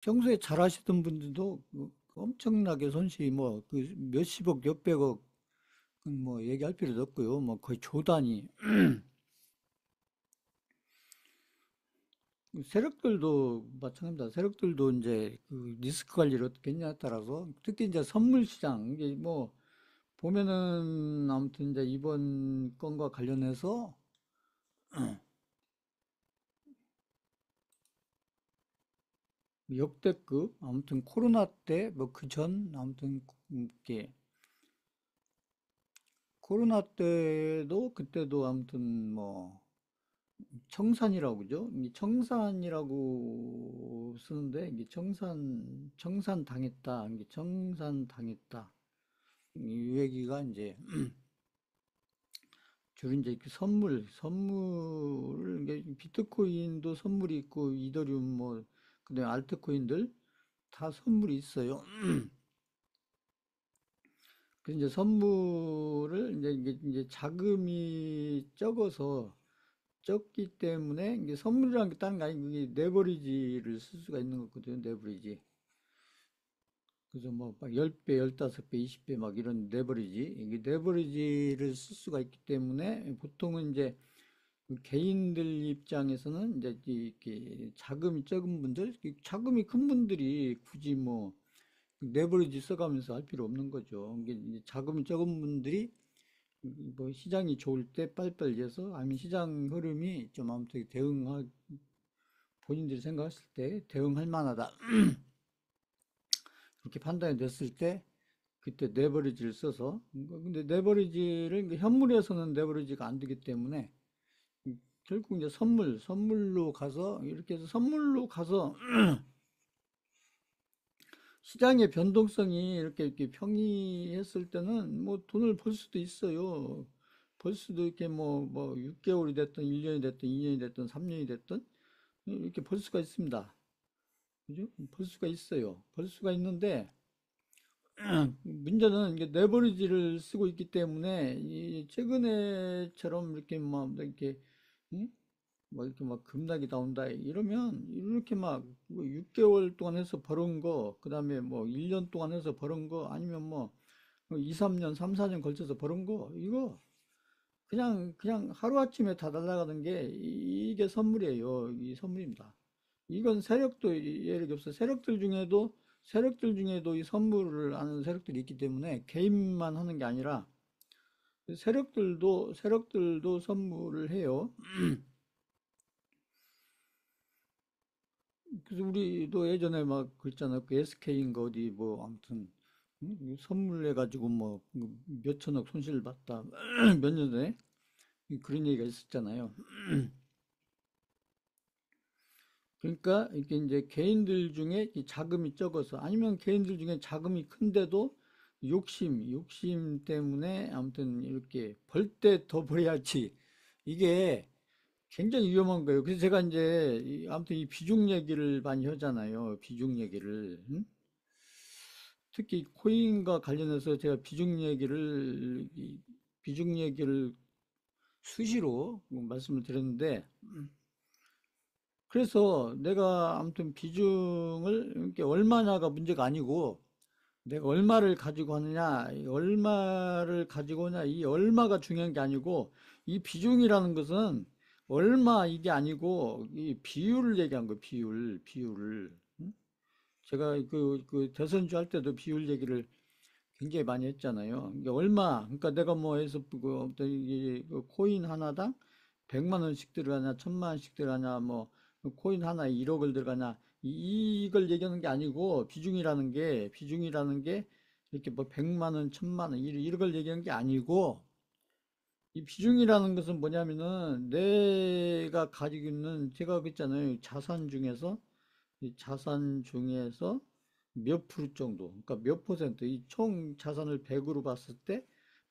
평소에 잘 하시던 분들도 엄청나게 손실이 뭐 그 몇십억, 몇백억 뭐 얘기할 필요도 없고요. 뭐 거의 조 단위. 세력들도 마찬가지입니다. 세력들도 이제 그 리스크 관리를 어떻게 했냐에 따라서 특히 이제 선물 시장 이게 뭐 보면은 아무튼 이제 이번 건과 관련해서 역대급 아무튼 코로나 때 뭐 그 전 아무튼 이게 코로나 때도 그때도 아무튼 뭐 청산이라고 그죠? 이 청산이라고 쓰는데 이게 청산 당했다. 이게 청산 당했다. 이 얘기가 이제 주로 이제 그 선물을 이게 비트코인도 선물이 있고 이더리움 뭐 그다음에 알트코인들 다 선물이 있어요. 그 이제 선물을 이제 자금이 적어서 적기 때문에 이게 선물이라는 게 다른 게 아니고 이게 레버리지를 쓸 수가 있는 거거든요. 레버리지. 그래서 뭐막 10배, 15배, 20배 막 이런 레버리지. 이게 레버리지를 쓸 수가 있기 때문에 보통은 이제 그 개인들 입장에서는 이제 이렇게 자금이 적은 분들, 자금이 큰 분들이 굳이 뭐 레버리지 써가면서 할 필요 없는 거죠. 이게 이제 자금이 적은 분들이 뭐 시장이 좋을 때 빨리빨리 해서 아니면 시장 흐름이 좀 아무튼 본인들이 생각했을 때 대응할 만하다. 그렇게 판단이 됐을 때 그때 레버리지를 써서 근데 레버리지를 현물에서는 레버리지가 안 되기 때문에 결국 이제 선물로 가서 이렇게 해서 선물로 가서 시장의 변동성이 이렇게 평이했을 때는 뭐 돈을 벌 수도 있어요. 벌 수도 이렇게 뭐 6개월이 됐든 1년이 됐든 2년이 됐든 3년이 됐든 이렇게 벌 수가 있습니다. 그죠? 벌 수가 있어요. 벌 수가 있는데 문제는 이게 레버리지를 쓰고 있기 때문에 이 최근에처럼 이렇게 막 이렇게 응? 막 이렇게 막 급락이 나온다 이러면 이렇게 막 6개월 동안 해서 벌은 거 그다음에 뭐 1년 동안 해서 벌은 거 아니면 뭐 2, 3년, 3, 4년 걸쳐서 벌은 거 이거 그냥 하루아침에 다 날아가는 게 이게 선물이에요. 이 선물입니다. 이건 세력도 예를 없어 세력들 중에도 이 선물을 하는 세력들이 있기 때문에 개인만 하는 게 아니라 세력들도 선물을 해요. 그래서 우리도 예전에 막 그랬잖아. 그 SK인가 어디 뭐 아무튼 선물해 가지고 뭐 몇천억 손실을 봤다. 몇 년 전에 그런 얘기가 있었잖아요. 그러니까 이게 이제 개인들 중에 이 자금이 적어서 아니면 개인들 중에 자금이 큰데도 욕심 때문에 아무튼 이렇게 벌 때 더 벌어야지. 이게 굉장히 위험한 거예요. 그래서 제가 이제 아무튼 이 비중 얘기를 많이 하잖아요. 비중 얘기를. 응? 특히 코인과 관련해서 제가 비중 얘기를 수시로 말씀을 드렸는데 그래서 내가 아무튼 비중을 이렇게 얼마냐가 문제가 아니고 내가 얼마를 가지고 하느냐, 이 얼마를 가지고 오냐, 이 얼마가 중요한 게 아니고 이 비중이라는 것은 얼마 이게 아니고 이 비율을 얘기한 거예요. 비율을. 응? 제가 그 대선주 할 때도 비율 얘기를 굉장히 많이 했잖아요. 이게 얼마, 그러니까 내가 뭐 해서 그 어떤 그 코인 하나당 100만 원씩 들어가냐, 1000만 원씩 들어가냐, 뭐 코인 하나에 1억을 들어가냐, 이걸 얘기하는 게 아니고 비중이라는 게 이렇게 뭐 100만 원, 1000만 원 이런 걸 얘기하는 게 아니고 이 비중이라는 것은 뭐냐면은 내가 가지고 있는 제가 그랬잖아요. 자산 중에서 몇 프로 정도, 그러니까 몇 퍼센트, 이 총 자산을 100으로 봤을 때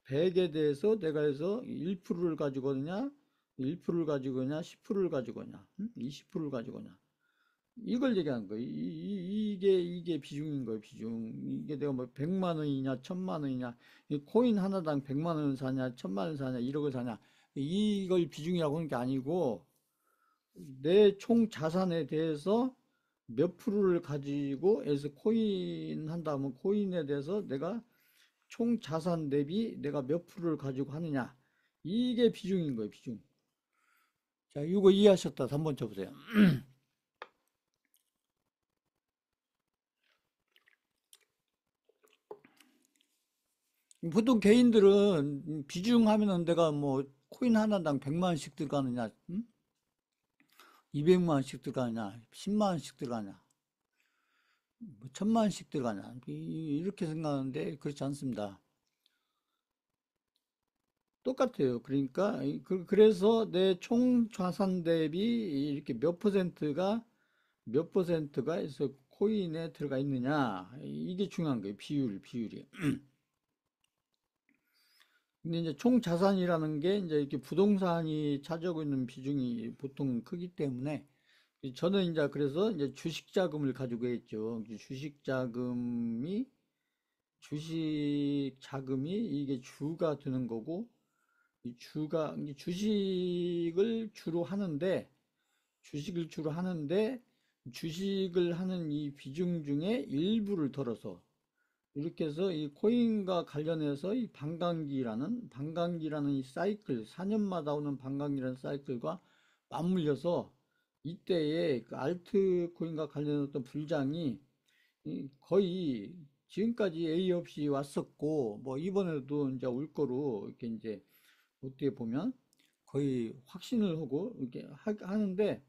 100에 대해서 내가 해서 1%를 가지고 오냐, 1%를 가지고 오냐, 10%를 가지고 오냐, 20%를 가지고 오냐. 이걸 얘기하는 거예요. 이게 비중인 거예요, 비중. 이게 내가 뭐 100만 원이냐, 1000만 원이냐, 이 코인 하나당 100만 원 사냐, 1000만 원 사냐, 1억을 사냐. 이걸 비중이라고 하는 게 아니고 내 총 자산에 대해서 몇 프로를 가지고 해서 코인 한다면 코인에 대해서 내가 총 자산 대비 내가 몇 프로를 가지고 하느냐. 이게 비중인 거예요, 비중. 자, 이거 이해하셨다. 한번 쳐보세요. 보통 개인들은 비중 하면은 내가 뭐 코인 하나당 100만 원씩 들어가느냐, 200만 원씩 들어가느냐, 10만 원씩 들어가냐, 뭐 1000만 원씩 들어가냐. 이렇게 생각하는데 그렇지 않습니다. 똑같아요. 그러니까 그래서 내 총 자산 대비 이렇게 몇 퍼센트가 해서 코인에 들어가 있느냐. 이게 중요한 거예요. 비율이. 근데 이제 총 자산이라는 게 이제 이렇게 부동산이 차지하고 있는 비중이 보통 크기 때문에 저는 이제 그래서 이제 주식 자금을 가지고 했죠. 주식 자금이 이게 주가 되는 거고 이 주식을 주로 하는데 주식을 하는 이 비중 중에 일부를 덜어서 이렇게 해서 이 코인과 관련해서 이 반감기라는 이 사이클, 4년마다 오는 반감기라는 사이클과 맞물려서 이때에 그 알트코인과 관련된 어떤 불장이 거의 지금까지 A 없이 왔었고, 뭐 이번에도 이제 올 거로 이렇게 이제 어떻게 보면 거의 확신을 하고 이렇게 하는데,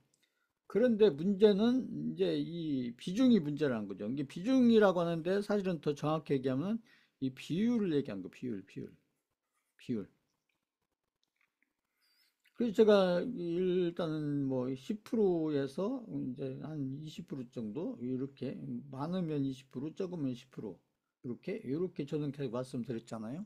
그런데 문제는 이제 이 비중이 문제라는 거죠. 이게 비중이라고 하는데 사실은 더 정확히 얘기하면 이 비율을 얘기한 거, 비율. 그래서 제가 일단은 뭐 10%에서 이제 한 20% 정도 이렇게 많으면 20%, 적으면 10% 이렇게 저는 계속 말씀드렸잖아요.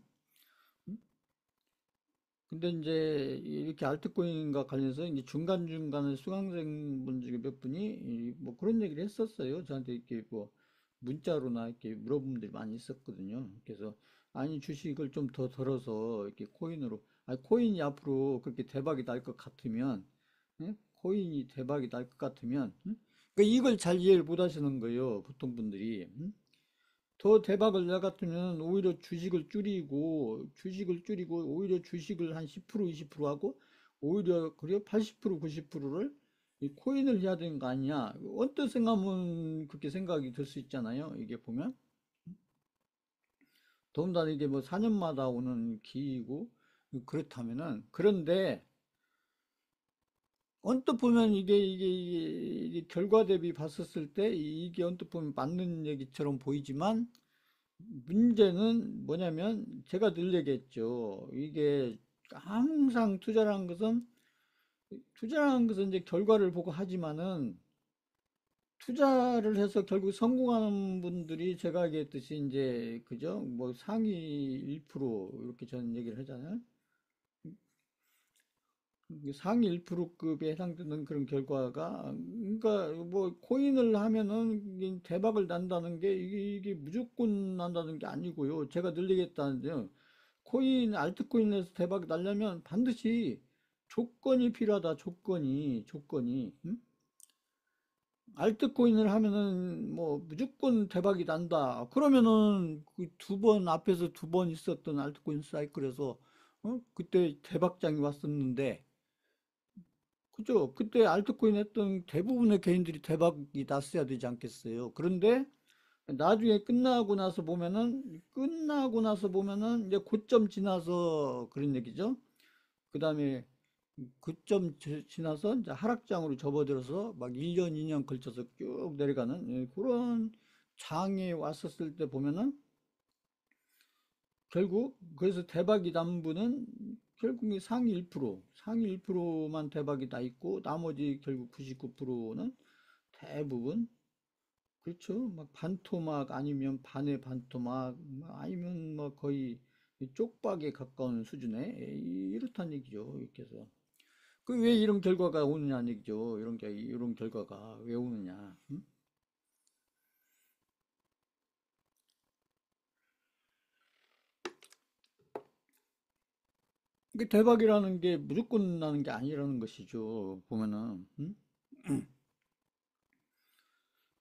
근데 이제 이렇게 알트코인과 관련해서 이제 중간중간에 수강생분 중에 몇 분이 뭐 그런 얘기를 했었어요. 저한테 이렇게 뭐 문자로나 이렇게 물어본 분들이 많이 있었거든요. 그래서 아니 주식을 좀 더 덜어서 이렇게 코인으로, 아니 코인이 앞으로 그렇게 대박이 날 것 같으면, 응? 코인이 대박이 날 것 같으면, 응? 그러니까 이걸 잘 이해를 못 하시는 거예요. 보통 분들이. 응? 더 대박을 나 같으면 오히려 주식을 줄이고 오히려 주식을 한 10% 20% 하고 오히려 그래 80% 90%를 이 코인을 해야 되는 거 아니냐. 언뜻 생각하면 그렇게 생각이 들 수 있잖아요. 이게 보면 더군다나 이게 뭐 4년마다 오는 기이고 그렇다면은, 그런데 언뜻 보면 이게 결과 대비 봤었을 때 이게 언뜻 보면 맞는 얘기처럼 보이지만 문제는 뭐냐면 제가 늘 얘기했죠. 이게 항상 투자라는 것은 이제 결과를 보고 하지만은 투자를 해서 결국 성공하는 분들이 제가 얘기했듯이 이제 그죠? 뭐 상위 1% 이렇게 저는 얘기를 하잖아요. 상위 1%급에 해당되는 그런 결과가, 그러니까 뭐 코인을 하면은 이게 대박을 난다는 게 이게 무조건 난다는 게 아니고요. 제가 늘 얘기했다는데요. 알트코인에서 대박이 나려면 반드시 조건이 필요하다. 조건이. 응? 알트코인을 하면은 뭐 무조건 대박이 난다. 그러면은 그 앞에서 두 번 있었던 알트코인 사이클에서 그때 대박장이 왔었는데, 그죠? 그때 알트코인 했던 대부분의 개인들이 대박이 났어야 되지 않겠어요? 그런데 나중에 끝나고 나서 보면은 이제 고점 지나서 그런 얘기죠. 그 다음에 지나서 이제 하락장으로 접어들어서 막 1년, 2년 걸쳐서 쭉 내려가는 그런 장에 왔었을 때 보면은 결국 그래서 대박이 난 분은 결국 이 상위 1%만 대박이 나 있고 나머지 결국 99%는 대부분 그렇죠. 막 반토막 아니면 반의 반토막 아니면 뭐 거의 쪽박에 가까운 수준의 이렇다는 얘기죠. 이렇게 해서 그 왜 이런 결과가 오느냐는 얘기죠. 이런 결과가 왜 오느냐. 응? 이게 대박이라는 게 무조건 나는 게 아니라는 것이죠. 보면은. 응?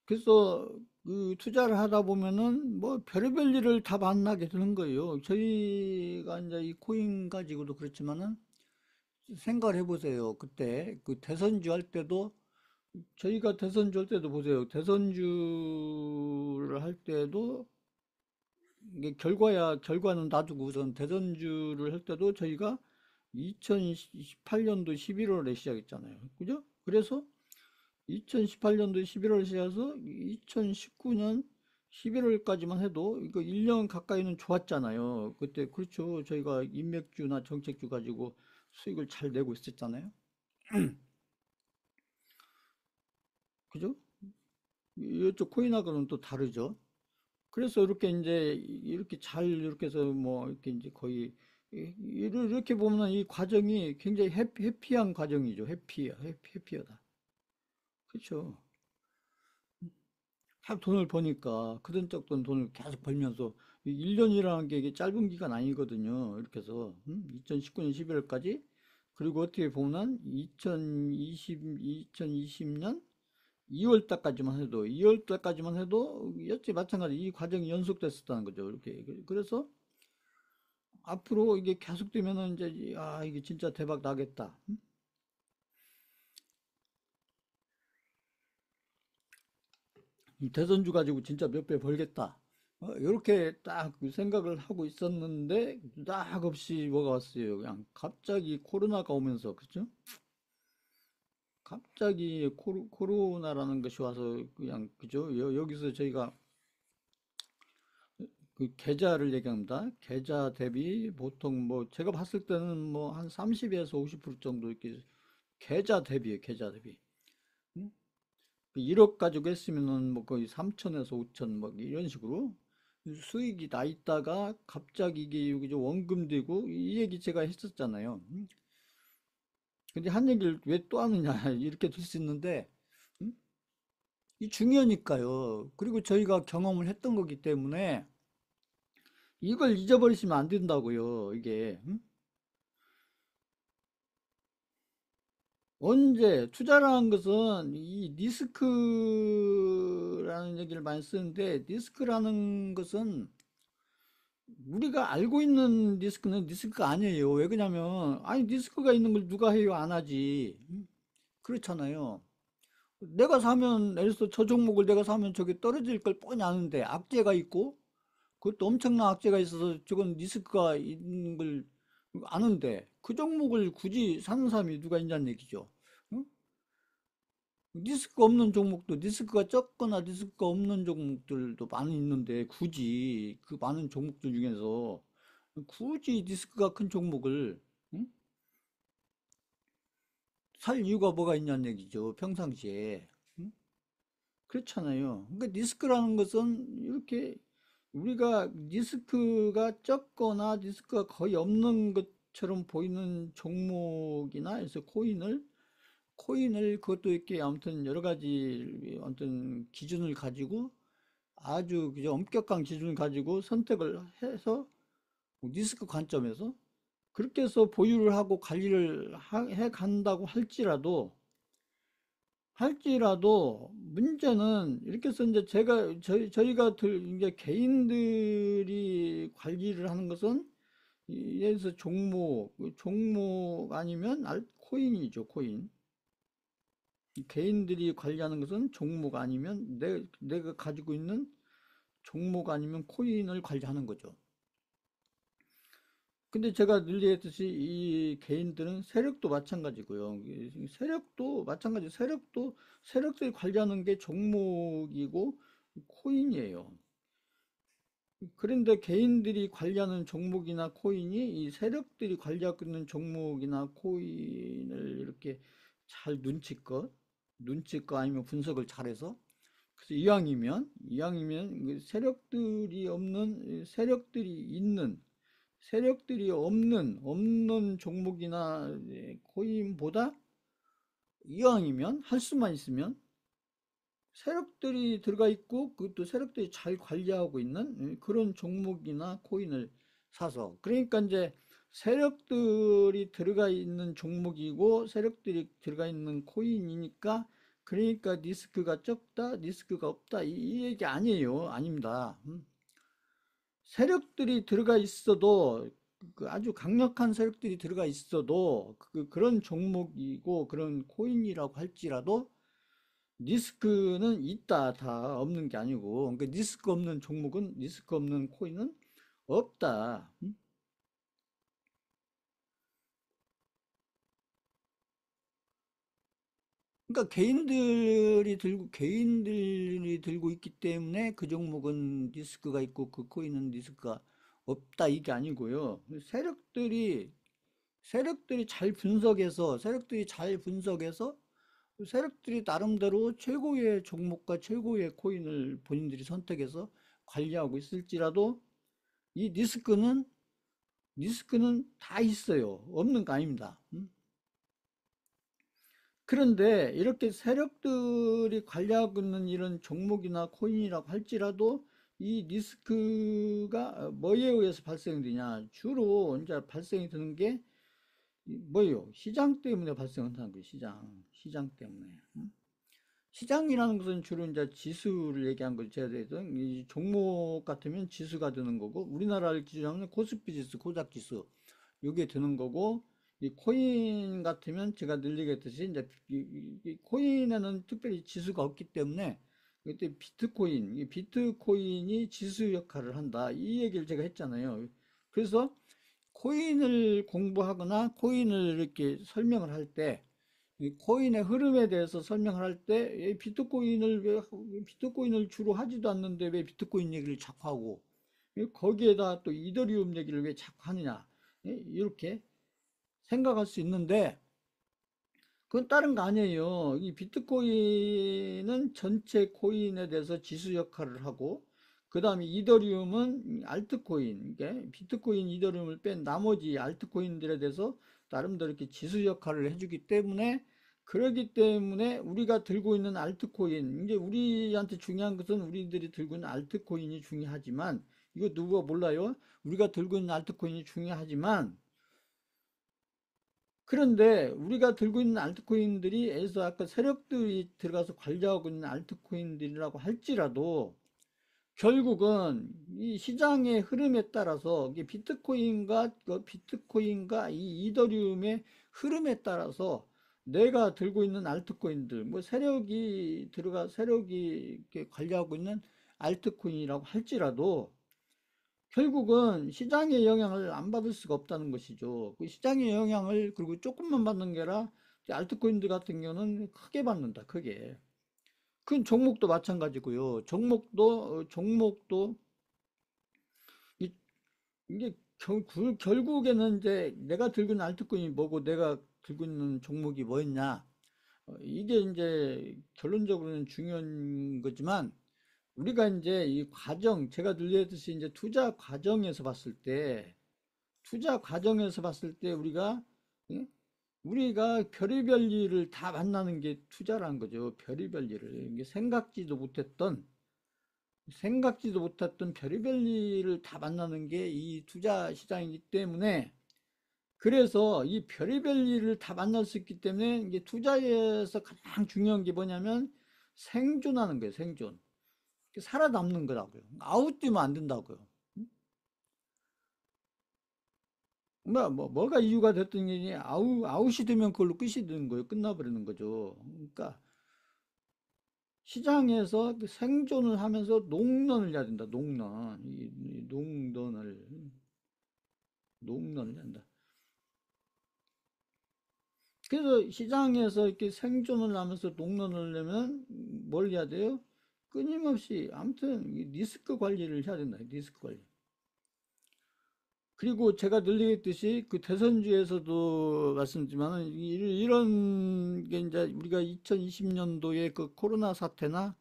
그래서 그 투자를 하다 보면은 뭐 별의별 일을 다 만나게 되는 거예요. 저희가 이제 이 코인 가지고도 그렇지만은 생각을 해보세요. 그때 그 대선주 할 때도 저희가 대선주 할 때도 보세요. 대선주를 할 때도 이게 결과는 놔두고 우선 대선주를 할 때도 저희가 2018년도 11월에 시작했잖아요. 그죠? 그래서 2018년도 11월에 시작해서 2019년 11월까지만 해도 이거 1년 가까이는 좋았잖아요. 그때 그렇죠. 저희가 인맥주나 정책주 가지고 수익을 잘 내고 있었잖아요. 그죠? 이쪽 코인하고는 또 다르죠. 그래서 이렇게 이제 이렇게 잘 이렇게 해서 뭐 이렇게 이제 거의 이렇게 보면 이 과정이 굉장히 해피한 과정이죠. 해피하다. 그렇죠. 다 돈을 버니까 그런 쪽돈 돈을 계속 벌면서 1년이라는 게 이게 짧은 기간 아니거든요. 이렇게 해서 2019년 11월까지 그리고 어떻게 보면 2020년 2월 달까지만 해도 2월 달까지만 해도 여치 마찬가지 이 과정이 연속됐었다는 거죠. 이렇게 그래서 앞으로 이게 계속되면은 이제 아 이게 진짜 대박 나겠다. 이 대선주 가지고 진짜 몇 배 벌겠다. 이렇게 딱 생각을 하고 있었는데 딱 없이 뭐가 왔어요. 그냥 갑자기 코로나가 오면서 그죠? 갑자기 코로나라는 것이 와서 그냥 그죠? 여기서 저희가 그 계좌를 얘기합니다. 계좌 대비 보통 뭐 제가 봤을 때는 뭐 한 30에서 50% 정도 이렇게 계좌 대비에 계좌 대비. 응? 1억 가지고 했으면은 뭐 거의 3천에서 5천 뭐 이런 식으로 수익이 나 있다가 갑자기 이게 여기 좀 원금 되고 이 얘기 제가 했었잖아요. 근데 한 얘기를 왜 또 하느냐 이렇게 될 수 있는데 음? 이 중요하니까요. 그리고 저희가 경험을 했던 거기 때문에 이걸 잊어버리시면 안 된다고요. 이게 언제 투자라는 것은 이 리스크라는 얘기를 많이 쓰는데 리스크라는 것은 우리가 알고 있는 리스크는 리스크가 아니에요. 왜 그러냐면 아니 리스크가 있는 걸 누가 해요? 안 하지. 그렇잖아요. 내가 사면 예를 들어서 저 종목을 내가 사면 저게 떨어질 걸 뻔히 아는데 악재가 있고 그것도 엄청난 악재가 있어서 저건 리스크가 있는 걸 아는데 그 종목을 굳이 사는 사람이 누가 있냐는 얘기죠. 응? 리스크 없는 종목도 리스크가 적거나 리스크가 없는 종목들도 많이 있는데 굳이 그 많은 종목들 중에서 굳이 리스크가 큰 종목을 응? 살 이유가 뭐가 있냐는 얘기죠. 평상시에. 응? 그렇잖아요. 그러니까 리스크라는 것은 이렇게 우리가 리스크가 적거나 리스크가 거의 없는 것처럼 보이는 종목이나 해서 코인을 그것도 이렇게 아무튼 여러 가지 아무튼 기준을 가지고 아주 그저 엄격한 기준을 가지고 선택을 해서 리스크 관점에서 그렇게 해서 보유를 하고 관리를 해 간다고 할지라도 문제는 이렇게 해서 이제 저희가 이제 개인들이 관리를 하는 것은 예를 들어서 종목 아니면 코인이죠, 코인. 개인들이 관리하는 것은 종목 아니면 내가 가지고 있는 종목 아니면 코인을 관리하는 거죠. 근데 제가 늘 얘기했듯이 이 개인들은 세력도 마찬가지고요. 세력도 마찬가지. 세력들이 관리하는 게 종목이고 코인이에요. 그런데 개인들이 관리하는 종목이나 코인이 이 세력들이 관리하고 있는 종목이나 코인을 이렇게 잘 눈치껏 아니면 분석을 잘해서 그래서 이왕이면 세력들이 없는 종목이나 코인보다 이왕이면 할 수만 있으면 세력들이 들어가 있고 그것도 세력들이 잘 관리하고 있는 그런 종목이나 코인을 사서 그러니까 이제 세력들이 들어가 있는 종목이고 세력들이 들어가 있는 코인이니까 그러니까 리스크가 적다, 리스크가 없다, 이 얘기 아니에요. 아닙니다. 세력들이 들어가 있어도, 그 아주 강력한 세력들이 들어가 있어도, 그런 종목이고 그런 코인이라고 할지라도 리스크는 있다, 다 없는 게 아니고, 그러니까 리스크 없는 종목은, 리스크 없는 코인은 없다. 그러니까 개인들이 들고 있기 때문에 그 종목은 리스크가 있고 그 코인은 리스크가 없다, 이게 아니고요. 세력들이 잘 분석해서 세력들이 나름대로 최고의 종목과 최고의 코인을 본인들이 선택해서 관리하고 있을지라도 이 리스크는 다 있어요. 없는 거 아닙니다. 그런데 이렇게 세력들이 관리하고 있는 이런 종목이나 코인이라고 할지라도 이 리스크가 뭐에 의해서 발생되냐? 주로 이제 발생이 되는 게 뭐예요? 시장 때문에 발생한다는 거예요. 시장 때문에. 시장이라는 것은 주로 이제 지수를 얘기한 거죠. 이 종목 같으면 지수가 되는 거고, 우리나라를 기준으로 하면 코스피 지수, 코스닥 지수, 요게 되는 거고, 이 코인 같으면 제가 늘 얘기했듯이 이제 이 코인에는 특별히 지수가 없기 때문에 그때 이 비트코인이 지수 역할을 한다. 이 얘기를 제가 했잖아요. 그래서 코인을 공부하거나 코인을 이렇게 설명을 할 때, 이 코인의 흐름에 대해서 설명을 할 때, 비트코인을 주로 하지도 않는데 왜 비트코인 얘기를 자꾸 하고, 거기에다 또 이더리움 얘기를 왜 자꾸 하느냐, 이렇게 생각할 수 있는데, 그건 다른 거 아니에요. 이 비트코인은 전체 코인에 대해서 지수 역할을 하고, 그 다음에 이더리움은 알트코인, 이게 비트코인, 이더리움을 뺀 나머지 알트코인들에 대해서 나름대로 이렇게 지수 역할을 해주기 때문에, 그러기 때문에 우리가 들고 있는 알트코인, 이제 우리한테 중요한 것은 우리들이 들고 있는 알트코인이 중요하지만, 이거 누가 몰라요? 우리가 들고 있는 알트코인이 중요하지만, 그런데 우리가 들고 있는 알트코인들이 에서 아까 세력들이 들어가서 관리하고 있는 알트코인들이라고 할지라도 결국은 이 시장의 흐름에 따라서 이게 비트코인과 이 이더리움의 흐름에 따라서 내가 들고 있는 알트코인들, 뭐 세력이 이렇게 관리하고 있는 알트코인이라고 할지라도 결국은 시장의 영향을 안 받을 수가 없다는 것이죠. 그 시장의 영향을 그리고 조금만 받는 게 아니라 알트코인들 같은 경우는 크게 받는다. 크게. 그 종목도 마찬가지고요. 종목도 이- 이게 결국에는 이제 내가 들고 있는 알트코인이 뭐고 내가 들고 있는 종목이 뭐였냐. 이게 이제 결론적으로는 중요한 거지만 우리가 이제 이 과정, 제가 늘 얘기했듯이 이제 투자 과정에서 봤을 때 예? 우리가 별의별 일을 다 만나는 게 투자라는 거죠. 별의별 일을. 이게 생각지도 못했던 별의별 일을 다 만나는 게 이 투자 시장이기 때문에 그래서 이 별의별 일을 다 만날 수 있기 때문에 이게 투자에서 가장 중요한 게 뭐냐면 생존하는 거예요. 생존. 살아남는 거라고요. 아웃되면 안 된다고요. 뭐가 이유가 됐든 아웃이 되면 그걸로 끝이 되는 거예요. 끝나버리는 거죠. 그러니까 시장에서 그 생존을 하면서 농론을 해야 된다. 농론을 해야 된다. 그래서 시장에서 이렇게 생존을 하면서 농론을 하려면 뭘 해야 돼요? 끊임없이 아무튼 리스크 관리를 해야 된다. 리스크 관리. 그리고 제가 늘 얘기했듯이 그 대선주에서도 말씀드리지만 이런 게 이제 우리가 2020년도에 그 코로나 사태나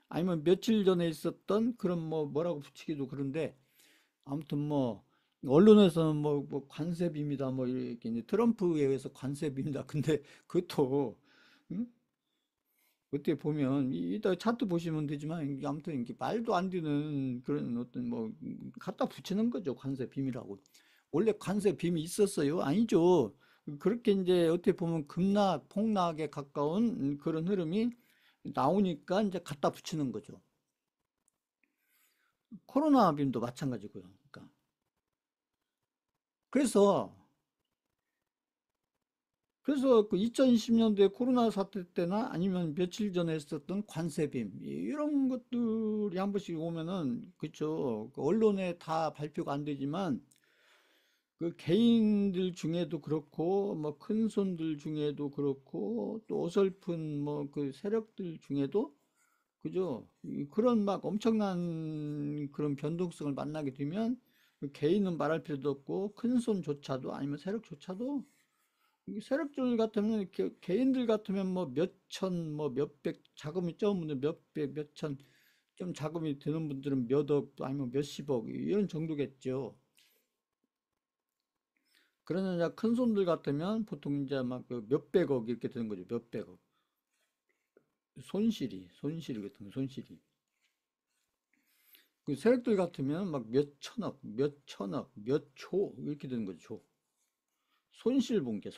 아니면 며칠 전에 있었던 그런 뭐라고 붙이기도 그런데 아무튼 뭐 언론에서는 뭐 관세비입니다 뭐 이렇게 이제 트럼프에 의해서 관세비입니다. 근데 그것도 응? 어떻게 보면 이따 차트 보시면 되지만 이게 아무튼 이게 말도 안 되는 그런 어떤 뭐 갖다 붙이는 거죠. 관세 비밀하고. 원래 관세 빔이 있었어요? 아니죠. 그렇게 이제 어떻게 보면 폭락에 가까운 그런 흐름이 나오니까 이제 갖다 붙이는 거죠. 코로나 빔도 마찬가지고요. 그러니까 그래서 그 2020년도에 코로나 사태 때나 아니면 며칠 전에 했었던 관세빔 이런 것들이 한 번씩 오면은 그쵸, 그 언론에 다 발표가 안 되지만 그 개인들 중에도 그렇고 뭐 큰손들 중에도 그렇고 또 어설픈 뭐 그 세력들 중에도 그죠, 그런 막 엄청난 그런 변동성을 만나게 되면 그 개인은 말할 필요도 없고 큰손조차도 아니면 세력조차도 이 세력들 같으면 개인들 같으면 뭐 몇천 뭐 몇백 자금이 적은 분들 몇백 몇천 좀 자금이 드는 분들은 몇억 아니면 몇십억 이런 정도겠죠. 그러나 큰 손들 같으면 보통 이제 막 그 몇백억 이렇게 되는 거죠. 몇백억. 손실이 같은 거, 손실이. 그 세력들 같으면 막 몇천억, 몇 초 이렇게 되는 거죠. 초. 손실 본 게.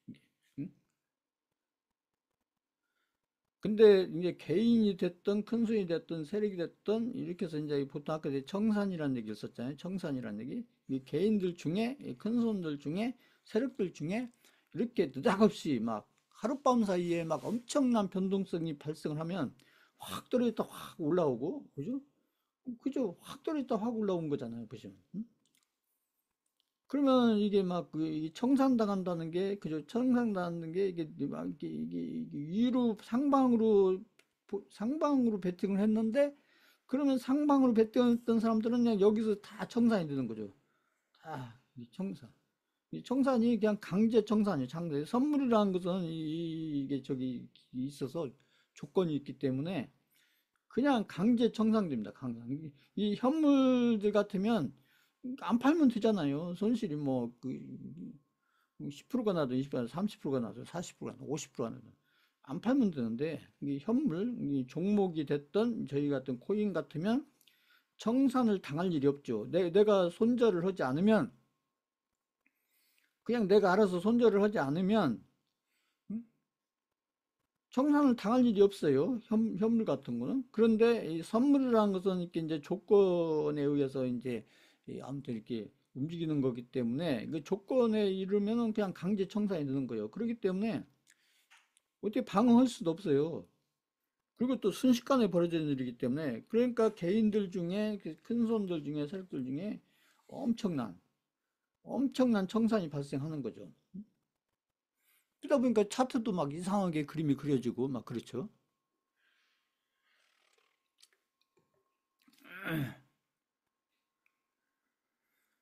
이게. 응? 근데 이제 개인이 됐든 큰손이 됐든 세력이 됐든 이렇게 해서 이제 보통 아까 청산이라는 얘기를 썼잖아요. 청산이라는 얘기. 이 개인들 중에, 이 큰손들 중에, 세력들 중에 이렇게 느닷없이 막 하룻밤 사이에 막 엄청난 변동성이 발생을 하면 확 떨어졌다 확 올라오고, 그죠? 그죠? 확 떨어졌다 확 올라온 거잖아요. 보시면. 응? 그러면 이게 막 그 청산당한다는 게 그죠? 청산당하는 게 이게 막 이게 위로 상방으로 베팅을 했는데 그러면 상방으로 베팅했던 사람들은 그냥 여기서 다 청산이 되는 거죠. 다 이 청산. 이 청산이 그냥 강제 청산이에요. 장제 선물이라는 것은 이게 저기 있어서 조건이 있기 때문에 그냥 강제 청산됩니다. 강상. 이 현물들 같으면 안 팔면 되잖아요. 손실이 뭐그 10%가 나도 20%가 나도 30%가 나도 40%가 나도 50%가 나도 안 팔면 되는데 이 현물, 이 종목이 됐던 저희 같은 코인 같으면 청산을 당할 일이 없죠. 내가 손절을 하지 않으면 그냥 내가 알아서 손절을 하지 않으면 음? 청산을 당할 일이 없어요. 현물 같은 거는. 그런데 이 선물이라는 것은 이렇게 이제 조건에 의해서 이제 아무튼 이렇게 움직이는 거기 때문에 그 조건에 이르면은 그냥 강제 청산이 되는 거예요. 그렇기 때문에 어떻게 방어할 수도 없어요. 그리고 또 순식간에 벌어지는 일이기 때문에 그러니까 개인들 중에 큰 손들 중에 세력들 중에 엄청난 엄청난 청산이 발생하는 거죠. 그러다 보니까 차트도 막 이상하게 그림이 그려지고 막 그렇죠.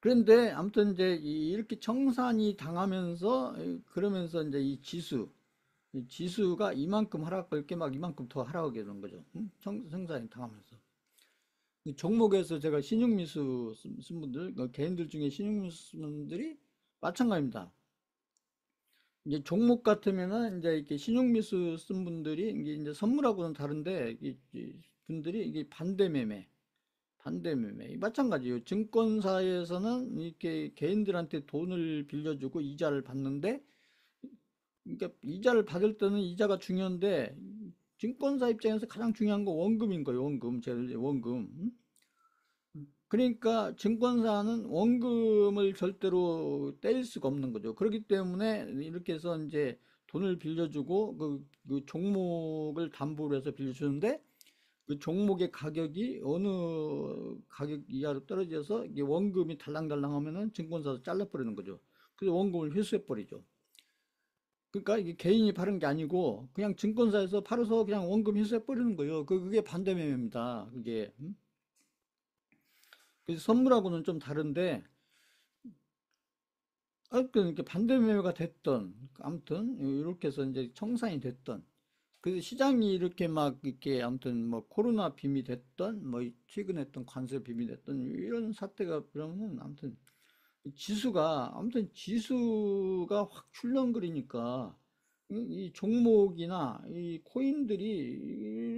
그런데 아무튼 이제 이렇게 청산이 당하면서 그러면서 이제 이 지수가 이만큼 하락할 게 막 이만큼 더 하락하게 되는 거죠. 응? 청산이 당하면서. 이 종목에서 제가 신용미수 쓴 분들, 그 개인들 중에 신용미수 쓴 분들이 마찬가지입니다. 이제 종목 같으면은 이제 이렇게 신용미수 쓴 분들이 이제 선물하고는 다른데 이 분들이 이게 반대 매매 마찬가지예요. 증권사에서는 이렇게 개인들한테 돈을 빌려주고 이자를 받는데 그러니까 이자를 받을 때는 이자가 중요한데 증권사 입장에서 가장 중요한 건 원금인 거예요. 원금, 제일 원금. 응? 그러니까 증권사는 원금을 절대로 떼일 수가 없는 거죠. 그렇기 때문에 이렇게 해서 이제 돈을 빌려주고 그 종목을 담보로 해서 빌려주는데 그 종목의 가격이 어느 가격 이하로 떨어져서 이게 원금이 달랑달랑 하면은 증권사에서 잘라버리는 거죠. 그래서 원금을 회수해버리죠. 그러니까 이게 개인이 파는 게 아니고 그냥 증권사에서 팔아서 그냥 원금 회수해버리는 거예요. 그게 반대매매입니다. 그게. 그래서 선물하고는 좀 다른데 어떤 이렇게 반대매매가 됐던 아무튼 이렇게 해서 이제 청산이 됐던 그래서 시장이 이렇게 막 이렇게 아무튼 뭐 코로나 빔이 됐던 뭐 최근에 했던 관세 빔이 됐던 이런 사태가 그러면 아무튼 지수가 확 출렁거리니까 이 종목이나 이 코인들이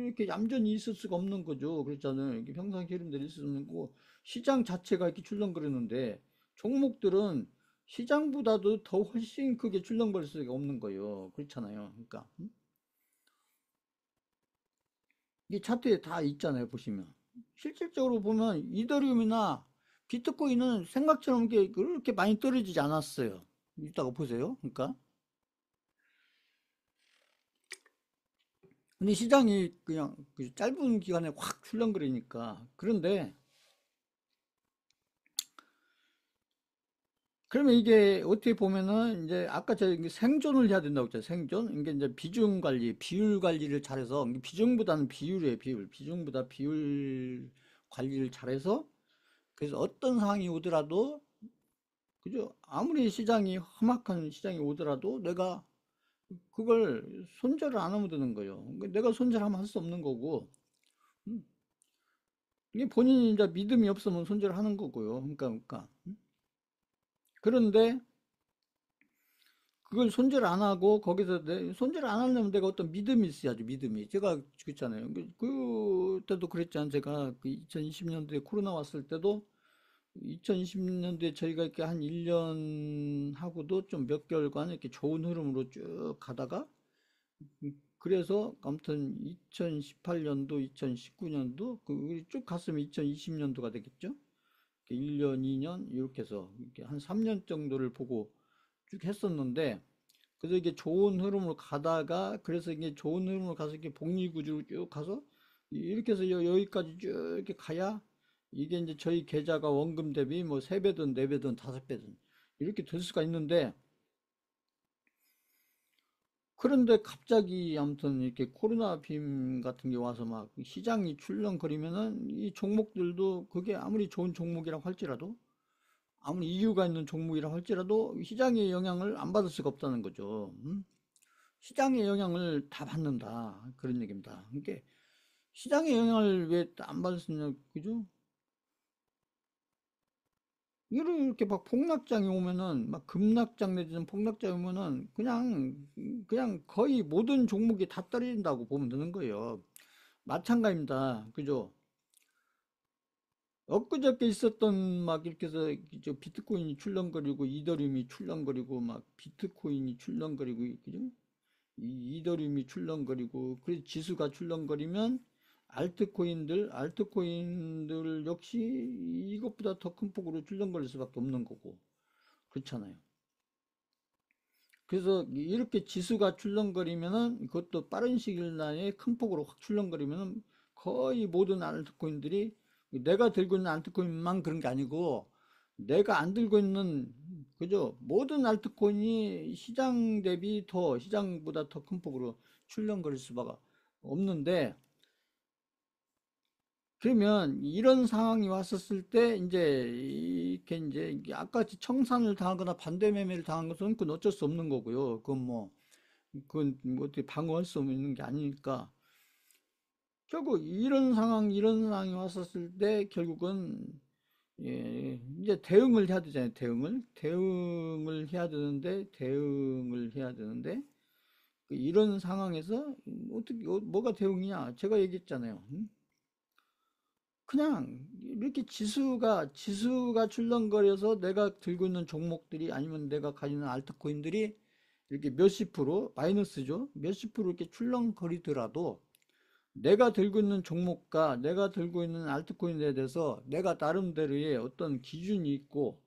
이렇게 얌전히 있을 수가 없는 거죠. 그렇잖아요. 이게 평상시 흐름대로 있을 수 없는 거고 시장 자체가 이렇게 출렁거리는데 종목들은 시장보다도 더 훨씬 크게 출렁거릴 수가 없는 거예요. 그렇잖아요. 그러니까 이 차트에 다 있잖아요, 보시면. 실질적으로 보면 이더리움이나 비트코인은 생각처럼 그렇게 많이 떨어지지 않았어요. 이따가 보세요. 그러니까. 근데 시장이 그냥 그 짧은 기간에 확 출렁거리니까. 그런데 그러면 이게 어떻게 보면은 이제 아까 제가 이게 생존을 해야 된다고 했잖아요. 생존. 이게 이제 비중 관리, 비율 관리를 잘해서 비중보다는 비율이에요. 비율. 비중보다 비율 관리를 잘해서 그래서 어떤 상황이 오더라도 그죠? 아무리 시장이 험악한 시장이 오더라도 내가 그걸 손절을 안 하면 되는 거예요. 그러니까 내가 손절하면 할 수 없는 거고, 음, 이게 본인이 이제 믿음이 없으면 손절을 하는 거고요. 그러니까. 그런데 그걸 손절 안 하고 거기서 손절 안 하려면 내가 어떤 믿음이 있어야죠. 믿음이. 제가 그랬잖아요. 그때도 그랬잖아요. 제가 그 2020년도에 코로나 왔을 때도 2020년도에 저희가 이렇게 한 1년 하고도 좀 몇 개월간 이렇게 좋은 흐름으로 쭉 가다가 그래서 아무튼 2018년도, 2019년도 쭉 갔으면 2020년도가 되겠죠. 1년, 2년 이렇게 해서 이렇게 한 3년 정도를 보고 쭉 했었는데 그래서 이게 좋은 흐름으로 가다가 그래서 이게 좋은 흐름으로 가서 이렇게 복리구조로 쭉 가서 이렇게 해서 여기까지 쭉 이렇게 가야 이게 이제 저희 계좌가 원금 대비 뭐 3배든 4배든 5배든 이렇게 될 수가 있는데 그런데 갑자기 아무튼 이렇게 코로나 빔 같은 게 와서 막 시장이 출렁거리면은 이 종목들도 그게 아무리 좋은 종목이라고 할지라도 아무리 이유가 있는 종목이라고 할지라도 시장의 영향을 안 받을 수가 없다는 거죠. 시장의 영향을 다 받는다. 그런 얘기입니다. 그러니까 시장의 영향을 왜 안 받을 수 있냐, 그죠? 이렇게 막 폭락장이 오면은 막 급락장 내지는 폭락장이 오면은 그냥 거의 모든 종목이 다 떨어진다고 보면 되는 거예요. 마찬가지입니다. 그죠? 엊그저께 있었던 막 이렇게 해서 저 비트코인이 출렁거리고 이더리움이 출렁거리고 막 비트코인이 출렁거리고 그죠? 이 이더리움이 출렁거리고 그래서 지수가 출렁거리면 알트코인들 역시 이것보다 더 큰 폭으로 출렁거릴 수밖에 없는 거고 그렇잖아요. 그래서 이렇게 지수가 출렁거리면은 그것도 빠른 시일 내에 큰 폭으로 확 출렁거리면은 거의 모든 알트코인들이 내가 들고 있는 알트코인만 그런 게 아니고 내가 안 들고 있는 그죠? 모든 알트코인이 시장 대비 더 시장보다 더 큰 폭으로 출렁거릴 수밖에 없는데 그러면 이런 상황이 왔었을 때 이제 이렇게 이제 아까 청산을 당하거나 반대 매매를 당한 것은 그건 어쩔 수 없는 거고요. 그건 뭐 어떻게 방어할 수 있는 게 아니니까 결국 이런 상황이 왔었을 때 결국은 이제 대응을 해야 되잖아요. 대응을 해야 되는데 이런 상황에서 어떻게 뭐가 대응이냐? 제가 얘기했잖아요. 그냥 이렇게 지수가 출렁거려서 내가 들고 있는 종목들이 아니면 내가 가지고 있는 알트코인들이 이렇게 몇십 프로 마이너스죠. 몇십 프로 이렇게 출렁거리더라도 내가 들고 있는 종목과 내가 들고 있는 알트코인에 대해서 내가 나름대로의 어떤 기준이 있고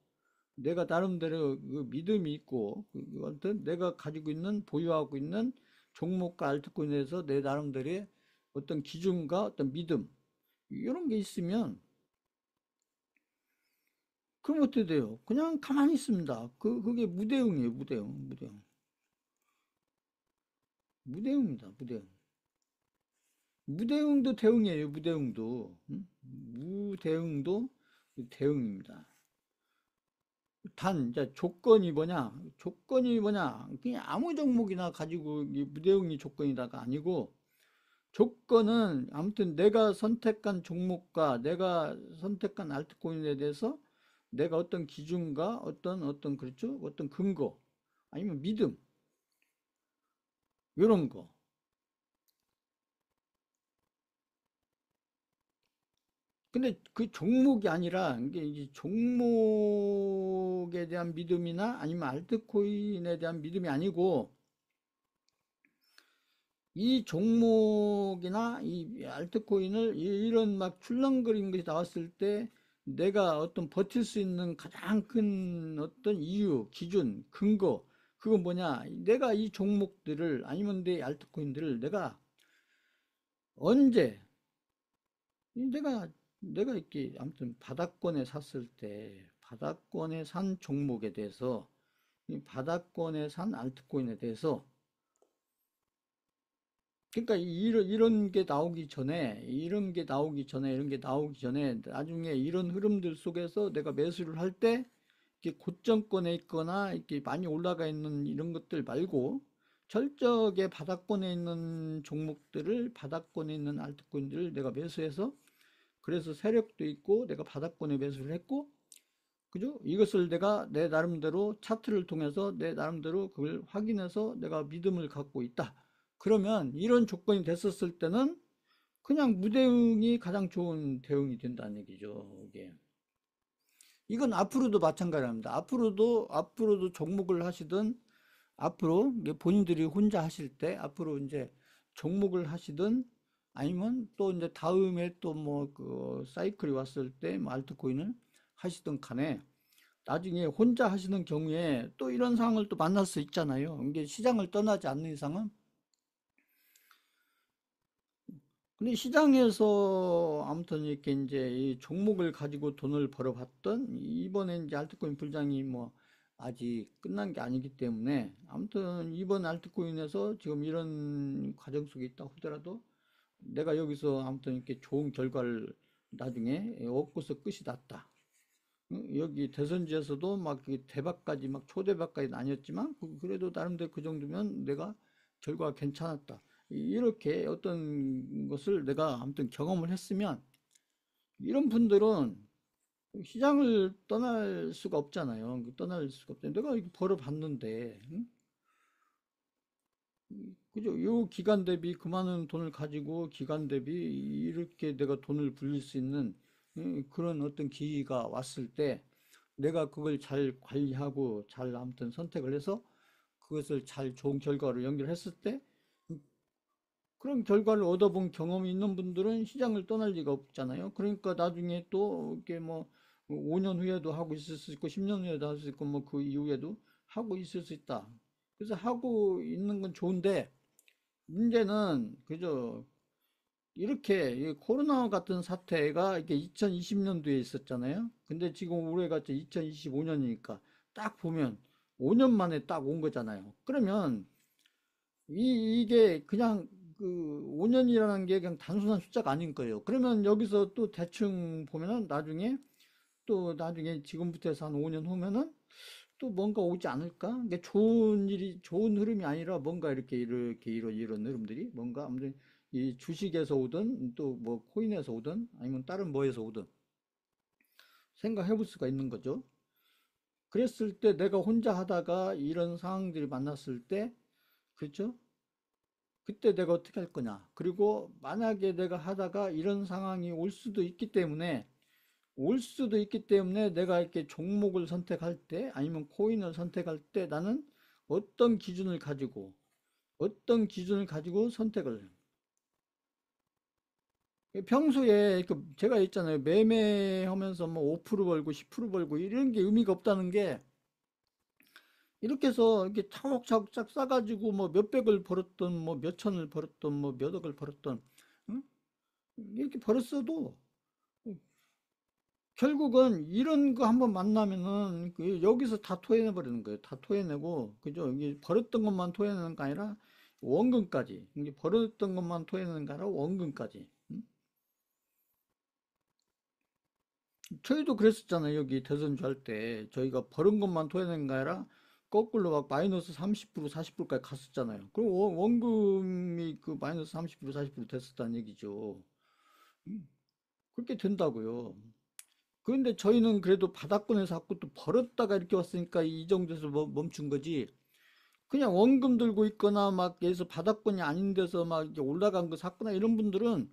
내가 나름대로 그 믿음이 있고 어떤 내가 가지고 있는 보유하고 있는 종목과 알트코인에 대해서 내 나름대로의 어떤 기준과 어떤 믿음 이런 게 있으면 그럼 어떻게 돼요? 그냥 가만히 있습니다. 그게 무대응이에요. 무대응입니다. 무대응도 대응이에요. 무대응도. 무대응도 대응입니다. 단, 이제 조건이 뭐냐? 그냥 아무 종목이나 가지고 무대응이 조건이다가 아니고, 조건은 아무튼 내가 선택한 종목과 내가 선택한 알트코인에 대해서 내가 어떤 기준과 그렇죠? 어떤 근거, 아니면 믿음, 이런 거. 근데 그 종목이 아니라 이게 이제 종목에 대한 믿음이나 아니면 알트코인에 대한 믿음이 아니고 이 종목이나 이 알트코인을 이런 막 출렁거리는 것이 나왔을 때 내가 어떤 버틸 수 있는 가장 큰 어떤 이유, 기준, 근거, 그건 뭐냐? 내가 이 종목들을 아니면 내 알트코인들을 내가 언제 내가 내가 이렇게 아무튼 바닥권에 샀을 때 바닥권에 산 종목에 대해서 이 바닥권에 산 알트코인에 대해서 그러니까 이런 게 나오기 전에 이런 게 나오기 전에 나중에 이런 흐름들 속에서 내가 매수를 할 때 이렇게 고점권에 있거나 이렇게 많이 올라가 있는 이런 것들 말고 철저하게 바닥권에 있는 종목들을 바닥권에 있는 알트코인들을 내가 매수해서 그래서 세력도 있고 내가 바닥권에 매수를 했고 그죠? 이것을 내가 내 나름대로 차트를 통해서 내 나름대로 그걸 확인해서 내가 믿음을 갖고 있다. 그러면 이런 조건이 됐었을 때는 그냥 무대응이 가장 좋은 대응이 된다는 얘기죠. 이게. 이건 앞으로도 마찬가지입니다. 앞으로도 종목을 하시든 앞으로 본인들이 혼자 하실 때 앞으로 이제 종목을 하시든 아니면 또 이제 다음에 또 뭐 그 사이클이 왔을 때 뭐 알트코인을 하시든 간에 나중에 혼자 하시는 경우에 또 이런 상황을 또 만날 수 있잖아요. 이게 시장을 떠나지 않는 이상은. 근데 시장에서 아무튼 이렇게 이제 이 종목을 가지고 돈을 벌어봤던 이번에 이제 알트코인 불장이 뭐 아직 끝난 게 아니기 때문에 아무튼 이번 알트코인에서 지금 이런 과정 속에 있다 하더라도 내가 여기서 아무튼 이렇게 좋은 결과를 나중에 얻고서 끝이 났다. 여기 대선지에서도 막 대박까지 막 초대박까지 나뉘었지만 그래도 나름대로 그 정도면 내가 결과가 괜찮았다. 이렇게 어떤 것을 내가 아무튼 경험을 했으면 이런 분들은 시장을 떠날 수가 없잖아요. 떠날 수가 없잖아요. 내가 이거 벌어봤는데, 응? 그죠? 요 기간 대비 그 많은 돈을 가지고 기간 대비 이렇게 내가 돈을 불릴 수 있는 그런 어떤 기회가 왔을 때 내가 그걸 잘 관리하고 잘 아무튼 선택을 해서 그것을 잘 좋은 결과로 연결했을 때 그런 결과를 얻어본 경험이 있는 분들은 시장을 떠날 리가 없잖아요. 그러니까 나중에 또 이렇게 뭐 5년 후에도 하고 있을 수 있고 10년 후에도 할 수 있고 뭐 그 이후에도 하고 있을 수 있다. 그래서 하고 있는 건 좋은데 문제는 그저 이렇게 이 코로나 같은 사태가 이게 2020년도에 있었잖아요. 근데 지금 올해가 2025년이니까 딱 보면 5년 만에 딱 온 거잖아요. 그러면 이게 그냥 그 5년이라는 게 그냥 단순한 숫자가 아닌 거예요. 그러면 여기서 또 대충 보면은 나중에 지금부터 해서 한 5년 후면은 또 뭔가 오지 않을까? 이게 좋은 일이, 좋은 흐름이 아니라 뭔가 이렇게 이런 흐름들이 뭔가 아무튼 이 주식에서 오든 또 뭐 코인에서 오든 아니면 다른 뭐에서 오든 생각해 볼 수가 있는 거죠. 그랬을 때 내가 혼자 하다가 이런 상황들이 만났을 때, 그렇죠? 그때 내가 어떻게 할 거냐. 그리고 만약에 내가 하다가 이런 상황이 올 수도 있기 때문에 내가 이렇게 종목을 선택할 때 아니면 코인을 선택할 때 나는 어떤 기준을 가지고 선택을 해요. 평소에 제가 있잖아요. 매매하면서 뭐 5% 벌고 10% 벌고 이런 게 의미가 없다는 게 이렇게 해서 이렇게 차곡차곡 싸가지고 뭐 몇백을 벌었던 뭐 몇천을 벌었던 뭐 몇억을 벌었던 응? 이렇게 벌었어도 결국은 이런 거 한번 만나면은 여기서 다 토해내 버리는 거예요. 다 토해내고 그죠? 이게 버렸던 것만 토해내는 게 아니라 원금까지 이게 버렸던 것만 토해내는 게 아니라 원금까지. 응? 저희도 그랬었잖아요. 여기 대선주 할 때 저희가 버는 것만 토해낸 게 아니라 거꾸로 막 마이너스 30% 40%까지 갔었잖아요. 그럼 원금이 그 마이너스 30% 40% 됐었다는 얘기죠. 음, 그렇게 된다고요. 그런데 저희는 그래도 바닥권에서 자꾸 또 벌었다가 이렇게 왔으니까 이 정도에서 멈춘 거지. 그냥 원금 들고 있거나 막 여기서 바닥권이 아닌 데서 막 이렇게 올라간 거 샀거나 이런 분들은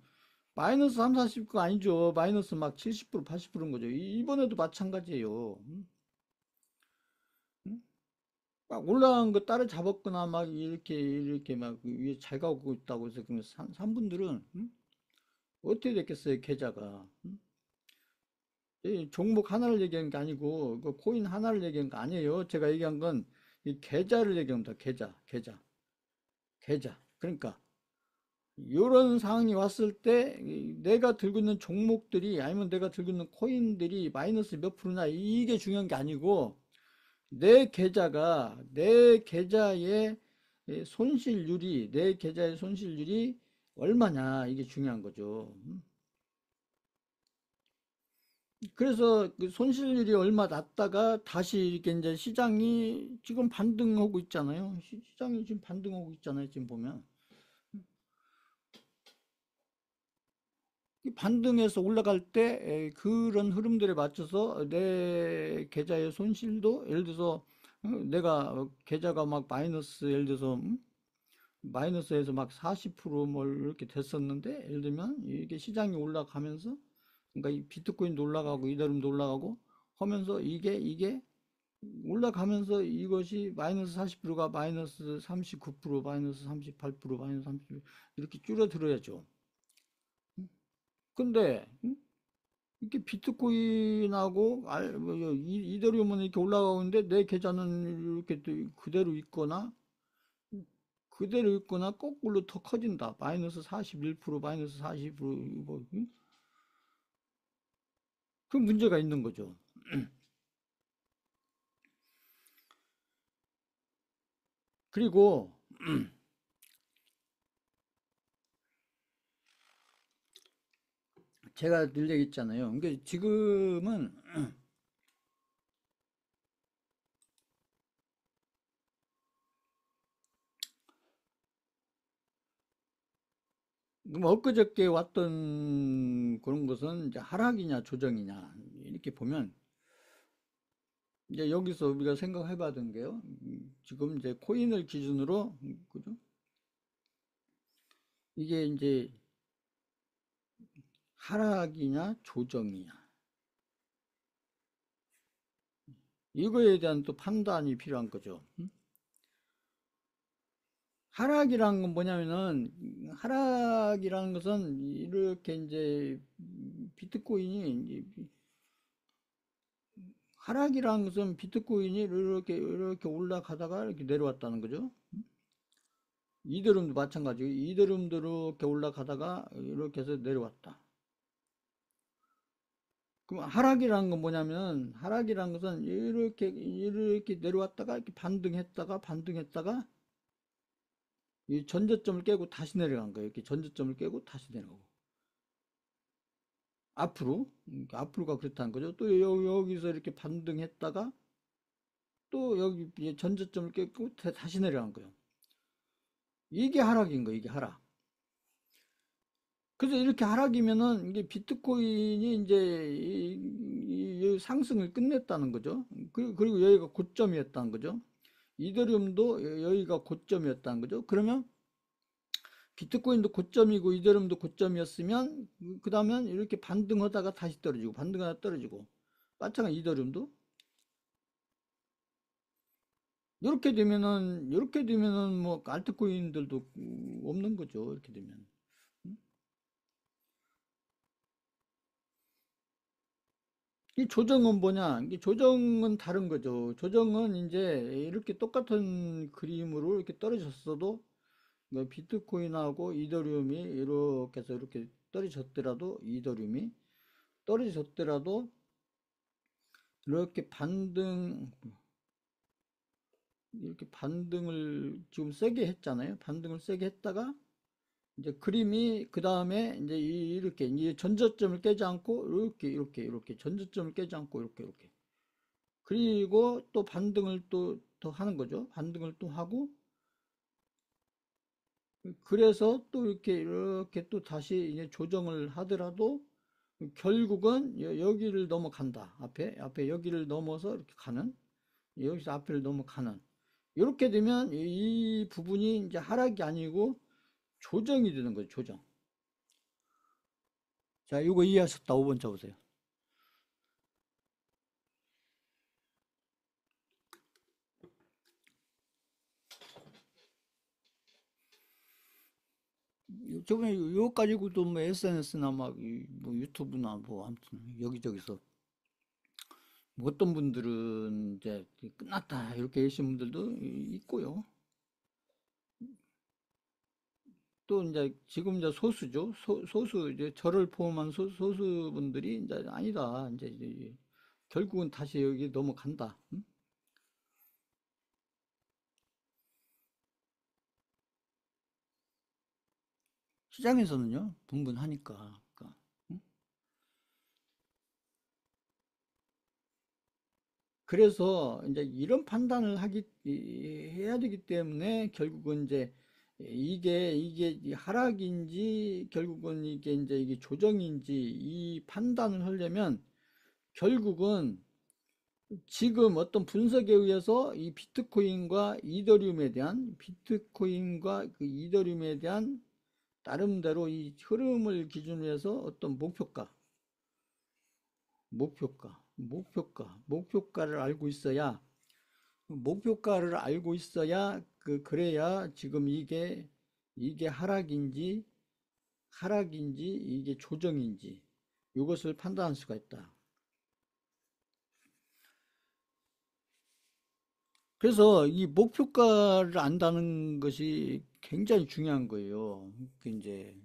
마이너스 3, 40가 아니죠. 마이너스 막 70%, 80%인 거죠. 이번에도 마찬가지예요. 음? 막 올라간 거 따라잡았거나 막 이렇게 막 위에 잘 가고 있다고 해서 그런 산 분들은 어떻게 됐겠어요, 계좌가. 이 종목 하나를 얘기한 게 아니고 그 코인 하나를 얘기한 거 아니에요. 제가 얘기한 건 이 계좌를 얘기합니다. 계좌. 그러니까 이런 상황이 왔을 때 내가 들고 있는 종목들이 아니면 내가 들고 있는 코인들이 마이너스 몇 프로냐 이게 중요한 게 아니고 내 계좌의 손실률이 얼마냐 이게 중요한 거죠. 그래서 그 손실률이 얼마 났다가 다시 이렇게 이제 시장이 지금 반등하고 있잖아요. 시장이 지금 반등하고 있잖아요. 지금 보면 이 반등해서 올라갈 때 그런 흐름들에 맞춰서 내 계좌의 손실도 예를 들어서 내가 계좌가 막 마이너스 예를 들어서 마이너스에서 막 40%뭘 이렇게 됐었는데 예를 들면 이게 시장이 올라가면서 그러니까 이 비트코인도 올라가고 이더리움도 올라가고 하면서 이게 올라가면서 이것이 마이너스 40%가 마이너스 39%, 마이너스 38%, 마이너스 30% 이렇게 줄어들어야죠. 근데 이렇게 비트코인하고 이더리움은 이렇게 올라가고 있는데 내 계좌는 이렇게 그대로 있거나 거꾸로 더 커진다. 마이너스 41%, 마이너스 40%, 뭐, 그 문제가 있는 거죠. 그리고 제가 늘 얘기했잖아요. 그러니까 지금은 엊그저께 왔던 그런 것은 이제 하락이냐 조정이냐 이렇게 보면 이제 여기서 우리가 생각해 봐야 되는 게요. 지금 이제 코인을 기준으로 그죠? 이게 이제 하락이냐 조정이냐 이거에 대한 또 판단이 필요한 거죠. 하락이라는 건 뭐냐면은 하락이라는 것은 이렇게 이제 비트코인이 이제 하락이라는 것은 비트코인이 이렇게 올라가다가 이렇게 내려왔다는 거죠. 이더리움도 마찬가지고 이더리움도 이렇게 올라가다가 이렇게 해서 내려왔다. 그럼 하락이라는 건 뭐냐면 하락이라는 것은 이렇게 내려왔다가 이렇게 반등했다가 이 전저점을 깨고 다시 내려간 거예요. 이렇게 전저점을 깨고 다시 내려가고 앞으로가 그렇다는 거죠. 또 여기서 이렇게 반등했다가 또 여기 전저점을 깨고 다시 내려간 거예요. 이게 하락인 거예요. 이게 하락. 그래서 이렇게 하락이면은 이게 비트코인이 이제 이 상승을 끝냈다는 거죠. 그리고 여기가 고점이었다는 거죠. 이더리움도 여기가 고점이었다는 거죠. 그러면 비트코인도 고점이고 이더리움도 고점이었으면 그다음엔 이렇게 반등하다가 다시 떨어지고 반등하다 떨어지고 마찬가지 이더리움도 이렇게 되면은 뭐 알트코인들도 없는 거죠. 이렇게 되면. 이 조정은 뭐냐? 이 조정은 다른 거죠. 조정은 이제 이렇게 똑같은 그림으로 이렇게 떨어졌어도 뭐 비트코인하고 이더리움이 이렇게 해서 이렇게 떨어졌더라도 이더리움이 떨어졌더라도 이렇게 반등을 지금 세게 했잖아요. 반등을 세게 했다가 이제 그림이 그 다음에 이제 이렇게 이제 전저점을 깨지 않고 이렇게 전저점을 깨지 않고 이렇게 그리고 또 반등을 또 더 하는 거죠. 반등을 또 하고 그래서 또 이렇게 또 다시 이제 조정을 하더라도 결국은 여기를 넘어간다. 앞에 여기를 넘어서 이렇게 가는 여기서 앞을 넘어가는 이렇게 되면 이 부분이 이제 하락이 아니고 조정이 되는 거죠. 조정. 자, 이거 이해하셨다. 5번 쳐보세요. 저번에 이거 가지고도 뭐 SNS나 막 뭐 유튜브나 뭐 아무튼 여기저기서 뭐 어떤 분들은 이제 끝났다 이렇게 계신 분들도 있고요. 또 이제 지금 이제 소수죠. 소수 이제 저를 포함한 소수분들이 이제 아니다. 이제 결국은 다시 여기 넘어간다. 응? 시장에서는요, 분분하니까. 그러니까, 응? 그래서 이제 이런 판단을 해야 되기 때문에 결국은 이제 이게 이 하락인지 결국은 이게 조정인지 이 판단을 하려면 결국은 지금 어떤 분석에 의해서 이 비트코인과 그 이더리움에 대한 나름대로 이 흐름을 기준으로 해서 어떤 목표가를 알고 있어야 그래야 지금 이게 하락인지 이게 조정인지 이것을 판단할 수가 있다. 그래서 이 목표가를 안다는 것이 굉장히 중요한 거예요. 이제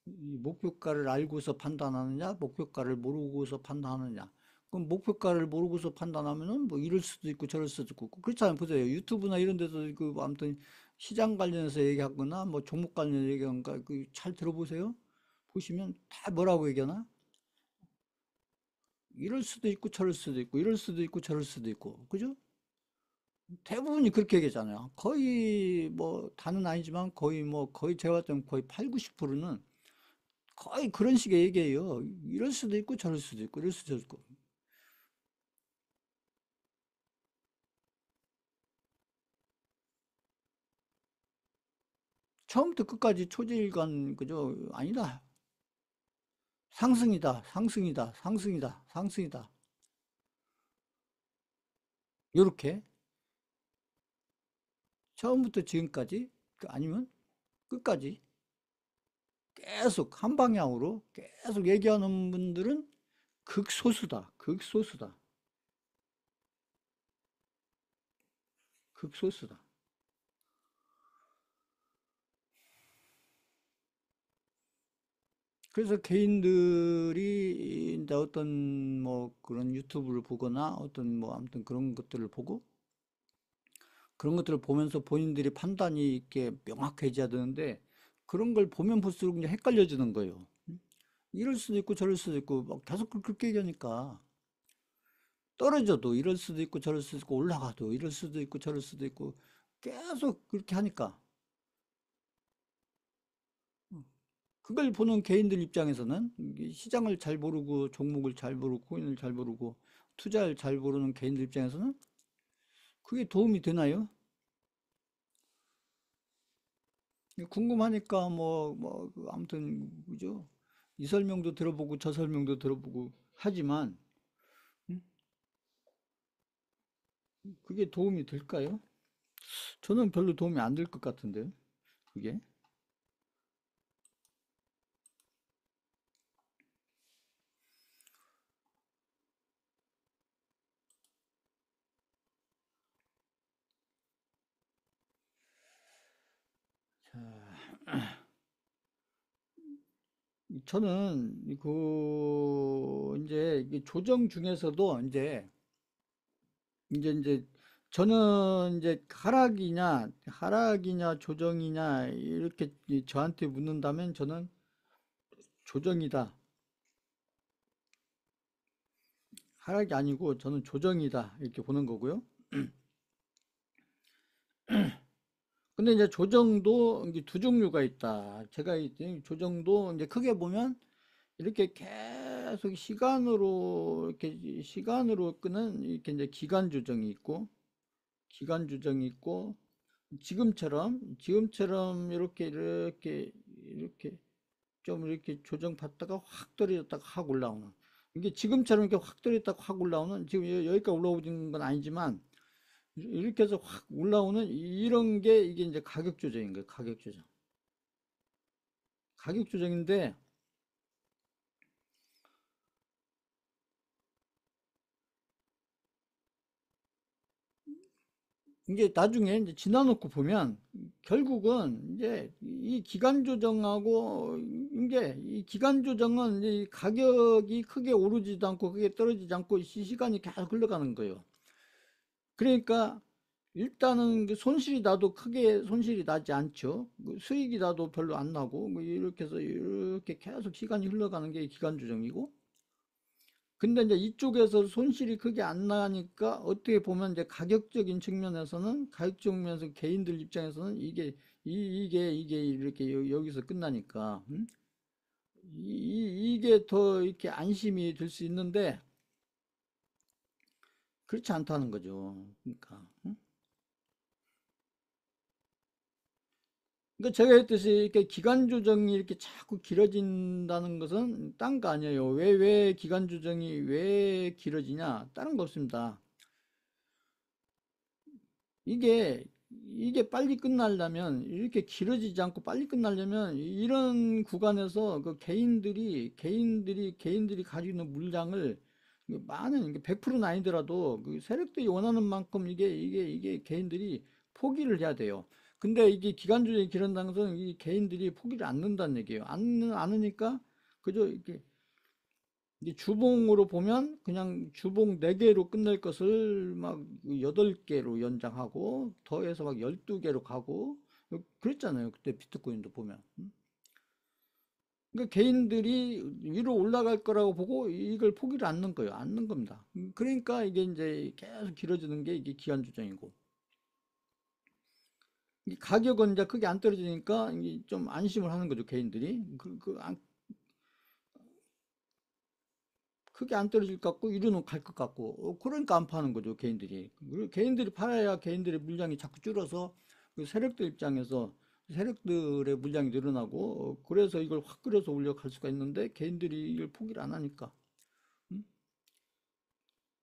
이 목표가를 알고서 판단하느냐, 목표가를 모르고서 판단하느냐. 그럼 목표가를 모르고서 판단하면은 뭐 이럴 수도 있고 저럴 수도 있고 그렇잖아요. 보세요. 유튜브나 이런 데서 그 아무튼 시장 관련해서 얘기하거나 뭐 종목 관련 얘기하는가 그 잘 들어보세요. 보시면 다 뭐라고 얘기하나? 이럴 수도 있고 저럴 수도 있고 이럴 수도 있고 저럴 수도 있고 그죠? 대부분이 그렇게 얘기하잖아요. 거의 뭐 다는 아니지만 거의 제가 봤을 때는 거의 8, 90%는 거의 그런 식의 얘기예요. 이럴 수도 있고 저럴 수도 있고 이럴 수도 있고. 처음부터 끝까지 초지일관 그죠? 아니다. 상승이다. 요렇게 처음부터 지금까지 아니면 끝까지 계속 한 방향으로 계속 얘기하는 분들은 극소수다. 극소수다. 그래서 개인들이 이제 어떤 뭐 그런 유튜브를 보거나 어떤 뭐 아무튼 그런 것들을 보고 그런 것들을 보면서 본인들이 판단이 이렇게 명확해져야 되는데 그런 걸 보면 볼수록 이제 헷갈려지는 거예요. 이럴 수도 있고 저럴 수도 있고 막 계속 그렇게 얘기하니까 떨어져도 이럴 수도 있고 저럴 수도 있고 올라가도 이럴 수도 있고 저럴 수도 있고 계속 그렇게 하니까 그걸 보는 개인들 입장에서는 시장을 잘 모르고 종목을 잘 모르고 코인을 잘 모르고 투자를 잘 모르는 개인들 입장에서는 그게 도움이 되나요? 궁금하니까 아무튼 그죠? 이 설명도 들어보고 저 설명도 들어보고 하지만 음? 그게 도움이 될까요? 저는 별로 도움이 안 될 것 같은데 그게 저는 그 이제 조정 중에서도 이제 저는 이제 하락이냐 조정이냐 이렇게 저한테 묻는다면 저는 조정이다. 하락이 아니고 저는 조정이다. 이렇게 보는 거고요. 근데 이제 조정도 이제 두 종류가 있다. 제가 이제 조정도 이제 크게 보면 이렇게 계속 시간으로 끄는 이렇게 이제 기간 조정이 있고 지금처럼 이렇게 좀 이렇게 조정받다가 확 떨어졌다가 확 올라오는 이게 지금처럼 이렇게 확 떨어졌다가 확 올라오는 지금 여기까지 올라오는 건 아니지만 이렇게 해서 확 올라오는 이런 게 이게 이제 가격 조정인 거예요. 가격 조정. 가격 조정인데 이게 나중에 이제 지나놓고 보면 결국은 이제 이 기간 조정하고 이게 이 기간 조정은 이제 이 가격이 크게 오르지도 않고 크게 떨어지지 않고 시간이 계속 흘러가는 거예요. 그러니까 일단은 그 손실이 나도 크게 손실이 나지 않죠. 그 수익이 나도 별로 안 나고 뭐 이렇게 해서 이렇게 계속 시간이 흘러가는 게 기간 조정이고, 근데 이제 이쪽에서 손실이 크게 안 나니까 어떻게 보면 이제 가격적인 측면에서는 가격적 면에서 개인들 입장에서는 이게 이렇게 여기서 끝나니까 이게 더 이렇게 안심이 될 수 있는데 그렇지 않다는 거죠. 그러니까 그러니까 제가 했듯이 이렇게 기간 조정이 이렇게 자꾸 길어진다는 것은 딴 거 아니에요. 왜 기간 조정이 왜 길어지냐? 다른 거 없습니다. 이게 이게 빨리 끝나려면 이렇게 길어지지 않고 빨리 끝나려면 이런 구간에서 그 개인들이 가지고 있는 물량을 많은 100%는 아니더라도 그 세력들이 원하는 만큼 이게 개인들이 포기를 해야 돼요. 근데 이게 기간 조정이 길어진다는 것은 이 개인들이 포기를 않는다는 얘기예요. 않으니까 그저 이렇게 이제 주봉으로 보면 그냥 주봉 4개로 끝낼 것을 막 8개로 연장하고 더해서 막 12개로 가고 그랬잖아요. 그때 비트코인도 보면. 그러니까 개인들이 위로 올라갈 거라고 보고 이걸 포기를 않는 거예요. 않는 겁니다. 그러니까 이게 이제 계속 길어지는 게 이게 기간 조정이고. 이 가격은 이제 크게 안 떨어지니까 좀 안심을 하는 거죠. 개인들이. 크게 안 떨어질 것 같고 이리는 갈 것 같고 그러니까 안 파는 거죠 개인들이. 그리고 개인들이 팔아야 개인들의 물량이 자꾸 줄어서 그 세력들 입장에서 세력들의 물량이 늘어나고 그래서 이걸 확 끌어서 올려갈 수가 있는데 개인들이 이걸 포기를 안 하니까 음?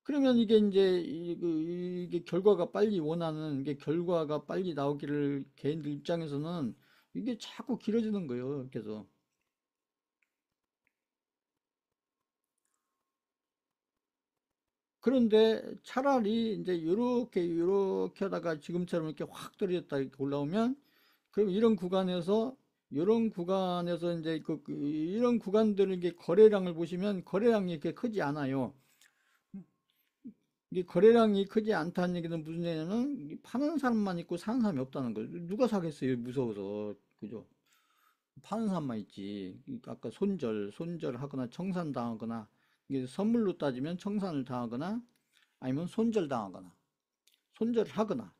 그러면 이게 이제 이게 결과가 빨리 원하는 이게 결과가 빨리 나오기를 개인들 입장에서는 이게 자꾸 길어지는 거예요. 그래서 그런데 차라리 이제 이렇게 하다가 지금처럼 이렇게 확 떨어졌다 이렇게 올라오면 그럼 이런 구간에서 이제 이런 구간들을 이게 거래량을 보시면 거래량이 이렇게 크지 않아요. 이게 거래량이 크지 않다는 얘기는 무슨 얘기냐면 파는 사람만 있고 사는 사람이 없다는 거예요. 누가 사겠어요? 무서워서. 그죠? 파는 사람만 있지. 그러니까 아까 손절하거나 청산당하거나 이게 선물로 따지면 청산을 당하거나 아니면 손절당하거나 손절을 하거나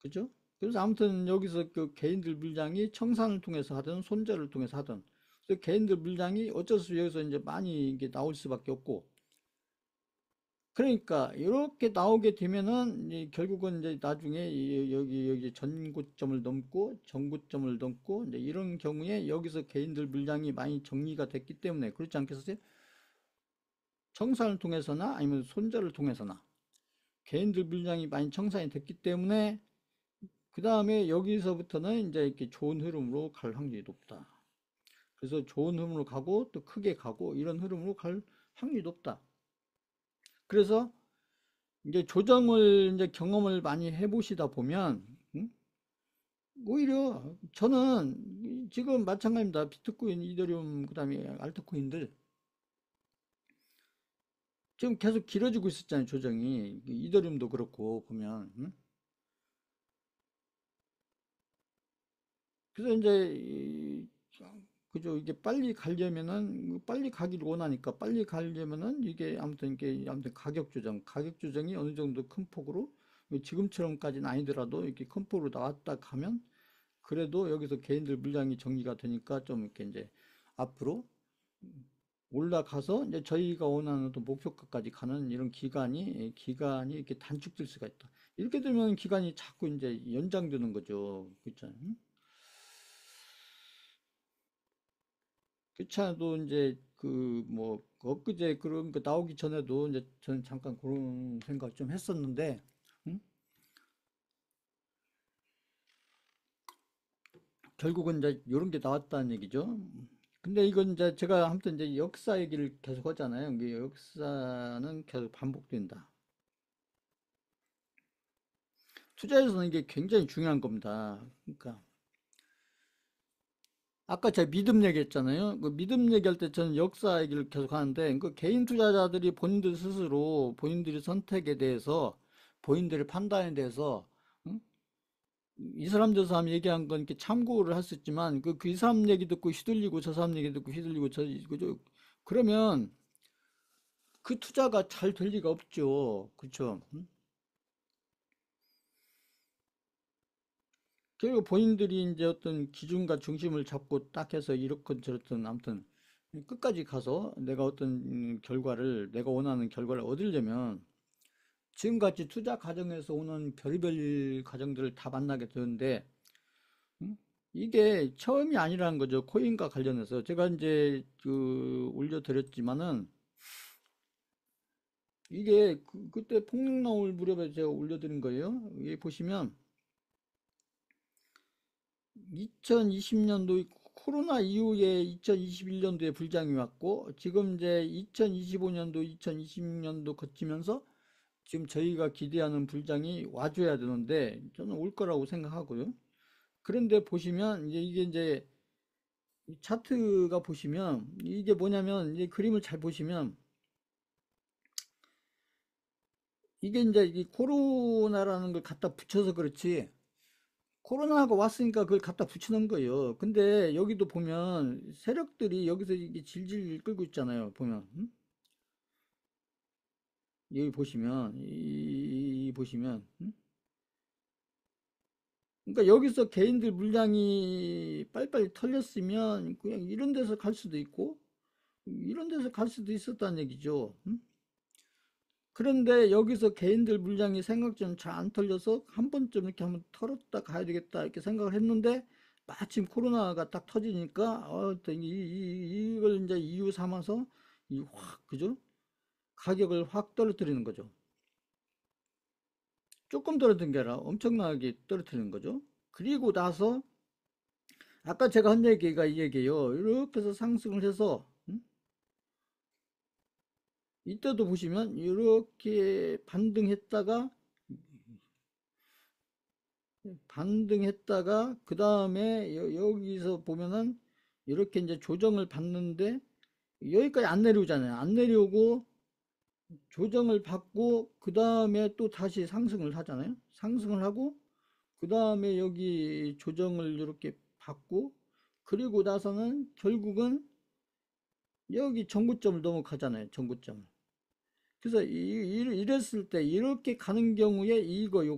그죠? 그래서 아무튼 여기서 그 개인들 물량이 청산을 통해서 하든 손절을 통해서 하든 그래서 개인들 물량이 어쩔 수 없이 여기서 이제 많이 이게 나올 수밖에 없고 그러니까 이렇게 나오게 되면은 이제 결국은 이제 나중에 여기 전고점을 넘고 정고점을 넘고 이제 이런 경우에 여기서 개인들 물량이 많이 정리가 됐기 때문에 그렇지 않겠어요? 청산을 통해서나 아니면 손절을 통해서나 개인들 물량이 많이 청산이 됐기 때문에 그 다음에 여기서부터는 이제 이렇게 좋은 흐름으로 갈 확률이 높다. 그래서 좋은 흐름으로 가고 또 크게 가고 이런 흐름으로 갈 확률이 높다. 그래서 이제 조정을 이제 경험을 많이 해보시다 보면 오히려 저는 지금 마찬가지입니다. 비트코인, 이더리움, 그다음에 알트코인들 지금 계속 길어지고 있었잖아요. 조정이 이더리움도 그렇고 보면 그래서 이제 그죠. 이게 빨리 가려면은 빨리 가기를 원하니까 빨리 가려면은 이게 아무튼 가격 조정이 어느 정도 큰 폭으로 지금처럼까지는 아니더라도 이렇게 큰 폭으로 나왔다 가면 그래도 여기서 개인들 물량이 정리가 되니까 좀 이렇게 이제 앞으로 올라가서 이제 저희가 원하는 또 목표가까지 가는 이런 기간이 이렇게 단축될 수가 있다. 이렇게 되면 기간이 자꾸 이제 연장되는 거죠. 그렇죠? 그렇잖아도 이제 그 뭐 엊그제 그런 거 나오기 전에도 이제 저는 잠깐 그런 생각 좀 했었는데 음? 결국은 이제 이런 게 나왔다는 얘기죠. 근데 이건 이제 제가 아무튼 이제 역사 얘기를 계속 하잖아요. 이게 역사는 계속 반복된다. 투자에서는 이게 굉장히 중요한 겁니다. 그러니까 아까 제가 믿음 얘기했잖아요. 그 믿음 얘기할 때 저는 역사 얘기를 계속 하는데 그 개인 투자자들이 본인들 스스로 본인들의 선택에 대해서 본인들의 판단에 대해서 응? 이 사람 저 사람 얘기한 건 이렇게 참고를 할 수 있지만 그 이 사람 얘기 듣고 휘둘리고 저 사람 얘기 듣고 휘둘리고 그죠? 그러면 그 투자가 잘 될 리가 없죠. 그렇죠? 응? 결국 본인들이 이제 어떤 기준과 중심을 잡고 딱 해서 이렇건 저렇든 아무튼 끝까지 가서 내가 어떤 결과를 내가 원하는 결과를 얻으려면 지금같이 투자 과정에서 오는 별의별 과정들을 다 만나게 되는데 음? 이게 처음이 아니라는 거죠. 코인과 관련해서 제가 이제 그 올려드렸지만은 이게 그때 폭락 나올 무렵에 제가 올려드린 거예요. 여기 보시면 2020년도 코로나 이후에 2021년도에 불장이 왔고 지금 이제 2025년도 2026년도 거치면서 지금 저희가 기대하는 불장이 와줘야 되는데 저는 올 거라고 생각하고요. 그런데 보시면 이제 이게 이제 이 차트가 보시면 이게 뭐냐면 이제 그림을 잘 보시면 이게 이제 이 코로나라는 걸 갖다 붙여서 그렇지 코로나가 왔으니까 그걸 갖다 붙이는 거예요. 근데 여기도 보면 세력들이 여기서 이게 질질 끌고 있잖아요. 보면 여기 보시면 이 보시면 그러니까 여기서 개인들 물량이 빨리빨리 털렸으면 그냥 이런 데서 갈 수도 있고 이런 데서 갈 수도 있었다는 얘기죠. 그런데 여기서 개인들 물량이 생각처럼 잘 안 털려서 한 번쯤 이렇게 한번 털었다 가야 되겠다 이렇게 생각을 했는데 마침 코로나가 딱 터지니까 이걸 이제 이유 삼아서 이 확 그죠? 가격을 확 떨어뜨리는 거죠. 조금 떨어뜨린 게 아니라 엄청나게 떨어뜨리는 거죠. 그리고 나서 아까 제가 한 얘기가 이 얘기예요. 이렇게 해서 상승을 해서 이때도 보시면 이렇게 반등했다가 그 다음에 여기서 보면은 이렇게 이제 조정을 받는데 여기까지 안 내려오잖아요. 안 내려오고 조정을 받고 그 다음에 또 다시 상승을 하잖아요. 상승을 하고 그 다음에 여기 조정을 이렇게 받고 그리고 나서는 결국은 여기 정고점을 넘어가잖아요. 정고점을. 그래서 이랬을 때 이렇게 가는 경우에 이거 요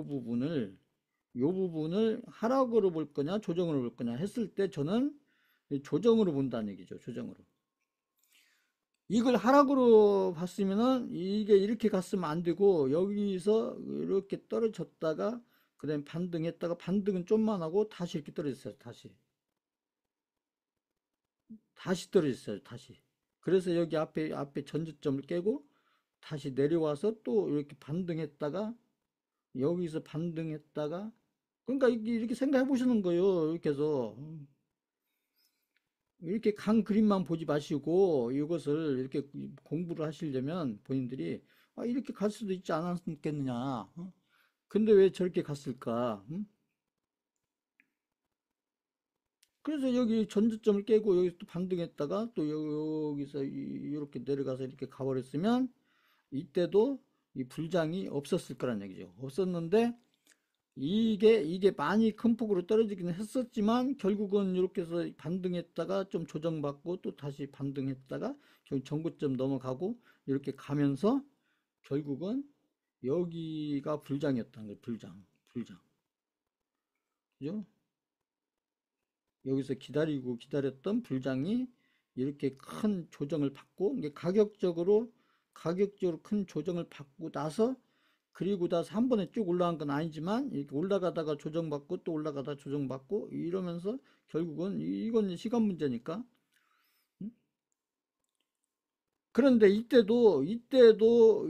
부분을 하락으로 볼 거냐 조정으로 볼 거냐 했을 때 저는 조정으로 본다는 얘기죠. 조정으로. 이걸 하락으로 봤으면은 이게 이렇게 갔으면 안 되고 여기서 이렇게 떨어졌다가 그다음에 반등했다가 반등은 좀만 하고 다시 이렇게 떨어졌어요. 다시 떨어졌어요. 다시. 그래서 여기 앞에 전저점을 깨고 다시 내려와서 또 이렇게 반등했다가 여기서 반등했다가 그러니까 이렇게 생각해 보시는 거예요. 이렇게 해서 이렇게 강 그림만 보지 마시고 이것을 이렇게 공부를 하시려면 본인들이 이렇게 갈 수도 있지 않았겠느냐. 근데 왜 저렇게 갔을까? 그래서 여기 전저점을 깨고 여기서 또 반등했다가 또 여기서 이렇게 내려가서 이렇게 가버렸으면 이때도 이 불장이 없었을 거란 얘기죠. 없었는데 이게 많이 큰 폭으로 떨어지기는 했었지만 결국은 이렇게 해서 반등했다가 좀 조정받고 또 다시 반등했다가 결국 전고점 넘어가고 이렇게 가면서 결국은 여기가 불장이었다는 거예요. 불장. 그죠? 여기서 기다렸던 불장이 이렇게 큰 조정을 받고 이게 가격적으로 큰 조정을 받고 나서 그리고 나서 한 번에 쭉 올라간 건 아니지만 이렇게 올라가다가 조정받고 또 올라가다 조정받고 이러면서 결국은 이건 시간 문제니까 그런데 이때도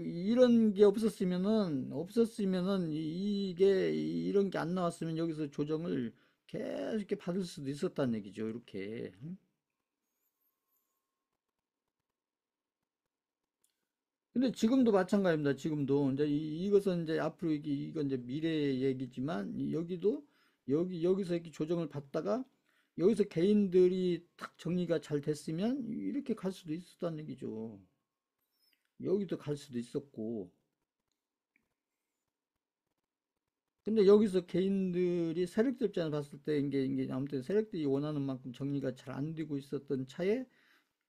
이런 게 없었으면은 이게 이런 게 안 나왔으면 여기서 조정을 계속 이렇게 받을 수도 있었다는 얘기죠. 이렇게. 응? 근데 지금도 마찬가지입니다. 지금도 이제 이것은 이제 앞으로 이건 이제 미래 얘기지만 여기도 여기서 이렇게 조정을 받다가 여기서 개인들이 딱 정리가 잘 됐으면 이렇게 갈 수도 있었다는 얘기죠. 여기도 갈 수도 있었고. 근데 여기서 개인들이 세력들 입장에서 봤을 때 이게 아무튼 세력들이 원하는 만큼 정리가 잘 안 되고 있었던 차에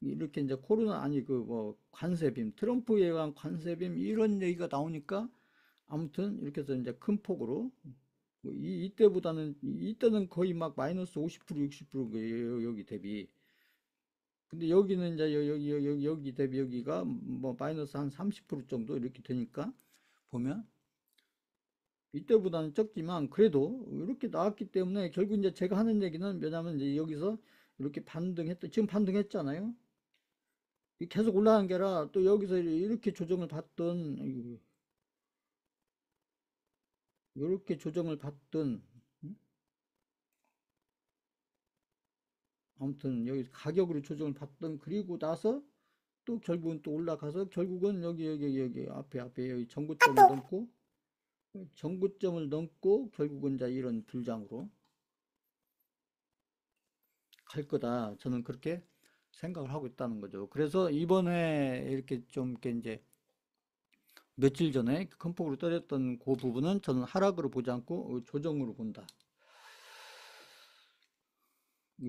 이렇게 이제 코로나 아니 그 뭐 관세빔 트럼프에 의한 관세빔 이런 얘기가 나오니까 아무튼 이렇게 해서 이제 큰 폭으로 뭐 이때는 거의 막 마이너스 50% 60%예요 여기 대비. 근데 여기는 이제 여기 대비 여기가 뭐 마이너스 한 30% 정도 이렇게 되니까 보면 이때보다는 적지만 그래도 이렇게 나왔기 때문에 결국 이제 제가 하는 얘기는 뭐냐면 이제 여기서 이렇게 지금 반등했잖아요. 계속 올라간 게 아니라 또 여기서 이렇게 조정을 받던 이렇게 조정을 받던 아무튼 여기 가격으로 조정을 받던 그리고 나서 또 결국은 또 올라가서 결국은 여기 앞에 여기 전고점을 넘고 결국은 이제 이런 불장으로 갈 거다. 저는 그렇게 생각을 하고 있다는 거죠. 그래서 이번에 이렇게 좀 이렇게 이제 며칠 전에 큰 폭으로 떨어졌던 그 부분은 저는 하락으로 보지 않고 조정으로 본다.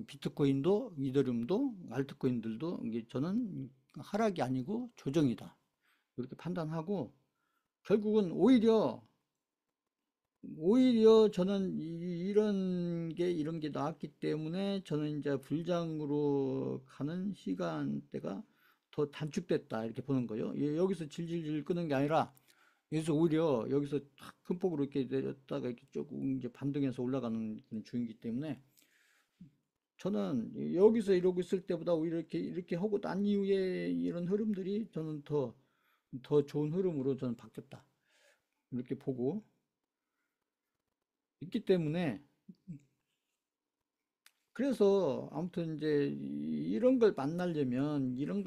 비트코인도 이더리움도 알트코인들도 이게 저는 하락이 아니고 조정이다. 이렇게 판단하고 결국은 오히려 저는 이런 게 나왔기 때문에 저는 이제 불장으로 가는 시간대가 더 단축됐다 이렇게 보는 거예요. 여기서 질질질 끄는 게 아니라 여기서 오히려 여기서 큰 폭으로 이렇게 내렸다가 이렇게 조금 이제 반등해서 올라가는 그런 중이기 때문에 저는 여기서 이러고 있을 때보다 오히려 이렇게 하고 난 이후에 이런 흐름들이 저는 더 좋은 흐름으로 저는 바뀌었다. 이렇게 보고 있기 때문에 그래서 아무튼 이제 이런 걸 만나려면 이런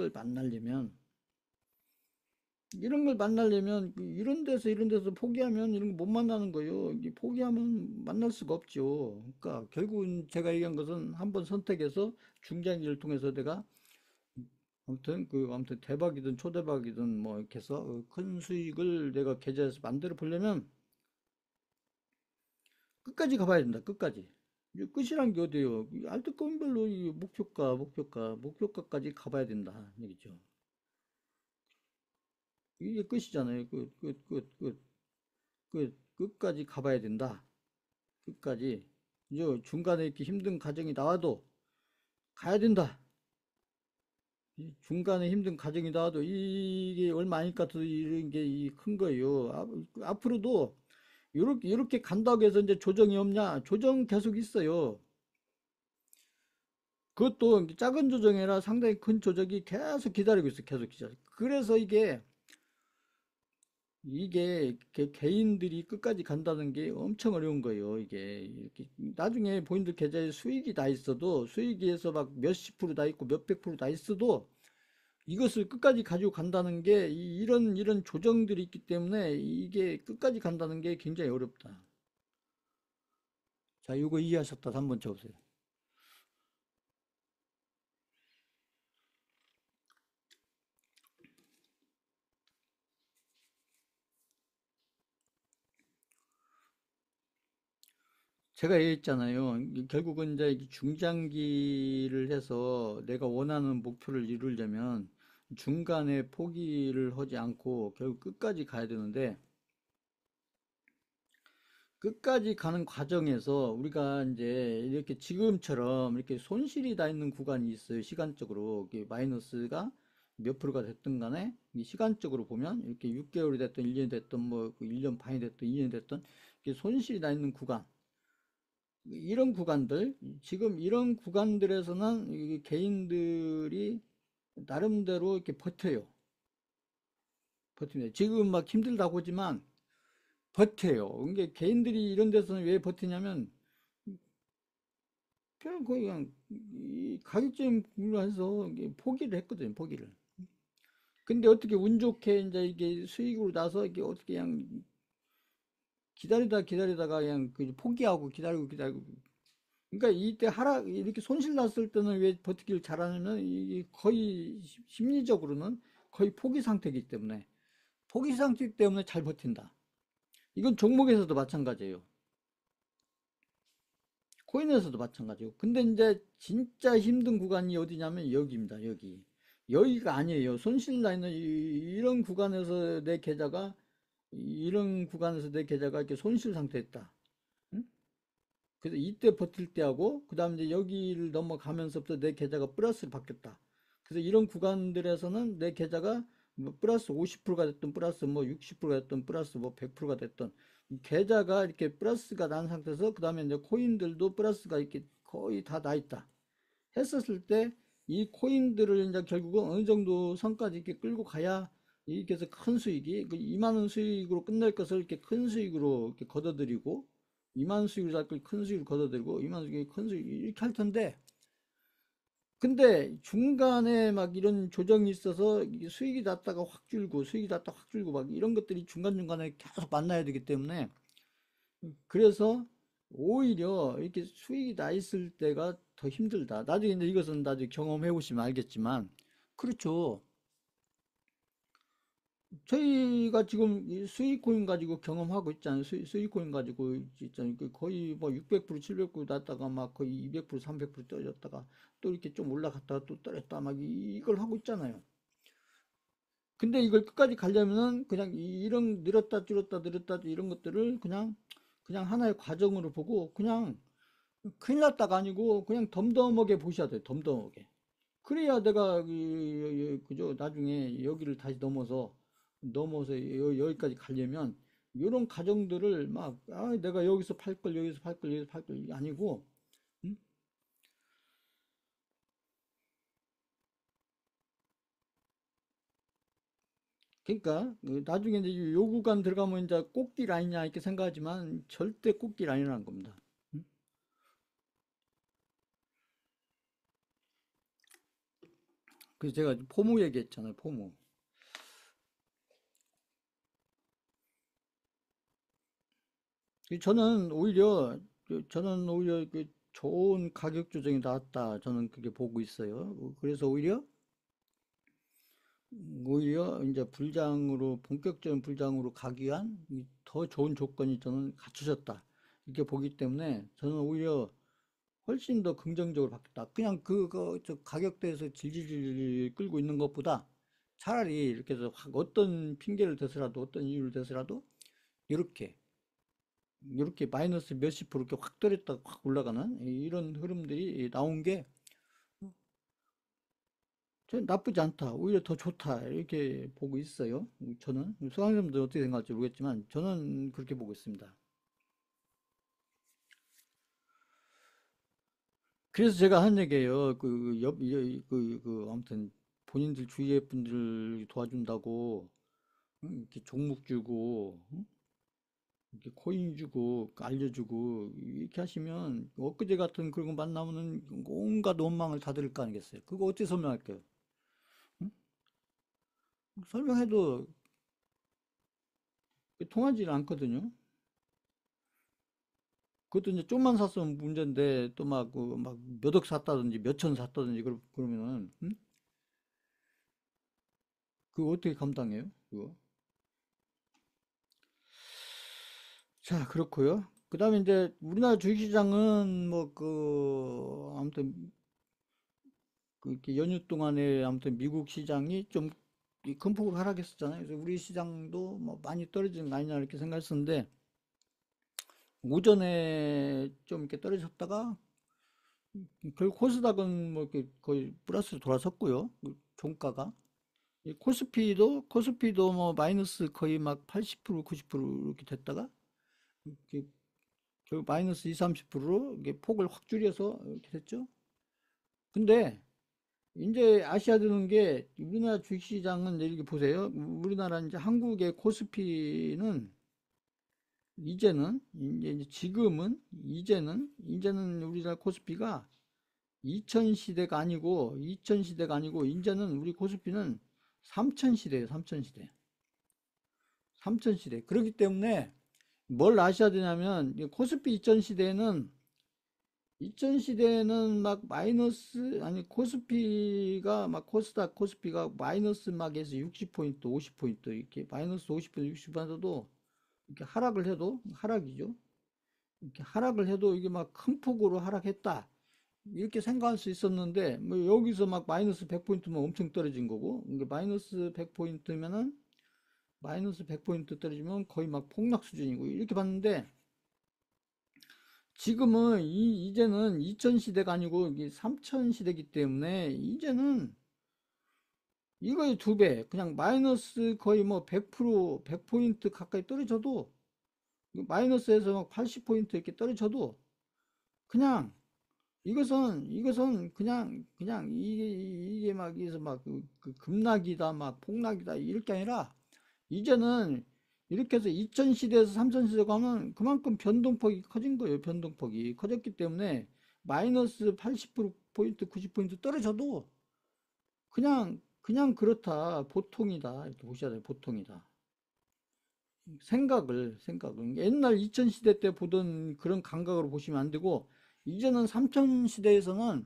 데서 포기하면 이런 거 못 만나는 거예요. 이게 포기하면 만날 수가 없죠. 그러니까 결국은 제가 얘기한 것은 한번 선택해서 중장기를 통해서 내가 아무튼 대박이든 초대박이든 뭐 이렇게 해서 큰 수익을 내가 계좌에서 만들어 보려면 끝까지 가봐야 된다. 끝까지. 이제 끝이란 게 어디예요? 알트코인별로 이 목표가까지 가봐야 된다. 얘기죠. 이게 끝이잖아요. 끝까지 가봐야 된다. 끝까지. 이제 중간에 이렇게 힘든 과정이 나와도 가야 된다. 중간에 힘든 과정이 나와도 이게 얼마 아니까 더 이런 게 큰 거예요. 앞으로도 이렇게 간다고 해서 이제 조정이 없냐? 조정 계속 있어요. 그것도 작은 조정이 아니라 상당히 큰 조정이 계속 기다리고 있어요. 계속 기다려. 그래서 이게 개인들이 끝까지 간다는 게 엄청 어려운 거예요. 이게 이렇게 나중에 본인들 계좌에 수익이 다 있어도 수익에서 막 몇십 프로 다 있고 몇백 프로 다 있어도 이것을 끝까지 가지고 간다는 게 이런 조정들이 있기 때문에 이게 끝까지 간다는 게 굉장히 어렵다. 자, 이거 이해하셨다. 한번 쳐보세요. 제가 얘기했잖아요. 결국은 이제 중장기를 해서 내가 원하는 목표를 이루려면 중간에 포기를 하지 않고 결국 끝까지 가야 되는데 끝까지 가는 과정에서 우리가 이제 이렇게 지금처럼 이렇게 손실이 다 있는 구간이 있어요. 시간적으로. 이게 마이너스가 몇 프로가 됐든 간에 시간적으로 보면 이렇게 6개월이 됐든 1년이 됐든 뭐 1년 반이 됐든 2년이 됐든 이렇게 손실이 나 있는 구간. 이런 구간들, 지금 이런 구간들에서는 개인들이 나름대로 이렇게 버텨요. 버팁니다. 지금 막 힘들다고 하지만 버텨요. 그러니까 개인들이 이런 데서는 왜 버티냐면 그냥 이 가격적인 부분에서 포기를 했거든요. 포기를. 근데 어떻게 운 좋게 이제 이게 수익으로 나서 이게 어떻게 그냥 기다리다가 그냥 포기하고 기다리고. 그러니까 이때 하락 이렇게 손실 났을 때는 왜 버티기를 잘하냐면 이게 거의 심리적으로는 거의 포기 상태이기 때문에 포기 상태 때문에 잘 버틴다. 이건 종목에서도 마찬가지예요. 코인에서도 마찬가지고. 근데 이제 진짜 힘든 구간이 어디냐면 여기입니다. 여기가 아니에요. 손실 나 있는 이런 구간에서 내 계좌가 이렇게 손실 상태였다. 응? 그래서 이때 버틸 때하고 그다음 이제 여기를 넘어가면서부터 내 계좌가 플러스로 바뀌었다. 그래서 이런 구간들에서는 내 계좌가 뭐 플러스 50%가 됐든 플러스 뭐 60%가 됐든 플러스 뭐 100%가 됐든 계좌가 이렇게 플러스가 난 상태에서 그다음에 이제 코인들도 플러스가 이렇게 거의 다 나 있다. 했었을 때 이 코인들을 이제 결국은 어느 정도 선까지 이렇게 끌고 가야 이렇게 해서 큰 수익이 2만 원 수익으로 끝낼 것을 이렇게 큰 수익으로 이렇게 걷어들이고 2만 원 수익으로 잡고 큰 수익을 걷어들이고 2만 원 수익이 큰 수익 이렇게 할 텐데 근데 중간에 막 이런 조정이 있어서 수익이 났다가 확 줄고 수익이 났다가 확 줄고 막 이런 것들이 중간중간에 계속 만나야 되기 때문에 그래서 오히려 이렇게 수익이 나 있을 때가 더 힘들다. 나중에 이제 이것은 나중에 경험해 보시면 알겠지만 그렇죠. 저희가 지금 이 수익코인 가지고 경험하고 있잖아요. 수익코인 가지고 있잖아요. 거의 뭐 600%, 700% 났다가 막 거의 200%, 300% 떨어졌다가 또 이렇게 좀 올라갔다가 또 떨어졌다 막 이걸 하고 있잖아요. 근데 이걸 끝까지 가려면은 그냥 이런 늘었다 이런 것들을 그냥 하나의 과정으로 보고 그냥 큰일 났다가 아니고 그냥 덤덤하게 보셔야 돼요. 덤덤하게. 그래야 내가 그죠 나중에 여기를 다시 넘어서 여기까지 가려면 이런 과정들을 막 내가 여기서 팔 걸 여기서 팔 걸 여기서 팔 걸 이게 아니고 음? 그러니까 나중에 이제 요 구간 들어가면 이제 꼭길 아니냐 이렇게 생각하지만 절대 꼭길 아니라는 겁니다. 음? 그래서 제가 포모 얘기했잖아요. 포모. 저는 오히려 그 좋은 가격 조정이 나왔다. 저는 그렇게 보고 있어요. 그래서 오히려 이제 본격적인 불장으로 가기 위한 더 좋은 조건이 저는 갖춰졌다. 이렇게 보기 때문에 저는 오히려 훨씬 더 긍정적으로 바뀌었다. 그냥 저 가격대에서 질질 끌고 있는 것보다 차라리 이렇게 해서 확 어떤 핑계를 대서라도 어떤 이유를 대서라도 이렇게 이렇게 마이너스 몇십 프로 이렇게 확 떨어졌다가 확 올라가는 이런 흐름들이 나온 게 나쁘지 않다. 오히려 더 좋다. 이렇게 보고 있어요. 저는. 수강생님들 어떻게 생각할지 모르겠지만, 저는 그렇게 보고 있습니다. 그래서 제가 한 얘기예요. 아무튼, 본인들 주위의 분들 도와준다고, 이렇게 종목 주고, 이렇게 코인 주고, 알려주고, 이렇게 하시면, 엊그제 같은 그런 거 만나면은 온갖 원망을 다 들을 거 아니겠어요. 그거 어떻게 설명할까요? 응? 설명해도 통하지 않거든요. 그것도 이제 좀만 샀으면 문제인데 또 막 몇 억 샀다든지 몇 천 샀다든지 그러면은 그거 어떻게 감당해요? 그거. 자, 그렇고요. 그다음에 이제 우리나라 주식시장은 아무튼 이렇게 연휴 동안에 아무튼 미국 시장이 좀 큰 폭으로 하락했었잖아요. 그래서 우리 시장도 뭐 많이 떨어지는 거 아니냐 이렇게 생각했었는데 오전에 좀 이렇게 떨어졌다가 결국 코스닥은 뭐 이렇게 거의 플러스로 돌아섰고요. 종가가. 이 코스피도 뭐 마이너스 거의 막 80% 90% 이렇게 됐다가 이렇게 결국 마이너스 20, 30%로 이게 폭을 확 줄여서 이렇게 됐죠. 근데 이제 아셔야 되는 게 우리나라 주식시장은 이렇게 보세요. 우리나라 이제 한국의 코스피는 이제 지금은 이제는 우리나라 코스피가 2000시대가 아니고 이제는 우리 코스피는 3000시대예요. 3000시대. 3000시대. 그렇기 때문에 뭘 아셔야 되냐면 코스피 이전 시대에는 막 마이너스 아니 코스피가 막 코스닥 코스피가 마이너스 막 해서 60포인트 50포인트 이렇게 마이너스 50포인트 60포인트도 이렇게 하락을 해도 하락이죠. 이렇게 하락을 해도 이게 막 큰 폭으로 하락했다. 이렇게 생각할 수 있었는데 뭐 여기서 막 마이너스 100포인트면 엄청 떨어진 거고 이게 마이너스 100포인트 떨어지면 거의 막 폭락 수준이고 이렇게 봤는데 지금은 이제는 2000시대가 아니고 이게 3000시대이기 때문에 이제는 이거의 두 배, 그냥 마이너스 거의 뭐 100%, 100포인트 가까이 떨어져도 마이너스에서 막 80포인트 이렇게 떨어져도 그냥 이것은 그냥 이게 막 이게서 막그 급락이다 막 폭락이다 이럴 게 아니라 이제는 이렇게 해서 2000시대에서 3000시대 가면 그만큼 변동폭이 커진 거예요. 변동폭이 커졌기 때문에 마이너스 80포인트, 90포인트 떨어져도 그냥 그렇다. 보통이다. 이렇게 보셔야 돼요. 보통이다. 생각을. 옛날 2000시대 때 보던 그런 감각으로 보시면 안 되고, 이제는 3000시대에서는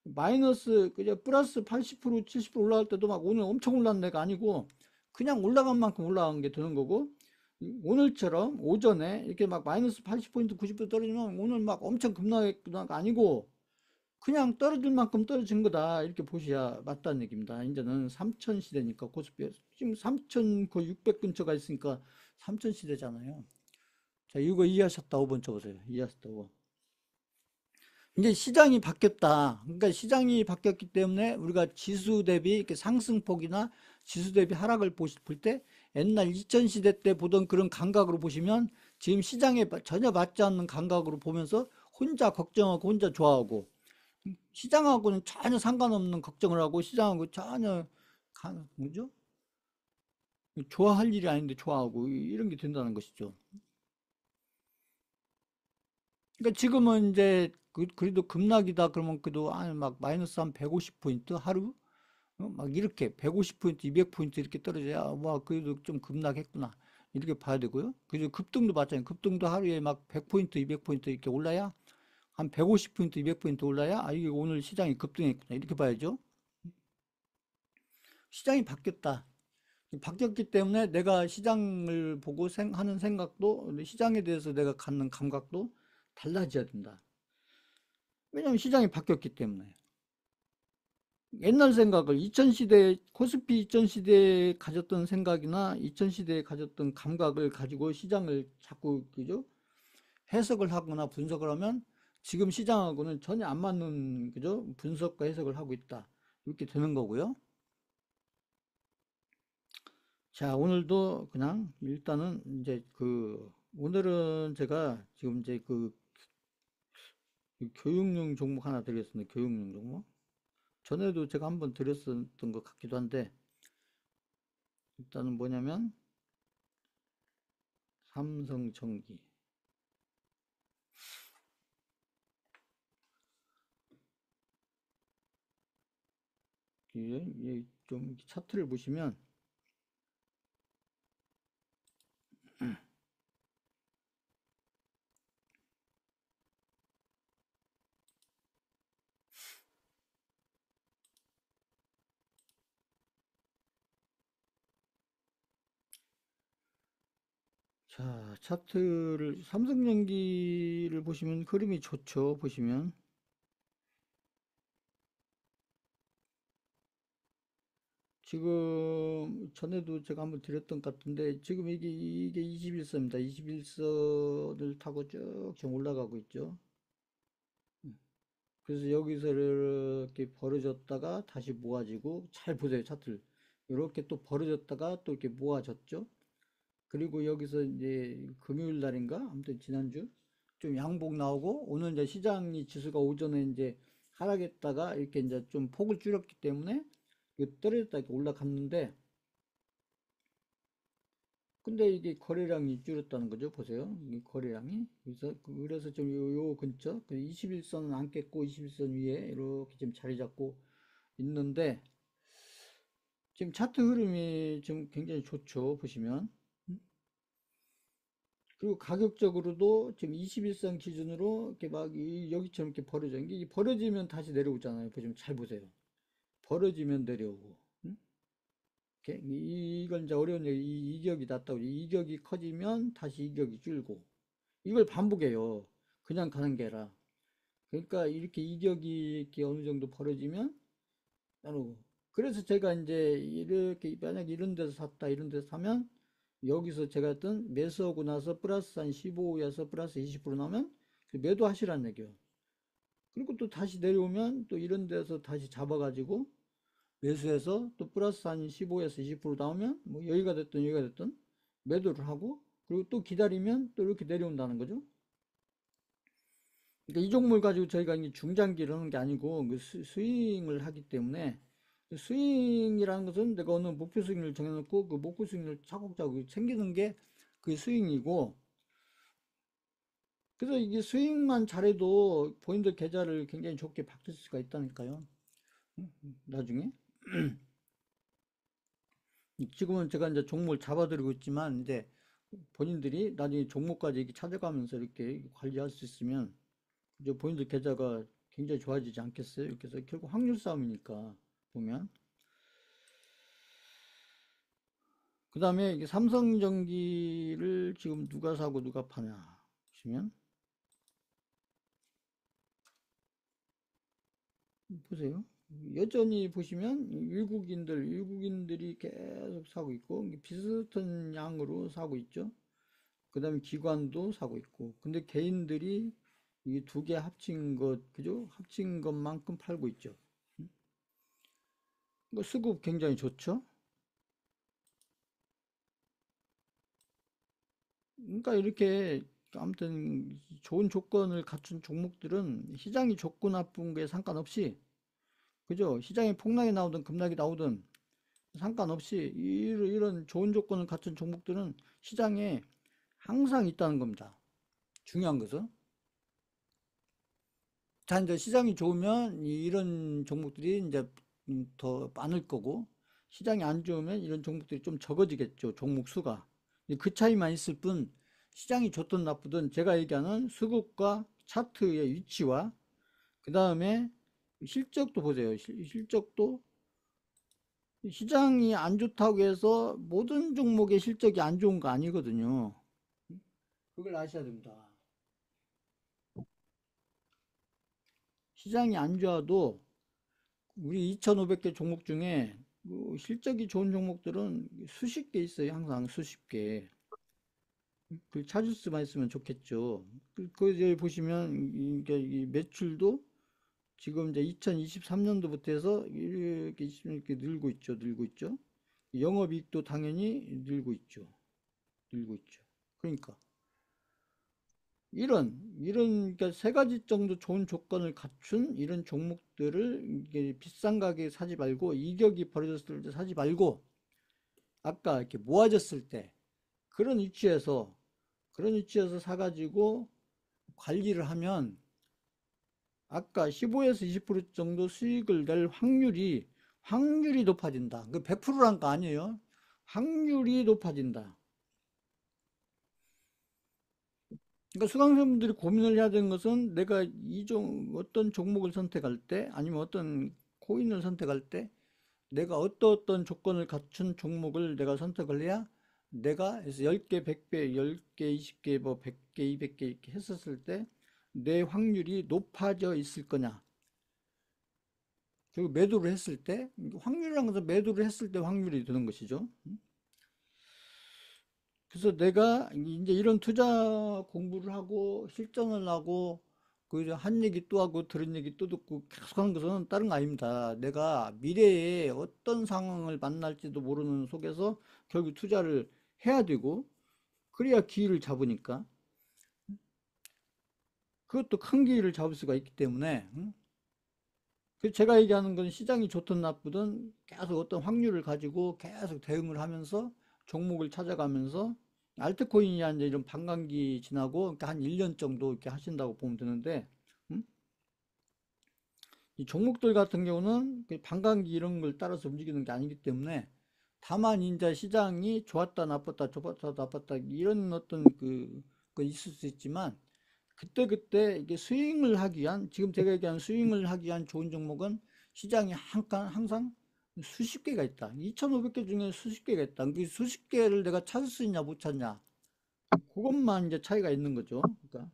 마이너스, 그냥 플러스 80%, 70% 올라갈 때도 막 오늘 엄청 올랐는 데가 아니고, 그냥 올라간 만큼 올라간 게 되는 거고, 오늘처럼 오전에 이렇게 막 마이너스 80포인트, 90포인트 떨어지면 오늘 막 엄청 급락가 아니고, 그냥 떨어질 만큼 떨어진 거다. 이렇게 보셔야 맞다는 얘기입니다. 이제는 3000 시대니까 코스피 지금 3000 거의 600 근처가 있으니까 3000 시대잖아요. 자, 이거 이해하셨다. 5번 쳐보세요. 이해하셨다. 5번. 이제 시장이 바뀌었다. 그러니까 시장이 바뀌었기 때문에 우리가 지수 대비 이렇게 상승폭이나 지수 대비 하락을 볼 때 옛날 2000 시대 때 보던 그런 감각으로 보시면 지금 시장에 전혀 맞지 않는 감각으로 보면서 혼자 걱정하고 혼자 좋아하고 시장하고는 전혀 상관없는 걱정을 하고 시장하고 전혀 뭐죠? 좋아할 일이 아닌데 좋아하고 이런 게 된다는 것이죠. 그러니까 지금은 이제 그래도 급락이다 그러면 그래도 막 마이너스 한 150포인트 하루 막 이렇게 150포인트, 200포인트 이렇게 떨어져야 와 그래도 좀 급락했구나 이렇게 봐야 되고요. 그리고 급등도 맞잖아요. 급등도 하루에 막 100포인트, 200포인트 이렇게 올라야 한 150포인트, 200포인트 올라야 이게 오늘 시장이 급등했구나 이렇게 봐야죠. 시장이 바뀌었다. 바뀌었기 때문에 내가 시장을 보고 하는 생각도 시장에 대해서 내가 갖는 감각도 달라져야 된다. 왜냐하면 시장이 바뀌었기 때문에. 옛날 생각을 2000시대 코스피 2000시대에 가졌던 생각이나 2000시대에 가졌던 감각을 가지고 시장을 자꾸 그죠? 해석을 하거나 분석을 하면 지금 시장하고는 전혀 안 맞는 그죠? 분석과 해석을 하고 있다. 이렇게 되는 거고요. 자, 오늘도 그냥 일단은 이제 오늘은 제가 지금 이제 교육용 종목 하나 드리겠습니다. 교육용 종목. 전에도 제가 한번 드렸었던 것 같기도 한데, 일단은 뭐냐면, 삼성전기. 이게 좀 차트를 보시면, 자, 삼성전기를 보시면 흐름이 좋죠. 보시면. 지금 전에도 제가 한번 드렸던 것 같은데 지금 이게 21선입니다. 21선을 타고 쭉 지금 올라가고 있죠. 그래서 여기서 이렇게 벌어졌다가 다시 모아지고 잘 보세요 차트를 이렇게 또 벌어졌다가 또 이렇게 모아졌죠. 그리고 여기서 이제 금요일 날인가 아무튼 지난주 좀 양봉 나오고 오늘 이제 시장이 지수가 오전에 이제 하락했다가 이렇게 이제 좀 폭을 줄였기 때문에 떨어졌다 이렇게 올라갔는데, 근데 이게 거래량이 줄었다는 거죠. 보세요. 이 거래량이. 그래서 좀 요 근처, 21선은 안 깼고 21선 위에 이렇게 지금 자리 잡고 있는데, 지금 차트 흐름이 좀 굉장히 좋죠. 보시면. 그리고 가격적으로도 지금 21선 기준으로 이렇게 막 여기처럼 이렇게 벌어져. 이게 벌어지면 다시 내려오잖아요. 보시면 잘 보세요. 벌어지면 내려오고. 응? 이건 이제 어려운 얘기, 이격이 낮다고. 이격이 커지면 다시 이격이 줄고. 이걸 반복해요. 그냥 가는 게 아니라. 그러니까 이렇게 이격이 이렇게 어느 정도 벌어지면 나누고. 그래서 제가 이제 이렇게 만약에 이런 데서 샀다, 이런 데서 사면 여기서 제가 했던 매수하고 나서 플러스 한 15에서 플러스 20% 나오면 매도 하시라는 얘기예요. 그리고 또 다시 내려오면 또 이런 데서 다시 잡아가지고 매수해서 또 플러스 한 15에서 20% 나오면 뭐 여기가 됐든 매도를 하고, 그리고 또 기다리면 또 이렇게 내려온다는 거죠. 그러니까 이 종목을 가지고 저희가 이제 중장기를 하는 게 아니고 그 스윙을 하기 때문에, 스윙이라는 것은 내가 어느 목표 수익률을 정해놓고 그 목표 수익률을 차곡차곡 챙기는 게 그 스윙이고, 그래서 이게 스윙만 잘해도 본인들 계좌를 굉장히 좋게 바뀔 수가 있다니까요. 나중에. 지금은 제가 이제 종목을 잡아드리고 있지만, 이제 본인들이 나중에 종목까지 이렇게 찾아가면서 이렇게 관리할 수 있으면 이제 본인들 계좌가 굉장히 좋아지지 않겠어요? 그래서 결국 확률 싸움이니까 보면. 그 다음에 이게 삼성전기를 지금 누가 사고 누가 파냐 보시면, 보세요. 여전히 보시면 외국인들이 계속 사고 있고 비슷한 양으로 사고 있죠. 그 다음에 기관도 사고 있고, 근데 개인들이 이 두 개 합친 것, 그죠? 합친 것만큼 팔고 있죠. 뭐 수급 굉장히 좋죠. 그러니까 이렇게 아무튼 좋은 조건을 갖춘 종목들은 시장이 좋고 나쁜 게 상관없이, 그죠? 시장이 폭락이 나오든 급락이 나오든 상관없이 이런 좋은 조건을 갖춘 종목들은 시장에 항상 있다는 겁니다. 중요한 것은. 자, 이제 시장이 좋으면 이런 종목들이 이제 더 많을 거고, 시장이 안 좋으면 이런 종목들이 좀 적어지겠죠. 종목 수가. 그 차이만 있을 뿐, 시장이 좋든 나쁘든 제가 얘기하는 수급과 차트의 위치와 그 다음에 실적도 보세요. 실적도 시장이 안 좋다고 해서 모든 종목의 실적이 안 좋은 거 아니거든요. 그걸 아셔야 됩니다. 시장이 안 좋아도 우리 2,500개 종목 중에 실적이 좋은 종목들은 수십 개 있어요. 항상 수십 개. 그 찾을 수만 있으면 좋겠죠. 이제 보시면 이 매출도 지금 이제 2023년도부터 해서 이렇게 늘고 있죠. 늘고 있죠. 영업이익도 당연히 늘고 있죠. 그러니까 그러니까 세 가지 정도 좋은 조건을 갖춘 이런 종목들을 이게 비싼 가격에 사지 말고, 이격이 벌어졌을 때 사지 말고, 아까 이렇게 모아졌을 때 그런 위치에서 사가지고 관리를 하면 아까 15에서 20% 정도 수익을 낼 확률이 높아진다. 그 100%란 거 아니에요. 확률이 높아진다. 그러니까 수강생분들이 고민을 해야 되는 것은, 내가 어떤 종목을 선택할 때 아니면 어떤 코인을 선택할 때 내가 어떤 조건을 갖춘 종목을 내가 선택을 해야 내가 10개, 100배, 10개, 20개, 뭐 100개, 200개 이렇게 했었을 때 내 확률이 높아져 있을 거냐. 그리고 매도를 했을 때, 확률이라는 것은 매도를 했을 때 확률이 드는 것이죠. 그래서 내가 이제 이런 투자 공부를 하고 실전을 하고 그 한 얘기 또 하고 들은 얘기 또 듣고 계속 하는 것은 다른 거 아닙니다. 내가 미래에 어떤 상황을 만날지도 모르는 속에서 결국 투자를 해야 되고, 그래야 기회를 잡으니까, 그것도 큰 기회를 잡을 수가 있기 때문에, 그 제가 얘기하는 건 시장이 좋든 나쁘든 계속 어떤 확률을 가지고 계속 대응을 하면서 종목을 찾아가면서 알트코인이나 이제 이런 반감기 지나고 그러니까 한 1년 정도 이렇게 하신다고 보면 되는데, 음? 이 종목들 같은 경우는 그 반감기 이런 걸 따라서 움직이는 게 아니기 때문에 다만 이제 시장이 좋았다 나빴다 좋았다 나빴다 이런 어떤 그 있을 수 있지만 그때그때 이게 스윙을 하기 위한, 지금 제가 얘기한 스윙을 하기 위한 좋은 종목은 시장이 항상 수십 개가 있다. 2,500개 중에 수십 개가 있다. 그 수십 개를 내가 찾을 수 있냐 못 찾냐, 그것만 이제 차이가 있는 거죠. 그러니까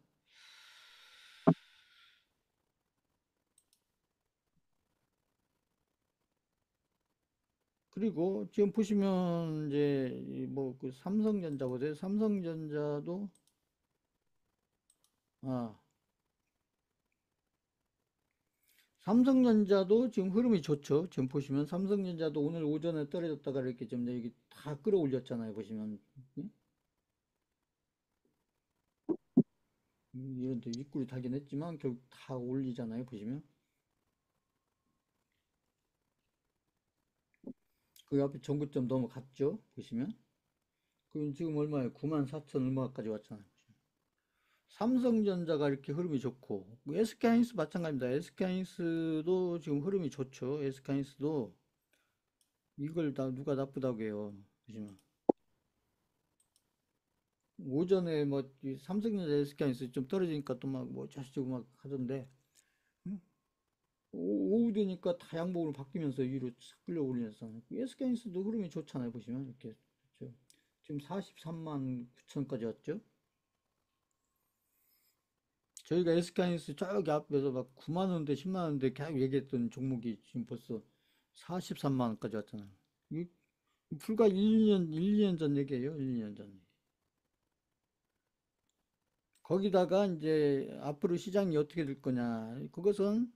그리고 지금 보시면 이제 뭐 그 삼성전자 보세요. 삼성전자도 아 삼성전자도 지금 흐름이 좋죠. 지금 보시면 삼성전자도 오늘 오전에 떨어졌다가 이렇게 좀 여기 다 끌어올렸잖아요. 보시면 이런 데 윗골이 달긴 했지만 결국 다 올리잖아요. 보시면 그 앞에 전고점 넘어갔죠. 보시면 그 지금 얼마예요? 94,000 얼마까지 왔잖아요. 삼성전자가 이렇게 흐름이 좋고 뭐 SK하이닉스 마찬가지입니다. SK하이닉스도 지금 흐름이 좋죠. SK하이닉스도 이걸 다 누가 나쁘다고 해요. 보시면 오전에 뭐이 삼성전자 SK하이닉스 좀 떨어지니까 또 막 뭐 저쩌고 막 하던데, 응? 오후 되니까 다 양봉으로 바뀌면서 위로 싹 끌려 올리면서 SK하이닉스도 흐름이 좋잖아요. 보시면 이렇게 그렇죠. 지금 43만 9천까지 왔죠. 저희가 SK하이닉스 저기 앞에서 막 9만 원대 10만 원대 계속 얘기했던 종목이 지금 벌써 43만 원까지 왔잖아요. 이 불과 1년 1년 전 얘기예요. 1년 전. 거기다가 이제 앞으로 시장이 어떻게 될 거냐. 그것은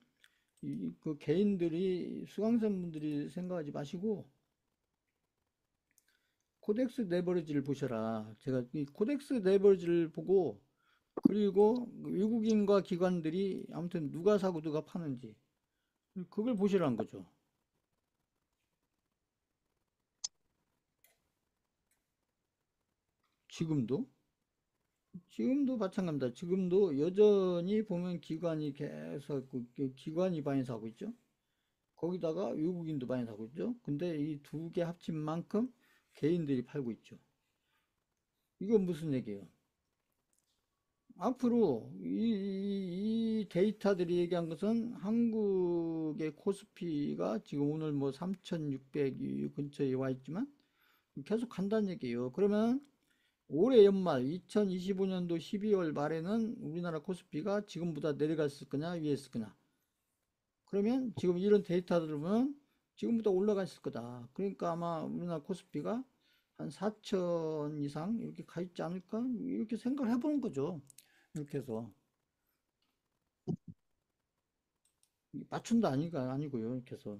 그 개인들이 수강생분들이 생각하지 마시고 코덱스 레버리지를 보셔라. 제가 이 코덱스 레버리지를 보고, 그리고 외국인과 기관들이 아무튼 누가 사고 누가 파는지 그걸 보시라는 거죠. 지금도 마찬가지입니다. 지금도 여전히 보면 기관이 계속 기관이 많이 사고 있죠. 거기다가 외국인도 많이 사고 있죠. 근데 이 두 개 합친 만큼 개인들이 팔고 있죠. 이건 무슨 얘기예요? 앞으로 이 데이터들이 얘기한 것은 한국의 코스피가 지금 오늘 뭐 3,600 근처에 와 있지만 계속 간다는 얘기예요. 그러면 올해 연말 2025년도 12월 말에는 우리나라 코스피가 지금보다 내려갔을 거냐 위에 있을 거냐. 그러면 지금 이런 데이터들을 보면 지금보다 올라갔을 거다. 그러니까 아마 우리나라 코스피가 한 4천 이상 이렇게 가 있지 않을까? 이렇게 생각을 해보는 거죠. 이렇게 해서 맞춘다 아니가 아니고요. 이렇게 해서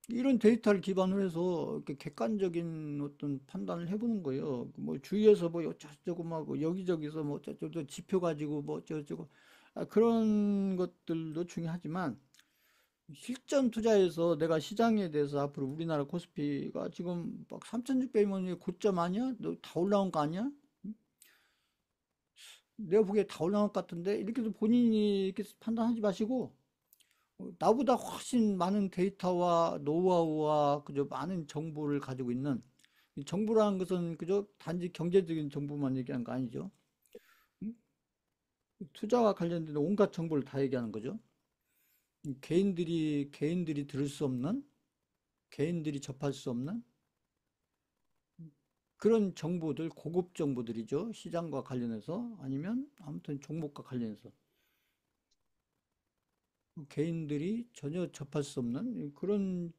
이런 데이터를 기반으로 해서 이렇게 객관적인 어떤 판단을 해보는 거예요. 뭐 주위에서 뭐 어쩌고 막 여기저기서 뭐 어쩌고 지표 가지고 뭐 어쩌고 그런 것들도 중요하지만 실전 투자에서 내가 시장에 대해서 앞으로 우리나라 코스피가 지금 막 3,600원이 고점 아니야? 너 다 올라온 거 아니야? 내가 보기에 다 올라온 것 같은데 이렇게 해서 본인이 이렇게 판단하지 마시고 나보다 훨씬 많은 데이터와 노하우와 그저 많은 정보를 가지고 있는, 이 정보라는 것은 그저 단지 경제적인 정보만 얘기하는 거 아니죠. 음? 투자와 관련된 온갖 정보를 다 얘기하는 거죠. 개인들이 들을 수 없는, 개인들이 접할 수 없는 그런 정보들, 고급 정보들이죠. 시장과 관련해서 아니면 아무튼 종목과 관련해서 개인들이 전혀 접할 수 없는 그런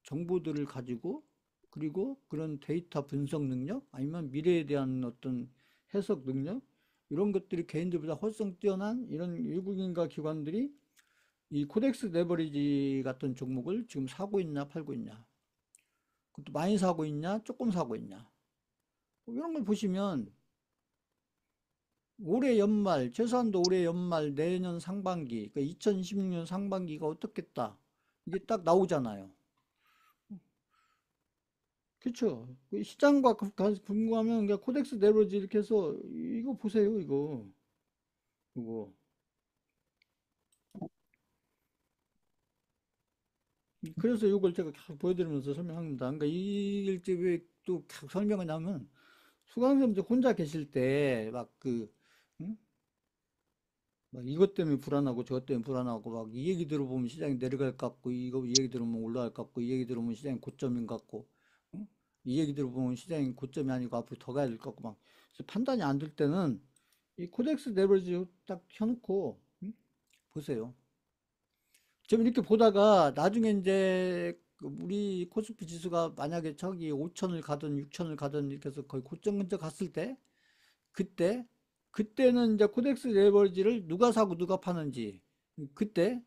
정보들을 가지고, 그리고 그런 데이터 분석 능력 아니면 미래에 대한 어떤 해석 능력, 이런 것들이 개인들보다 훨씬 뛰어난 이런 외국인과 기관들이 이 코덱스 레버리지 같은 종목을 지금 사고 있냐 팔고 있냐, 그것도 많이 사고 있냐 조금 사고 있냐, 뭐 이런 걸 보시면 올해 연말, 최소한도 올해 연말, 내년 상반기, 그러니까 2026년 상반기가 어떻겠다. 이게 딱 나오잖아요. 그쵸? 그 시장과 궁금하면 그냥 코덱스 네버지 이렇게 해서 이거 보세요, 이거. 그래서 이걸 제가 계속 보여드리면서 설명합니다. 그러니까 이게 왜또 계속 설명을 하면 수강생들 혼자 계실 때 막 응? 막 이것 때문에 불안하고 저것 때문에 불안하고 막 이 얘기 들어보면 시장이 내려갈 것 같고 이거 이 얘기 들으면 올라갈 것 같고 이 얘기 들으면 시장이 고점인 것 같고 응? 이 얘기 들어보면 시장이 고점이 아니고 앞으로 더 가야 될 것 같고 막 그래서 판단이 안 될 때는 이 코덱스 레버리지 딱 켜놓고 응? 보세요. 지금 이렇게 보다가 나중에 이제 그 우리 코스피 지수가 만약에 저기 5천을 가든 6천을 가든 이렇게 해서 거의 고점 근처 갔을 때 그때 그때는 이제 코덱스 레버리지를 누가 사고 누가 파는지 그때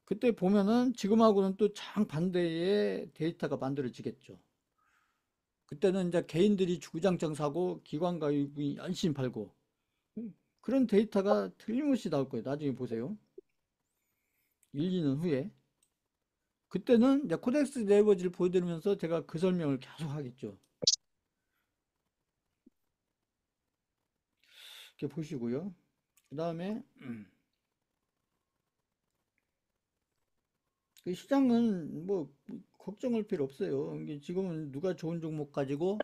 그때 보면은 지금하고는 또 정반대의 데이터가 만들어지겠죠. 그때는 이제 개인들이 주구장창 사고 기관과 유분이 열심히 팔고 그런 데이터가 틀림없이 나올 거예요. 나중에 보세요. 1, 2년 후에. 그때는 이제 코덱스 네이버지를 보여드리면서 제가 그 설명을 계속 하겠죠. 이렇게 보시고요. 그 다음에 그 시장은 뭐 걱정할 필요 없어요. 이게 지금은 누가 좋은 종목 가지고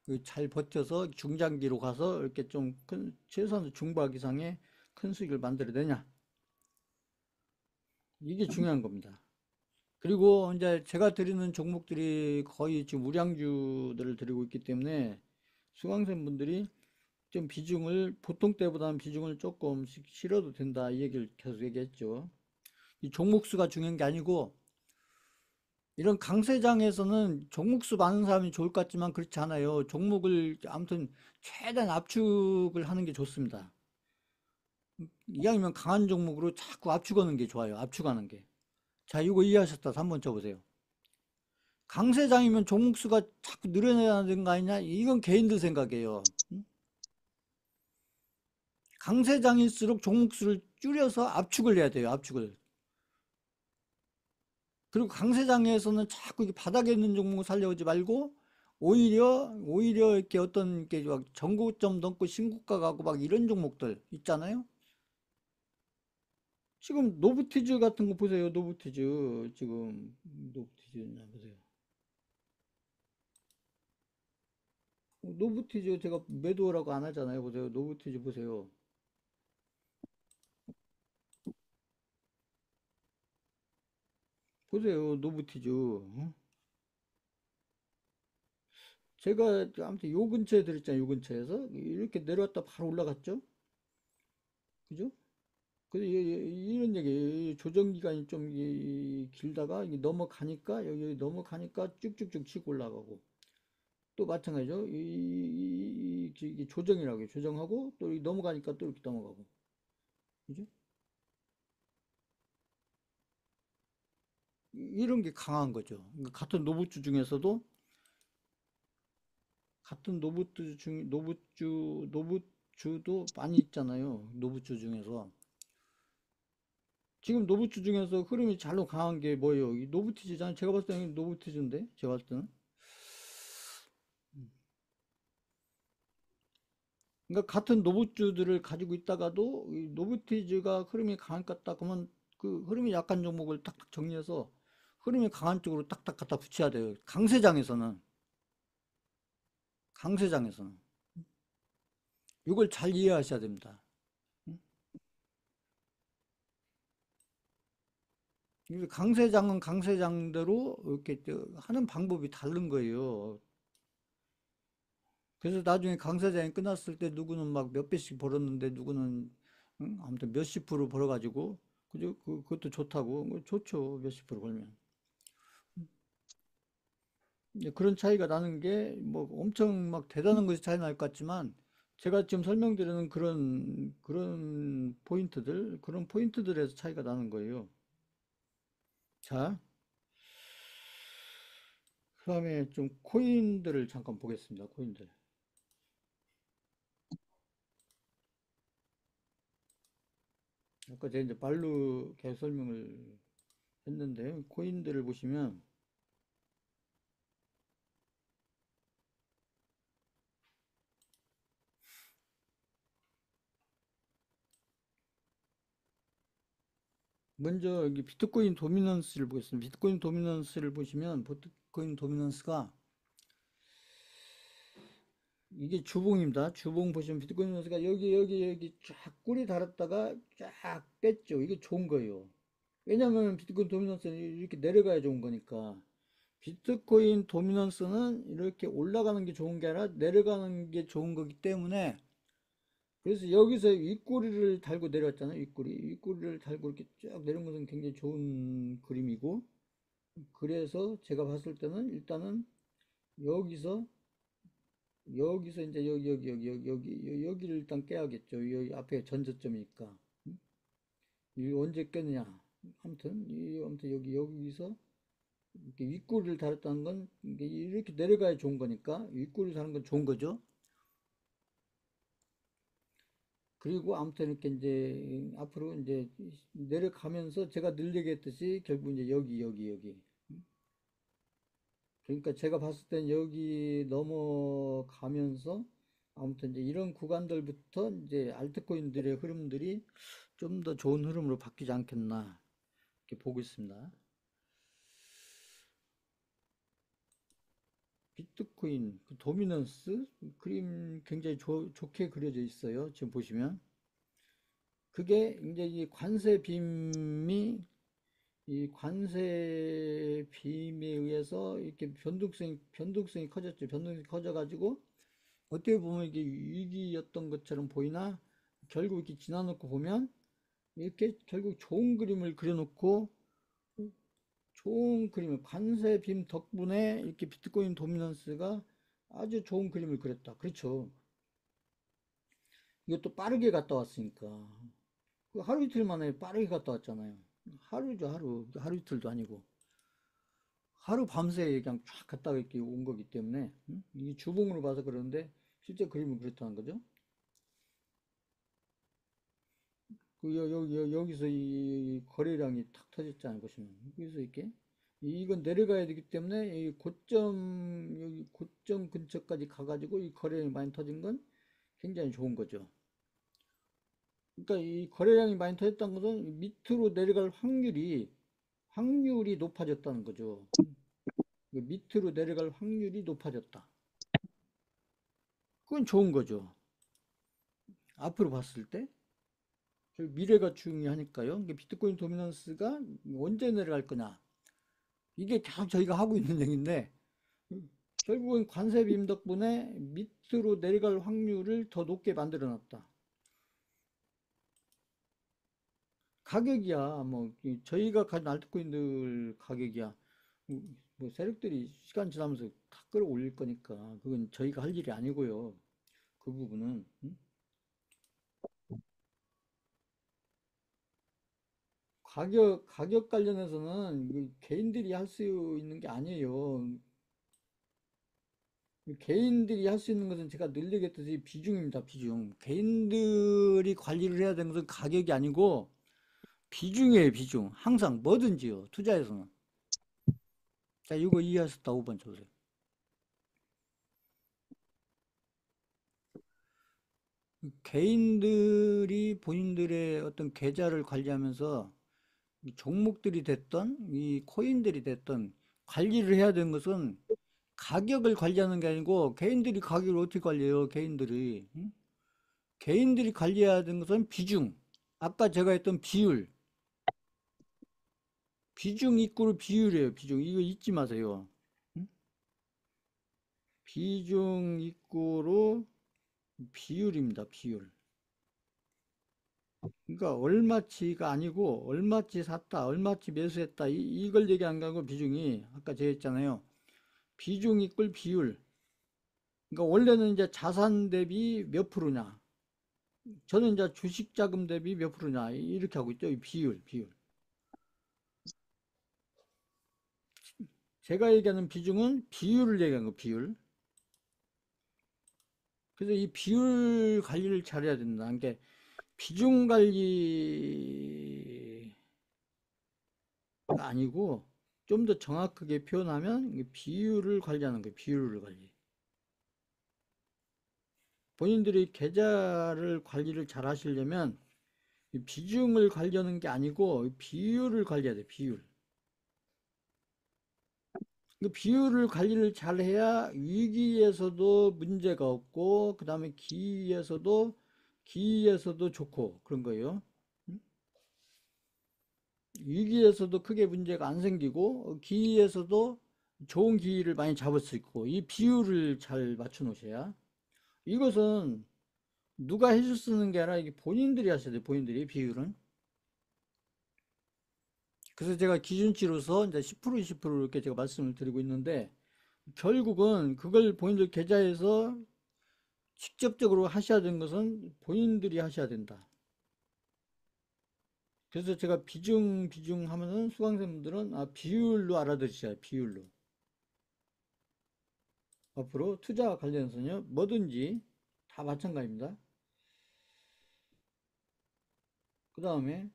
그잘 버텨서 중장기로 가서 이렇게 좀 큰, 최소한 중박 이상의 큰 수익을 만들어내냐. 이게 중요한 겁니다. 그리고 이제 제가 드리는 종목들이 거의 지금 우량주들을 드리고 있기 때문에 수강생분들이 좀 비중을 보통 때보다는 비중을 조금씩 실어도 된다 이 얘기를 계속 얘기했죠. 이 종목수가 중요한 게 아니고 이런 강세장에서는 종목수 많은 사람이 좋을 것 같지만 그렇지 않아요. 종목을 아무튼 최대한 압축을 하는 게 좋습니다. 이왕이면 강한 종목으로 자꾸 압축하는 게 좋아요. 압축하는 게. 자, 이거 이해하셨다. 3번 쳐보세요. 강세장이면 종목수가 자꾸 늘어나야 되는 거 아니냐? 이건 개인들 생각이에요. 응? 강세장일수록 종목수를 줄여서 압축을 해야 돼요. 압축을. 그리고 강세장에서는 자꾸 바닥에 있는 종목을 살려오지 말고 오히려 이렇게 어떤 이렇게 막 전고점 넘고 신고가 가고 막 이런 종목들 있잖아요. 지금 노브티즈 같은 거 보세요. 노브티즈 지금 노브티즈 보세요. 노브티즈 제가 매도라고 안 하잖아요. 보세요. 노브티즈 보세요. 보세요. 노브티즈. 어? 제가 아무튼 요 근처에 들었잖아요. 요 근처에서 이렇게 내려왔다 바로 올라갔죠. 그죠? 그래서 이런 얘기, 조정 기간이 좀 길다가 이게 넘어가니까 여기 넘어가니까 쭉쭉쭉 치고 올라가고 또 마찬가지죠. 이게 조정이라고 해요. 조정하고 또 넘어가니까 또 이렇게 넘어가고, 그죠? 이런 게 강한 거죠. 그러니까 같은 노브주 중에서도 같은 노브주도 많이 있잖아요. 노브주 중에서 지금 노브주 중에서 흐름이 잘로 강한 게 뭐예요? 이 노브티즈잖아요. 제가 봤을 때는 노브티즈인데 제가 봤을 때는. 그러니까 같은 노브주들을 가지고 있다가도 이 노브티즈가 흐름이 강할 것 같다 그러면 그 흐름이 약한 종목을 딱딱 정리해서 흐름이 강한 쪽으로 딱딱 갖다 붙여야 돼요. 강세장에서는 이걸 잘 이해하셔야 됩니다. 음? 그래서 강세장은 강세장대로 이렇게 하는 방법이 다른 거예요. 그래서 나중에 강세장이 끝났을 때 누구는 막 몇 배씩 벌었는데 누구는 응? 아무튼 몇십 프로 벌어가지고 그죠? 그것도 좋다고 좋죠. 몇십 프로 벌면. 이제 그런 차이가 나는 게 뭐 엄청 막 대단한 것이 차이 날 것 같지만 제가 지금 설명드리는 그런 포인트들 그런 포인트들에서 차이가 나는 거예요. 자, 그다음에 좀 코인들을 잠깐 보겠습니다. 코인들. 아까 제가 이제 말로 계속 설명을 했는데, 코인들을 보시면, 먼저 여기 비트코인 도미넌스를 보겠습니다. 비트코인 도미넌스를 보시면, 비트코인 도미넌스가 이게 주봉입니다. 주봉 보시면 비트코인 도미넌스가 여기 쫙 꼬리 달았다가 쫙 뺐죠. 이게 좋은 거예요. 왜냐면 비트코인 도미넌스는 이렇게 내려가야 좋은 거니까. 비트코인 도미넌스는 이렇게 올라가는 게 좋은 게 아니라 내려가는 게 좋은 거기 때문에, 그래서 여기서 윗꼬리를 달고 내려왔잖아요. 윗꼬리를 달고 이렇게 쭉 내려온 것은 굉장히 좋은 그림이고, 그래서 제가 봤을 때는 일단은 여기서 이제 여기를 일단 깨야겠죠. 여기 앞에 전저점이니까. 이 언제 깨느냐. 아무튼 여기서 이렇게 윗꼬리를 달았다는 건 이렇게 내려가야 좋은 거니까 윗꼬리를 다는 건 좋은 거죠. 그리고 아무튼 이렇게 이제 앞으로 이제 내려가면서 제가 늘 얘기했듯이 결국 이제 여기. 그러니까 제가 봤을 땐 여기 넘어가면서 아무튼 이제 이런 구간들부터 이제 알트코인들의 흐름들이 좀 더 좋은 흐름으로 바뀌지 않겠나 이렇게 보고 있습니다. 비트코인 그 도미넌스 그림 굉장히 좋게 그려져 있어요. 지금 보시면 그게 이제 이 관세 빔에 의해서 이렇게 변동성이 커졌죠. 변동성이 커져가지고 어떻게 보면 이게 위기였던 것처럼 보이나 결국 이렇게 지나놓고 보면 이렇게 결국 좋은 그림을 그려놓고 좋은 그림을 관세 빔 덕분에 이렇게 비트코인 도미넌스가 아주 좋은 그림을 그렸다. 그렇죠. 이것도 빠르게 갔다 왔으니까. 그 하루 이틀 만에 빠르게 갔다 왔잖아요. 하루죠, 하루. 하루 이틀도 아니고. 하루 밤새 그냥 쫙 갔다가 이렇게 온 거기 때문에, 이게 주봉으로 봐서 그러는데, 실제 그림은 그렇다는 거죠. 여기서 이 거래량이 탁 터졌잖아요, 보시면. 여기서 이렇게. 이건 내려가야 되기 때문에, 여기 고점 근처까지 가가지고 이 거래량이 많이 터진 건 굉장히 좋은 거죠. 그러니까 이 거래량이 많이 터졌다는 것은 밑으로 내려갈 확률이 높아졌다는 거죠. 밑으로 내려갈 확률이 높아졌다. 그건 좋은 거죠. 앞으로 봤을 때. 미래가 중요하니까요. 비트코인 도미넌스가 언제 내려갈 거냐. 이게 계속 저희가 하고 있는 얘기인데, 결국은 관세빔 덕분에 밑으로 내려갈 확률을 더 높게 만들어 놨다. 가격이야, 뭐, 저희가 가진 알트코인들 가격이야. 뭐, 세력들이 시간 지나면서 다 끌어올릴 거니까, 그건 저희가 할 일이 아니고요. 그 부분은. 가격 관련해서는 개인들이 할 수 있는 게 아니에요. 개인들이 할 수 있는 것은 제가 늘 얘기했듯이 비중입니다, 비중. 개인들이 관리를 해야 되는 것은 가격이 아니고 비중이에요, 비중. 항상 뭐든지요, 투자에서는. 자, 이거 이해하셨다, 5번 쳐보세요. 개인들이 본인들의 어떤 계좌를 관리하면서 이 종목들이 됐던, 이 코인들이 됐던 관리를 해야 되는 것은 가격을 관리하는 게 아니고 개인들이 가격을 어떻게 관리해요, 개인들이. 응? 개인들이 관리해야 되는 것은 비중. 아까 제가 했던 비율. 비중 이꼬르 비율이에요. 비중. 이거 잊지 마세요. 응? 비중 이꼬르 비율입니다. 비율. 그러니까 얼마치가 아니고 얼마치 샀다, 얼마치 매수했다 이걸 얘기한 거고 비중이 아까 제가 했잖아요. 비중 이꼴 비율. 그러니까 원래는 이제 자산 대비 몇 프로냐. 저는 이제 주식 자금 대비 몇 프로냐 이렇게 하고 있죠. 이 비율. 제가 얘기하는 비중은 비율을 얘기하는 거 비율. 그래서 이 비율 관리를 잘해야 된다. 그러니까 비중 관리가 아니고 좀 더 정확하게 표현하면 비율을 관리하는 거예요. 비율을 관리. 본인들이 계좌를 관리를 잘 하시려면 비중을 관리하는 게 아니고 비율을 관리해야 돼. 비율. 그 비율을 관리를 잘 해야 위기에서도 문제가 없고 그 다음에 기회에서도 좋고 그런 거예요. 위기에서도 크게 문제가 안 생기고 기회에서도 좋은 기회를 많이 잡을 수 있고 이 비율을 잘 맞춰 놓으셔야 이것은 누가 해줄 수 있는 게 아니라 이게 본인들이 하셔야 돼요. 본인들이 비율은. 그래서 제가 기준치로서 이제 10% 20% 이렇게 제가 말씀을 드리고 있는데 결국은 그걸 본인들 계좌에서 직접적으로 하셔야 되는 것은 본인들이 하셔야 된다. 그래서 제가 비중 하면은 수강생분들은 비율로 알아들으셔야 비율로. 앞으로 투자와 관련해서는요, 뭐든지 다 마찬가지입니다. 그 다음에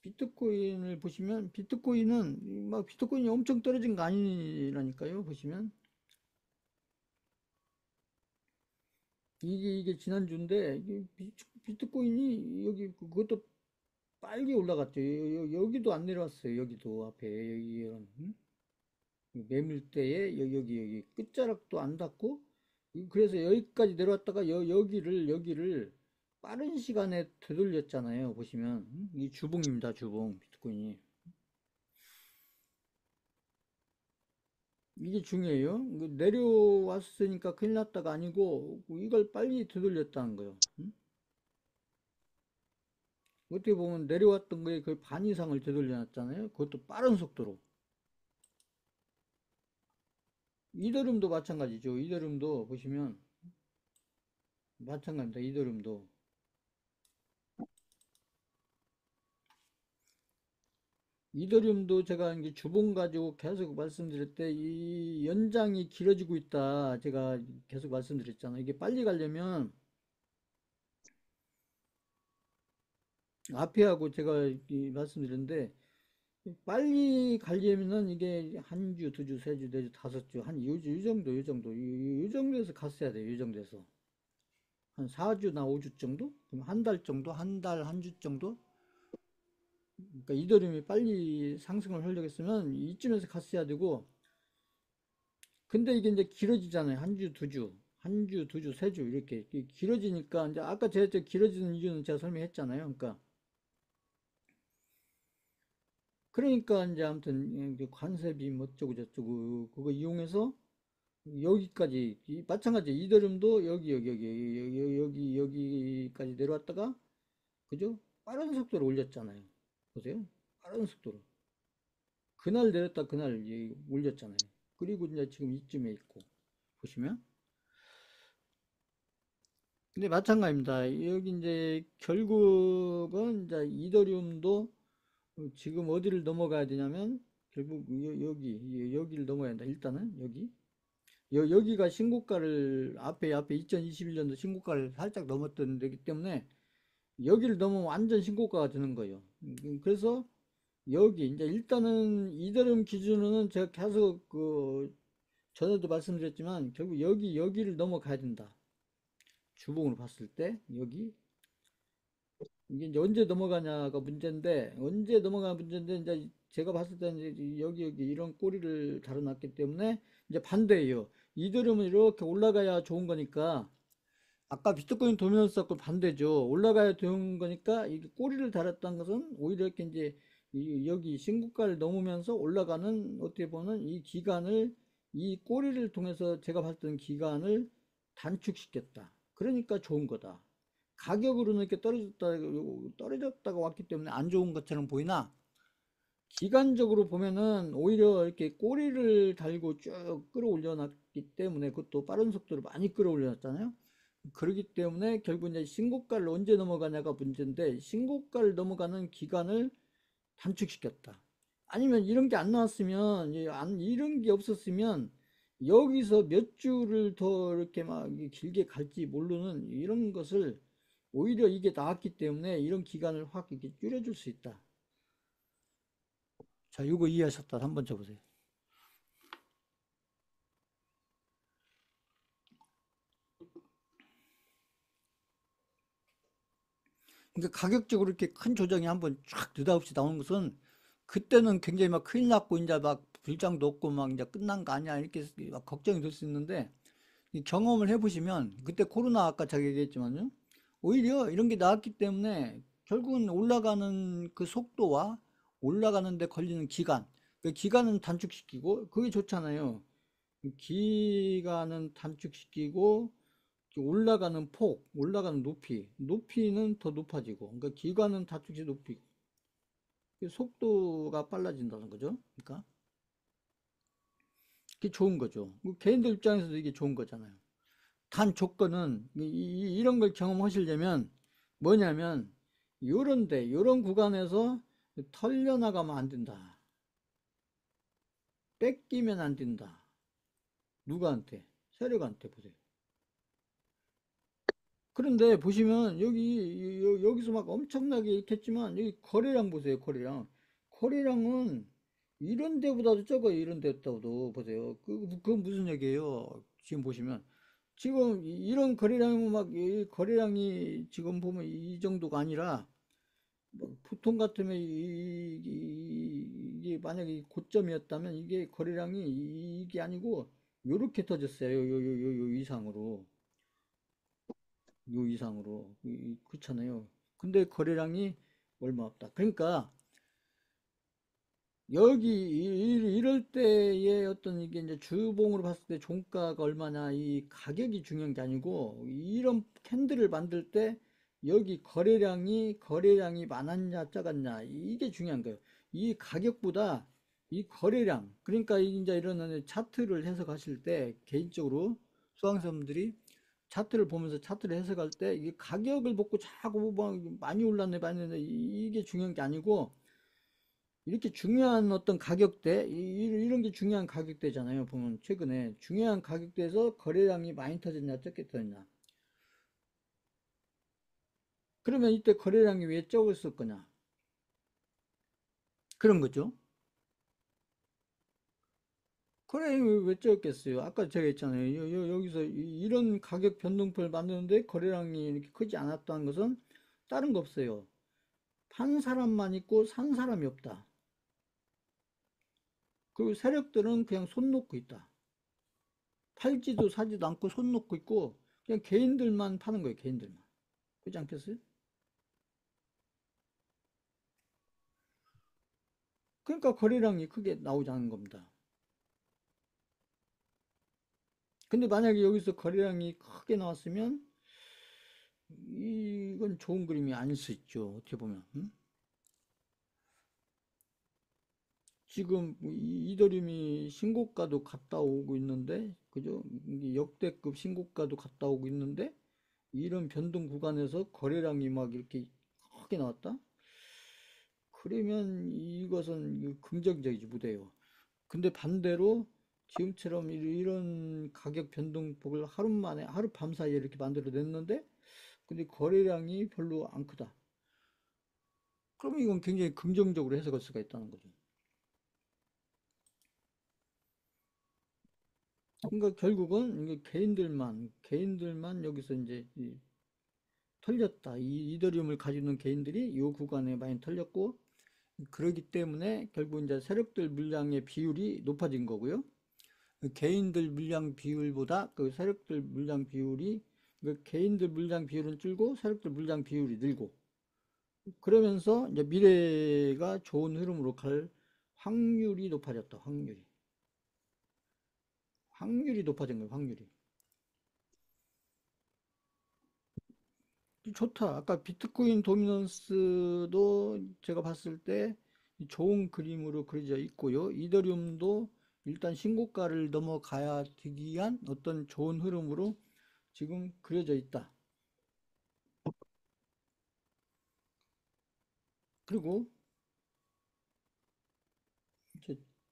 비트코인을 보시면 비트코인은 막 비트코인이 엄청 떨어진 거 아니라니까요. 보시면 이게 지난주인데 이게 비트코인이 여기 그것도 빨리 올라갔죠. 여기도 안 내려왔어요. 여기도 앞에 여기 이런 매물대에 여기 끝자락도 안 닿고 그래서 여기까지 내려왔다가 여기를 빠른 시간에 되돌렸잖아요. 보시면 이 주봉입니다. 주봉 비트코인이 이게 중요해요. 내려왔으니까 큰일 났다가 아니고 이걸 빨리 되돌렸다는 거예요. 어떻게 보면 내려왔던 거에 거의 반 이상을 되돌려놨잖아요. 그것도 빠른 속도로. 이더리움도 마찬가지죠. 이더리움도 보시면 마찬가지입니다. 이더리움도. 이더리움도 제가 이제 주봉 가지고 계속 말씀드릴 때 이 연장이 길어지고 있다. 제가 계속 말씀드렸잖아요. 이게 빨리 가려면 앞에 하고 제가 말씀드렸는데 빨리 가려면은 이게 한 주, 두 주, 세 주, 네 주, 다섯 주, 이 정도에서 갔어야 돼요. 이 정도에서. 한 4주나 5주 정도? 그럼 한 달 정도? 한 달, 한 주 정도? 그러니까 이더리움이 빨리 상승을 하려고 했으면 이쯤에서 갔어야 되고, 근데 이게 이제 길어지잖아요. 한 주, 두 주, 한 주, 두 주, 세 주, 이렇게 길어지니까, 이제 아까 제가 길어지는 이유는 제가 설명했잖아요. 그러니까 이제 아무튼 관세비 뭐 어쩌고 저쩌고 그거 이용해서 여기까지 마찬가지 이더리움도 여기까지 내려왔다가 그죠? 빠른 속도로 올렸잖아요. 보세요. 빠른 속도로. 그날 내렸다 그날 올렸잖아요. 그리고 이제 지금 이쯤에 있고 보시면 근데 마찬가지입니다. 여기 이제 결국은 이제 이더리움도 지금 어디를 넘어가야 되냐면 결국 여기를 넘어야 한다. 일단은 여기가 신고가를 앞에 2021년도 신고가를 살짝 넘었던 데기 때문에 여기를 넘으면 완전 신고가가 되는 거예요. 그래서 여기 이제 일단은 이더리움 기준으로는 제가 계속 전에도 말씀드렸지만 결국 여기를 넘어가야 된다. 주봉으로 봤을 때 이게 이제 언제 넘어가냐가 문제인데 언제 넘어가 문제인데 이제 제가 봤을 때는 이제 여기 이런 꼬리를 달아놨기 때문에 이제 반대예요. 이더리움은 이렇게 올라가야 좋은 거니까 아까 비트코인 도미넌스 사건 반대죠. 올라가야 좋은 거니까 이게 꼬리를 달았다는 것은 오히려 이렇게 이제 여기 신고가를 넘으면서 올라가는 어떻게 보면 이 꼬리를 통해서 제가 봤을 때는 기간을 단축시켰다. 그러니까 좋은 거다. 가격으로는 이렇게 떨어졌다가 왔기 때문에 안 좋은 것처럼 보이나 기간적으로 보면은 오히려 이렇게 꼬리를 달고 쭉 끌어올려 놨기 때문에 그것도 빠른 속도로 많이 끌어올려 놨잖아요. 그렇기 때문에 결국 이제 신고가를 언제 넘어가냐가 문제인데 신고가를 넘어가는 기간을 단축시켰다. 아니면 이런 게 안 나왔으면 이런 게 없었으면 여기서 몇 주를 더 이렇게 막 길게 갈지 모르는 이런 것을 오히려 이게 나왔기 때문에 이런 기간을 확 이렇게 줄여줄 수 있다. 자, 이거 이해하셨다. 한번 쳐보세요. 그러니까 가격적으로 이렇게 큰 조정이 한번 쫙 느닷없이 나오는 것은 그때는 굉장히 막 큰일 났고 이제 막 불장도 없고 막 이제 끝난 거 아니야 이렇게 막 걱정이 될 수 있는데 이 경험을 해보시면 그때 코로나 아까 제가 얘기했지만요. 오히려 이런 게 나왔기 때문에 결국은 올라가는 그 속도와 올라가는 데 걸리는 기간, 그 기간은 단축시키고 그게 좋잖아요. 기간은 단축시키고 올라가는 폭, 올라가는 높이는 더 높아지고, 그러니까 기간은 단축시 높이고, 속도가 빨라진다는 거죠. 그러니까 그게 좋은 거죠. 개인들 입장에서도 이게 좋은 거잖아요. 단 조건은 이런 걸 경험하시려면 뭐냐면 요런데 요런 구간에서 털려나가면 안 된다. 뺏기면 안 된다. 누구한테? 세력한테 보세요. 그런데 보시면 여기서 막 엄청나게 이렇게 했지만 여기 거래량 보세요. 거래량은 이런 데보다도 적어요. 이런 데보다도 보세요. 그건 무슨 얘기예요? 지금 보시면 지금 이런 거래량이면 막 이 거래량이 지금 보면 이 정도가 아니라 뭐 보통 같으면 이게 만약에 고점이었다면 이게 거래량이 이게 아니고 요렇게 터졌어요. 요 이상으로. 요 이상으로. 그렇잖아요. 근데 거래량이 얼마 없다. 그러니까 여기 이럴 때의 어떤 이게 이제 주봉으로 봤을 때 종가가 얼마냐 이 가격이 중요한 게 아니고 이런 캔들을 만들 때 여기 거래량이 많았냐 작았냐 이게 중요한 거예요. 이 가격보다 이 거래량 그러니까 이제 이런 차트를 해석하실 때 개인적으로 수강생분들이 차트를 보면서 차트를 해석할 때 이게 가격을 보고 자꾸 막 많이 올랐네 많이 올랐네 이게 중요한 게 아니고 이렇게 중요한 어떤 가격대 이런 게 중요한 가격대잖아요. 보면 최근에 중요한 가격대에서 거래량이 많이 터졌냐 적게 터졌냐 그러면 이때 거래량이 왜 적었을 거냐 그런 거죠. 거래량이 왜 적었겠어요. 아까 제가 했잖아요. 여기서 이런 가격 변동표를 만드는데 거래량이 이렇게 크지 않았다는 것은 다른 거 없어요. 판 사람만 있고 산 사람이 없다. 그리고 세력들은 그냥 손 놓고 있다. 팔지도 사지도 않고 손 놓고 있고 그냥 개인들만 파는 거예요. 개인들만. 그렇지 않겠어요? 그러니까 거래량이 크게 나오지 않은 겁니다. 근데 만약에 여기서 거래량이 크게 나왔으면 이건 좋은 그림이 아닐 수 있죠. 어떻게 보면. 지금 이더리움이 신고가도 갔다 오고 있는데, 그죠? 이게 역대급 신고가도 갔다 오고 있는데, 이런 변동 구간에서 거래량이 막 이렇게 크게 나왔다? 그러면 이것은 긍정적이지 못해요. 근데 반대로 지금처럼 이런 가격 변동폭을 하루 만에 하루 밤 사이에 이렇게 만들어 냈는데 근데 거래량이 별로 안 크다. 그러면 이건 굉장히 긍정적으로 해석할 수가 있다는 거죠. 그러니까 결국은 이게 개인들만 여기서 이제 털렸다. 이 이더리움을 가지고 있는 개인들이 이 구간에 많이 털렸고 그러기 때문에 결국 이제 세력들 물량의 비율이 높아진 거고요. 그 개인들 물량 비율보다 그 세력들 물량 비율이 그 개인들 물량 비율은 줄고 세력들 물량 비율이 늘고 그러면서 이제 미래가 좋은 흐름으로 갈 확률이 높아졌다. 확률이 높아진 거예요. 확률이 좋다. 아까 비트코인 도미넌스도 제가 봤을 때 좋은 그림으로 그려져 있고요. 이더리움도 일단 신고가를 넘어가야 되기 위한 어떤 좋은 흐름으로 지금 그려져 있다. 그리고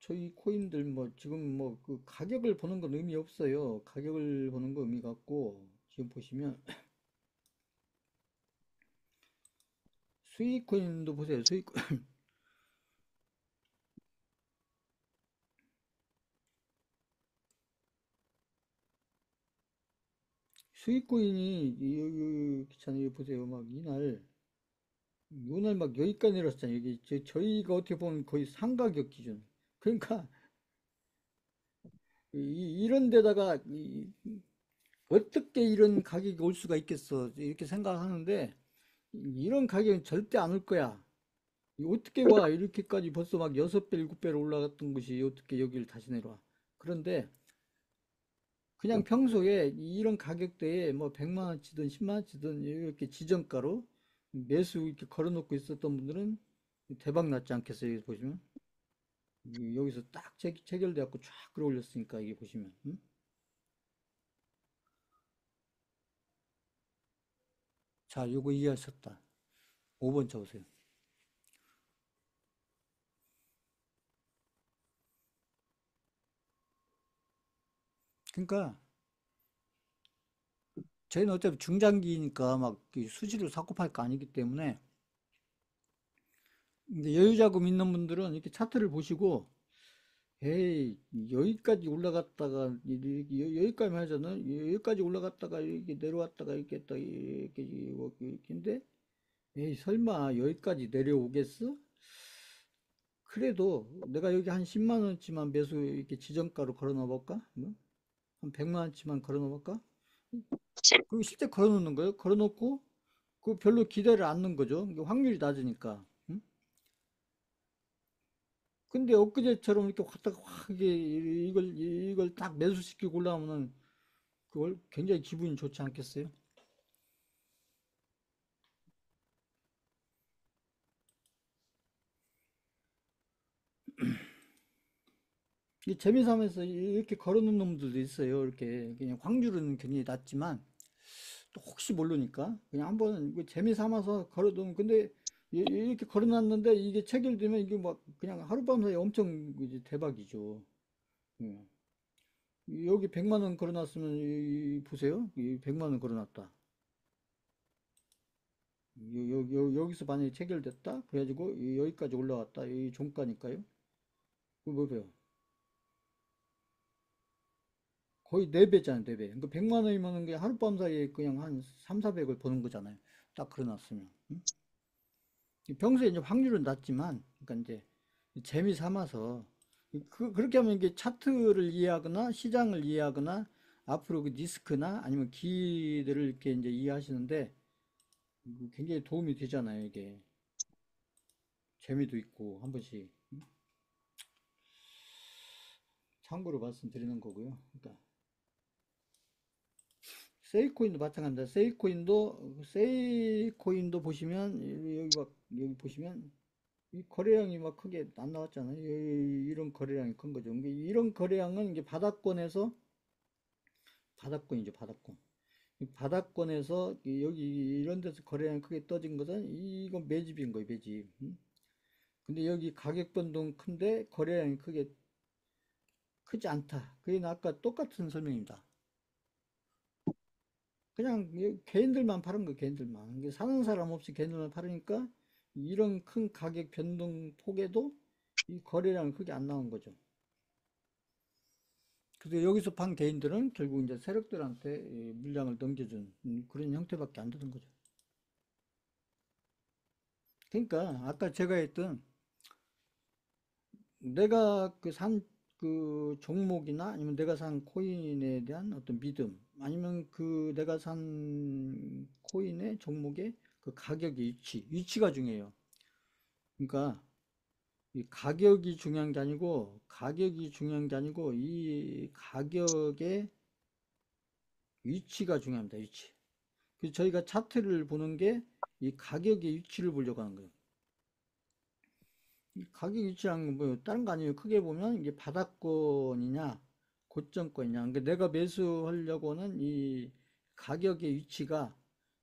저희 코인들 뭐 지금 뭐 그 가격을 보는 건 의미 없어요. 가격을 보는 거 의미가 없고 지금 보시면 수익 코인도 보세요. 수익 코인이 여기 귀찮아요. 보세요. 막 이날 막 여기까지 내렸잖아요. 여기 저희가 어떻게 보면 거의 상가격 기준. 그러니까 이런 데다가 어떻게 이런 가격이 올 수가 있겠어 이렇게 생각하는데 이런 가격은 절대 안 올 거야. 어떻게 와 이렇게까지 벌써 막 6배 7배로 올라갔던 것이 어떻게 여기를 다시 내려와. 그런데 그냥 평소에 이런 가격대에 뭐 100만 원치든 10만 원치든 이렇게 지정가로 매수 이렇게 걸어놓고 있었던 분들은 대박 났지 않겠어요? 여기 보시면 여기서 딱 체결돼 갖고 쫙 끌어올렸으니까 이게 보시면 응? 자 요거 이해하셨다. 5번 쳐보세요. 그러니까 저희는 어차피 중장기니까 막 수지로 사고 팔 거 아니기 때문에 이제 여유자금 있는 분들은 이렇게 차트를 보시고 에이 여기까지 올라갔다가 여기까지 하잖아요. 여기까지 올라갔다가 이렇게 내려왔다가 이렇게 또 이렇게인데 에이 설마 여기까지 내려오겠어? 그래도 내가 여기 한 10만 원치만 매수 이렇게 지정가로 걸어 놓어 볼까? 뭐? 한 100만 원치만 걸어 놓어 볼까? 그리고 실제 걸어 놓는 거예요. 걸어 놓고 그 별로 기대를 않는 거죠. 이게 확률이 낮으니까. 응? 근데 엊그제처럼 이렇게 왔다가 확 이걸 딱 매수시키고 올라오면은 그걸 굉장히 기분이 좋지 않겠어요? 이 재미삼아서 이렇게 걸어놓는 놈들도 있어요. 이렇게 그냥 확률은 굉장히 낮지만 또 혹시 모르니까 그냥 한번 재미삼아서 걸어두면 근데 이렇게 걸어놨는데 이게 체결되면 이게 막 그냥 하룻밤 사이에 엄청 이제 대박이죠. 예. 여기 100만 원 걸어놨으면 보세요. 100만 원 걸어놨다. 여기서 만약에 체결됐다? 그래가지고 여기까지 올라왔다. 이 종가니까요. 그거 뭐예요? 거의 4배잖아요, 4배. 그러니까 100만 원이면 게 하룻밤 사이에 그냥 한 3, 400을 버는 거잖아요. 딱 걸어놨으면. 응? 평소에 이제 확률은 낮지만, 그러니까 이제 재미 삼아서, 그렇게 하면 이게 차트를 이해하거나 시장을 이해하거나 앞으로 그 리스크나 아니면 기회들을 이렇게 이제 이해하시는데 굉장히 도움이 되잖아요, 이게. 재미도 있고, 한 번씩. 참고로 말씀드리는 거고요. 그러니까 세이코인도 마찬가지입니다. 세이코인도 보시면 여기 보시면 이 거래량이 막 크게 안 나왔잖아요. 이런 거래량이 큰 거죠. 이런 거래량은 이게 바닥권이죠, 바닥권. 이 바닥권에서 여기 이런 데서 거래량이 크게 떠진 것은 이건 매집인 거예요, 매집. 근데 여기 가격 변동 큰데 거래량이 크지 않다. 그게 아까 똑같은 설명입니다. 그냥 개인들만 파는 거 개인들만. 이게 사는 사람 없이 개인들만 파니까 이런 큰 가격 변동 폭에도 이 거래량이 크게 안 나온 거죠. 그래서 여기서 판 개인들은 결국 이제 세력들한테 물량을 넘겨준 그런 형태밖에 안 되는 거죠. 그러니까 아까 제가 했던 내가 그 종목이나 아니면 내가 산 코인에 대한 어떤 믿음 아니면 그 내가 산 코인의 종목의 그 가격의 위치가 중요해요. 그러니까 이 가격이 중요한 게 아니고 이 가격의 위치가 중요합니다. 위치. 그래서 저희가 차트를 보는 게 이 가격의 위치를 보려고 하는 거예요. 이 가격 위치라는 건 뭐 다른 거 아니에요. 크게 보면 이게 바닥권이냐 고점권이냐. 그러니까 내가 매수하려고 하는 이 가격의 위치가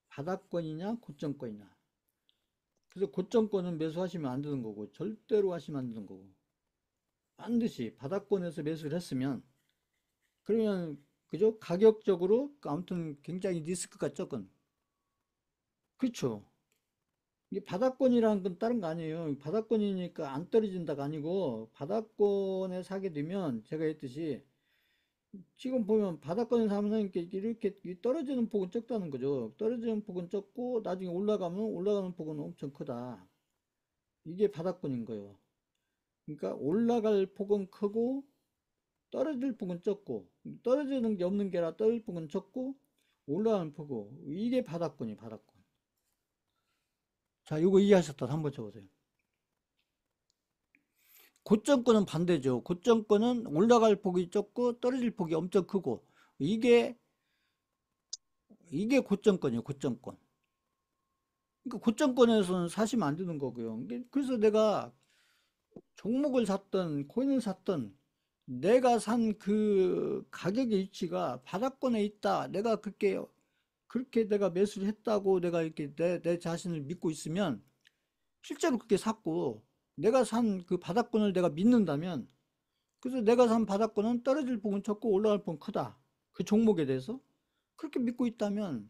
바닥권이냐 고점권이냐. 그래서 고점권은 매수하시면 안 되는 거고 절대로 하시면 안 되는 거고. 반드시 바닥권에서 매수를 했으면, 그러면 그죠? 가격적으로 아무튼 굉장히 리스크가 적은. 그렇죠. 이게 바닥권이라는 건 다른 거 아니에요. 바닥권이니까 안 떨어진다가 아니고, 바닥권에 사게 되면 제가 했듯이 지금 보면 바닥권에 사면 이렇게 떨어지는 폭은 적다는 거죠. 떨어지는 폭은 적고 나중에 올라가면 올라가는 폭은 엄청 크다. 이게 바닥권인 거예요. 그러니까 올라갈 폭은 크고 떨어질 폭은 적고, 떨어지는 게 없는 게라 떨어질 폭은 적고 올라가는 폭고, 이게 바닥권이 바닥권. 자, 이거 이해하셨다. 한번 쳐보세요. 고점권은 반대죠. 고점권은 올라갈 폭이 적고 떨어질 폭이 엄청 크고, 이게 이게 고점권이에요. 고점권. 그러니까 고점권에서는 사시면 안 되는 거고요. 그래서 내가 종목을 샀던 코인을 샀던, 내가 산 그 가격의 위치가 바닥권에 있다. 내가 그렇게 내가 매수를 했다고 내가 이렇게 내 자신을 믿고 있으면 실제로 그렇게 샀고, 내가 산 그 바닥권을 내가 믿는다면, 그래서 내가 산 바닥권은 떨어질 부분 적고 올라갈 부분 크다. 그 종목에 대해서 그렇게 믿고 있다면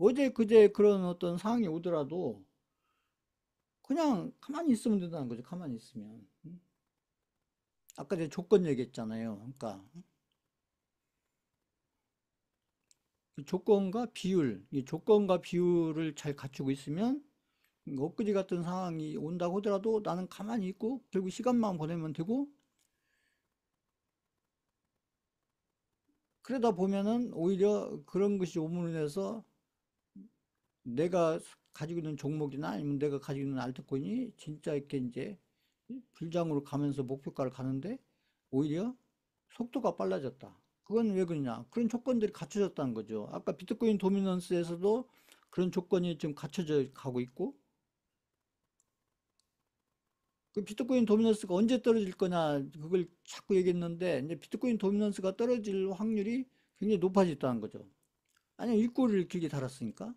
어제 그제 그런 어떤 상황이 오더라도 그냥 가만히 있으면 된다는 거죠. 가만히 있으면. 아까 제가 조건 얘기했잖아요. 그러니까 이 조건과 비율을 잘 갖추고 있으면 엊그제 같은 상황이 온다고 하더라도 나는 가만히 있고 결국 시간만 보내면 되고, 그러다 보면은 오히려 그런 것이 오므로 인해서 내가 가지고 있는 종목이나 아니면 내가 가지고 있는 알트코인이 진짜 이렇게 이제 불장으로 가면서 목표가를 가는데 오히려 속도가 빨라졌다. 그건 왜 그러냐? 그런 조건들이 갖춰졌다는 거죠. 아까 비트코인 도미넌스에서도 그런 조건이 좀 갖춰져 가고 있고, 그 비트코인 도미넌스가 언제 떨어질 거냐, 그걸 자꾸 얘기했는데, 이제 비트코인 도미넌스가 떨어질 확률이 굉장히 높아졌다는 거죠. 아니, 윗꼬리를 길게 달았으니까.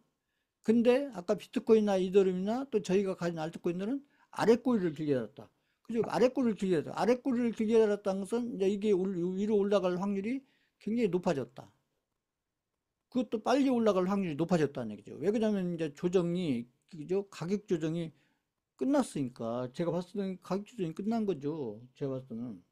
근데 아까 비트코인이나 이더리움이나 또 저희가 가진 알트코인들은 아랫꼬리를 길게 달았다. 그죠? 아랫꼬리를 길게 달았다. 아랫꼬리를 길게 달았다는 것은 이제 이게 위로 올라갈 확률이 굉장히 높아졌다. 그것도 빨리 올라갈 확률이 높아졌다는 얘기죠. 왜 그러냐면 이제 조정이, 그죠? 가격 조정이 끝났으니까. 제가 봤을 때는 가격 조정이 끝난 거죠. 제가 봤을 때는.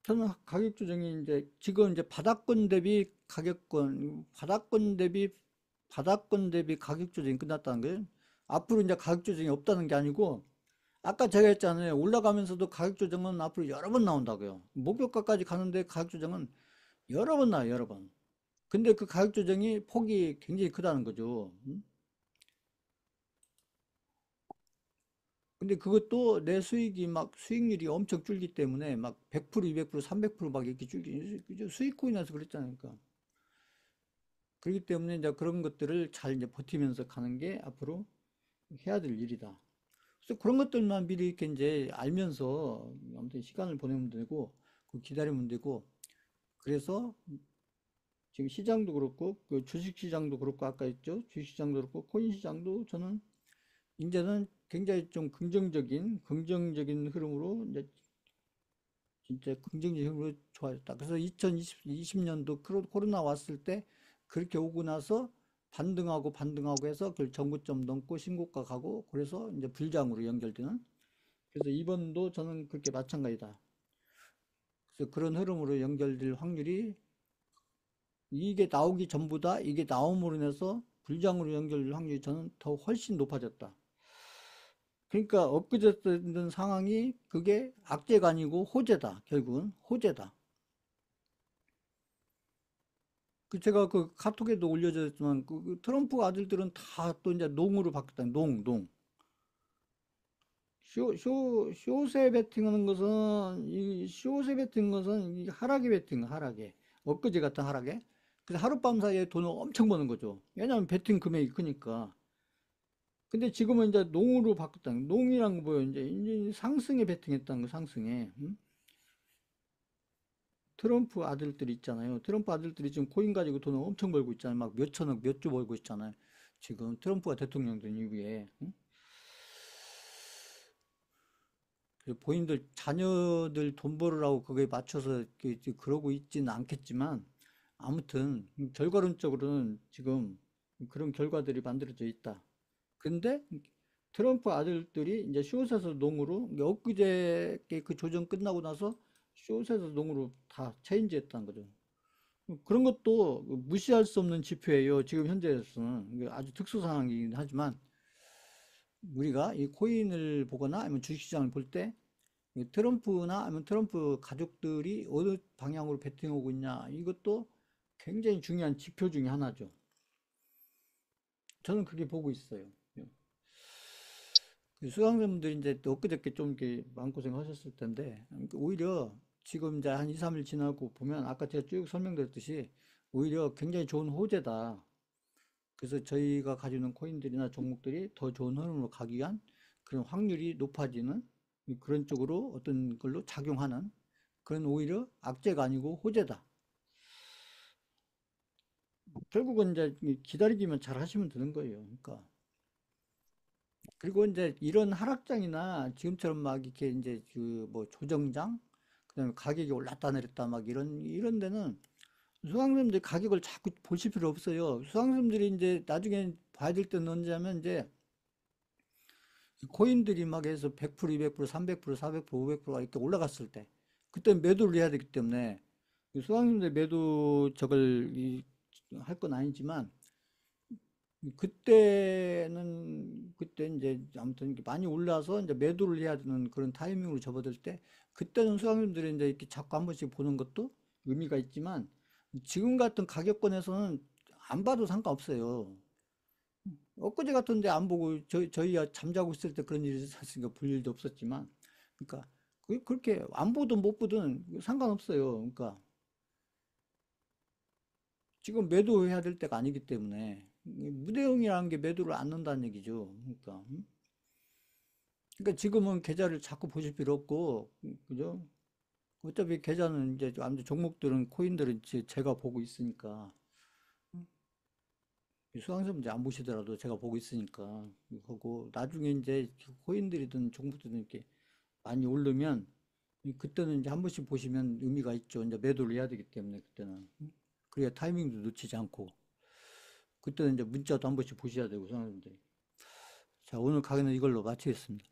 저는 가격 조정이 이제 지금 이제 바닥권 대비 가격권, 바닥권 대비 가격 조정이 끝났다는 거예요. 앞으로 이제 가격 조정이 없다는 게 아니고, 아까 제가 했잖아요. 올라가면서도 가격 조정은 앞으로 여러 번 나온다고요. 목표가까지 가는데 가격 조정은 여러 번 나와요, 여러 번. 근데 그 가격 조정이 폭이 굉장히 크다는 거죠. 근데 그것도 내 수익이 막 수익률이 엄청 줄기 때문에 막 100%, 200%, 300%막 이렇게 줄기, 그죠? 수익 코인에서 그랬잖아요. 그러니까. 그렇기 때문에 이제 그런 것들을 잘 이제 버티면서 가는 게 앞으로 해야 될 일이다. 그래서 그런 것들만 미리 이렇게 이제 알면서 아무튼 시간을 보내면 되고, 기다리면 되고, 그래서 지금 시장도 그렇고, 그 주식 시장도 그렇고, 아까 했죠? 주식 시장도 그렇고, 코인 시장도 저는 이제는 굉장히 좀 긍정적인 흐름으로 이제 진짜 긍정적인 흐름으로 좋아졌다. 그래서 2020년도 코로나 왔을 때 그렇게 오고 나서 반등하고 해서 그 전고점 넘고 신고가 가고, 그래서 이제 불장으로 연결되는. 그래서 이번도 저는 그렇게 마찬가지다. 그래서 그런 흐름으로 연결될 확률이, 이게 나오기 전보다 이게 나옴으로 인해서 불장으로 연결될 확률이 저는 더 훨씬 높아졌다. 그러니까 엊그제 있는 상황이 그게 악재가 아니고 호재다. 결국은 호재다. 그 제가 그 카톡에도 올려졌지만 그 트럼프 아들들은 다 또 이제 농으로 바뀌었다. 농. 쇼세 베팅하는 것은, 이 쇼세 베팅하는 것은 이 하락에 베팅, 하락에. 엊그제 같은 하락에. 그래서 하룻밤 사이에 돈을 엄청 버는 거죠. 왜냐하면 베팅 금액이 크니까. 근데 지금은 이제 농으로 바뀌었다. 농이란 거 뭐예요? 이제 상승에 베팅했다는 거, 상승에. 트럼프 아들들 있잖아요. 트럼프 아들들이 지금 코인 가지고 돈을 엄청 벌고 있잖아요. 막 몇 천억, 몇 조 벌고 있잖아요. 지금 트럼프가 대통령 된 이후에. 응? 그래서 본인들 자녀들 돈 벌으라고 그거에 맞춰서 그러고 있지는 않겠지만 아무튼 결과론적으로는 지금 그런 결과들이 만들어져 있다. 근데 트럼프 아들들이 이제 숏에서 농으로 이게 엊그제 그 조정 끝나고 나서 숏에서 농으로 다 체인지했다는 거죠. 그런 것도 무시할 수 없는 지표예요. 지금 현재로서는 이게 아주 특수 상황이긴 하지만 우리가 이 코인을 보거나 아니면 주식시장을 볼 때 트럼프나 아니면 트럼프 가족들이 어느 방향으로 베팅하고 있냐 이것도 굉장히 중요한 지표 중에 하나죠. 저는 그렇게 보고 있어요. 수강생분들이 이제 또 엊그저께 좀 이렇게 마음고생 하셨을 텐데, 오히려 지금 이제 한 2, 3일 지나고 보면 아까 제가 쭉 설명드렸듯이 오히려 굉장히 좋은 호재다. 그래서 저희가 가지고 있는 코인들이나 종목들이 더 좋은 흐름으로 가기 위한 그런 확률이 높아지는 그런 쪽으로 어떤 걸로 작용하는 그런 오히려 악재가 아니고 호재다. 결국은 이제 기다리기만 잘 하시면 되는 거예요. 그러니까. 그리고 이제 이런 하락장이나 지금처럼 막 이렇게 이제 그 뭐 조정장, 그다음에 가격이 올랐다 내렸다 막 이런 데는 수강생들이 가격을 자꾸 보실 필요 없어요. 수강생들이 이제 나중에 봐야 될 때는 언제냐면 이제 코인들이 막 해서 100%, 200%, 300%, 400%, 500%가 이렇게 올라갔을 때 그때 매도를 해야 되기 때문에 수강생들 매도 할 건 아니지만 그때 이제 아무튼 이렇게 많이 올라서 이제 매도를 해야 되는 그런 타이밍으로 접어들 때 그때는 수강생들이 이제 이렇게 자꾸 한 번씩 보는 것도 의미가 있지만 지금 같은 가격권에서는 안 봐도 상관없어요. 엊그제 같은데 안 보고 저희가 잠자고 있을 때 그런 일이 있었으니까 볼 일도 없었지만 그러니까 그렇게 안 보든 못 보든 상관없어요. 그러니까 지금 매도해야 될 때가 아니기 때문에 무대응이라는 게 매도를 안 넣는다는 얘기죠. 그러니까 그러니까 지금은 계좌를 자꾸 보실 필요 없고, 그죠? 어차피 계좌는 이제 아무튼 종목들은 코인들은 제가 보고 있으니까 수강생 문제 안 보시더라도 제가 보고 있으니까 하고 나중에 이제 코인들이든 종목들이든 이렇게 많이 오르면 그때는 이제 한 번씩 보시면 의미가 있죠. 이제 매도를 해야 되기 때문에 그때는 그래야 타이밍도 놓치지 않고 그때는 이제 문자도 한 번씩 보셔야 되고 수강생들이 자 오늘 강의는 이걸로 마치겠습니다.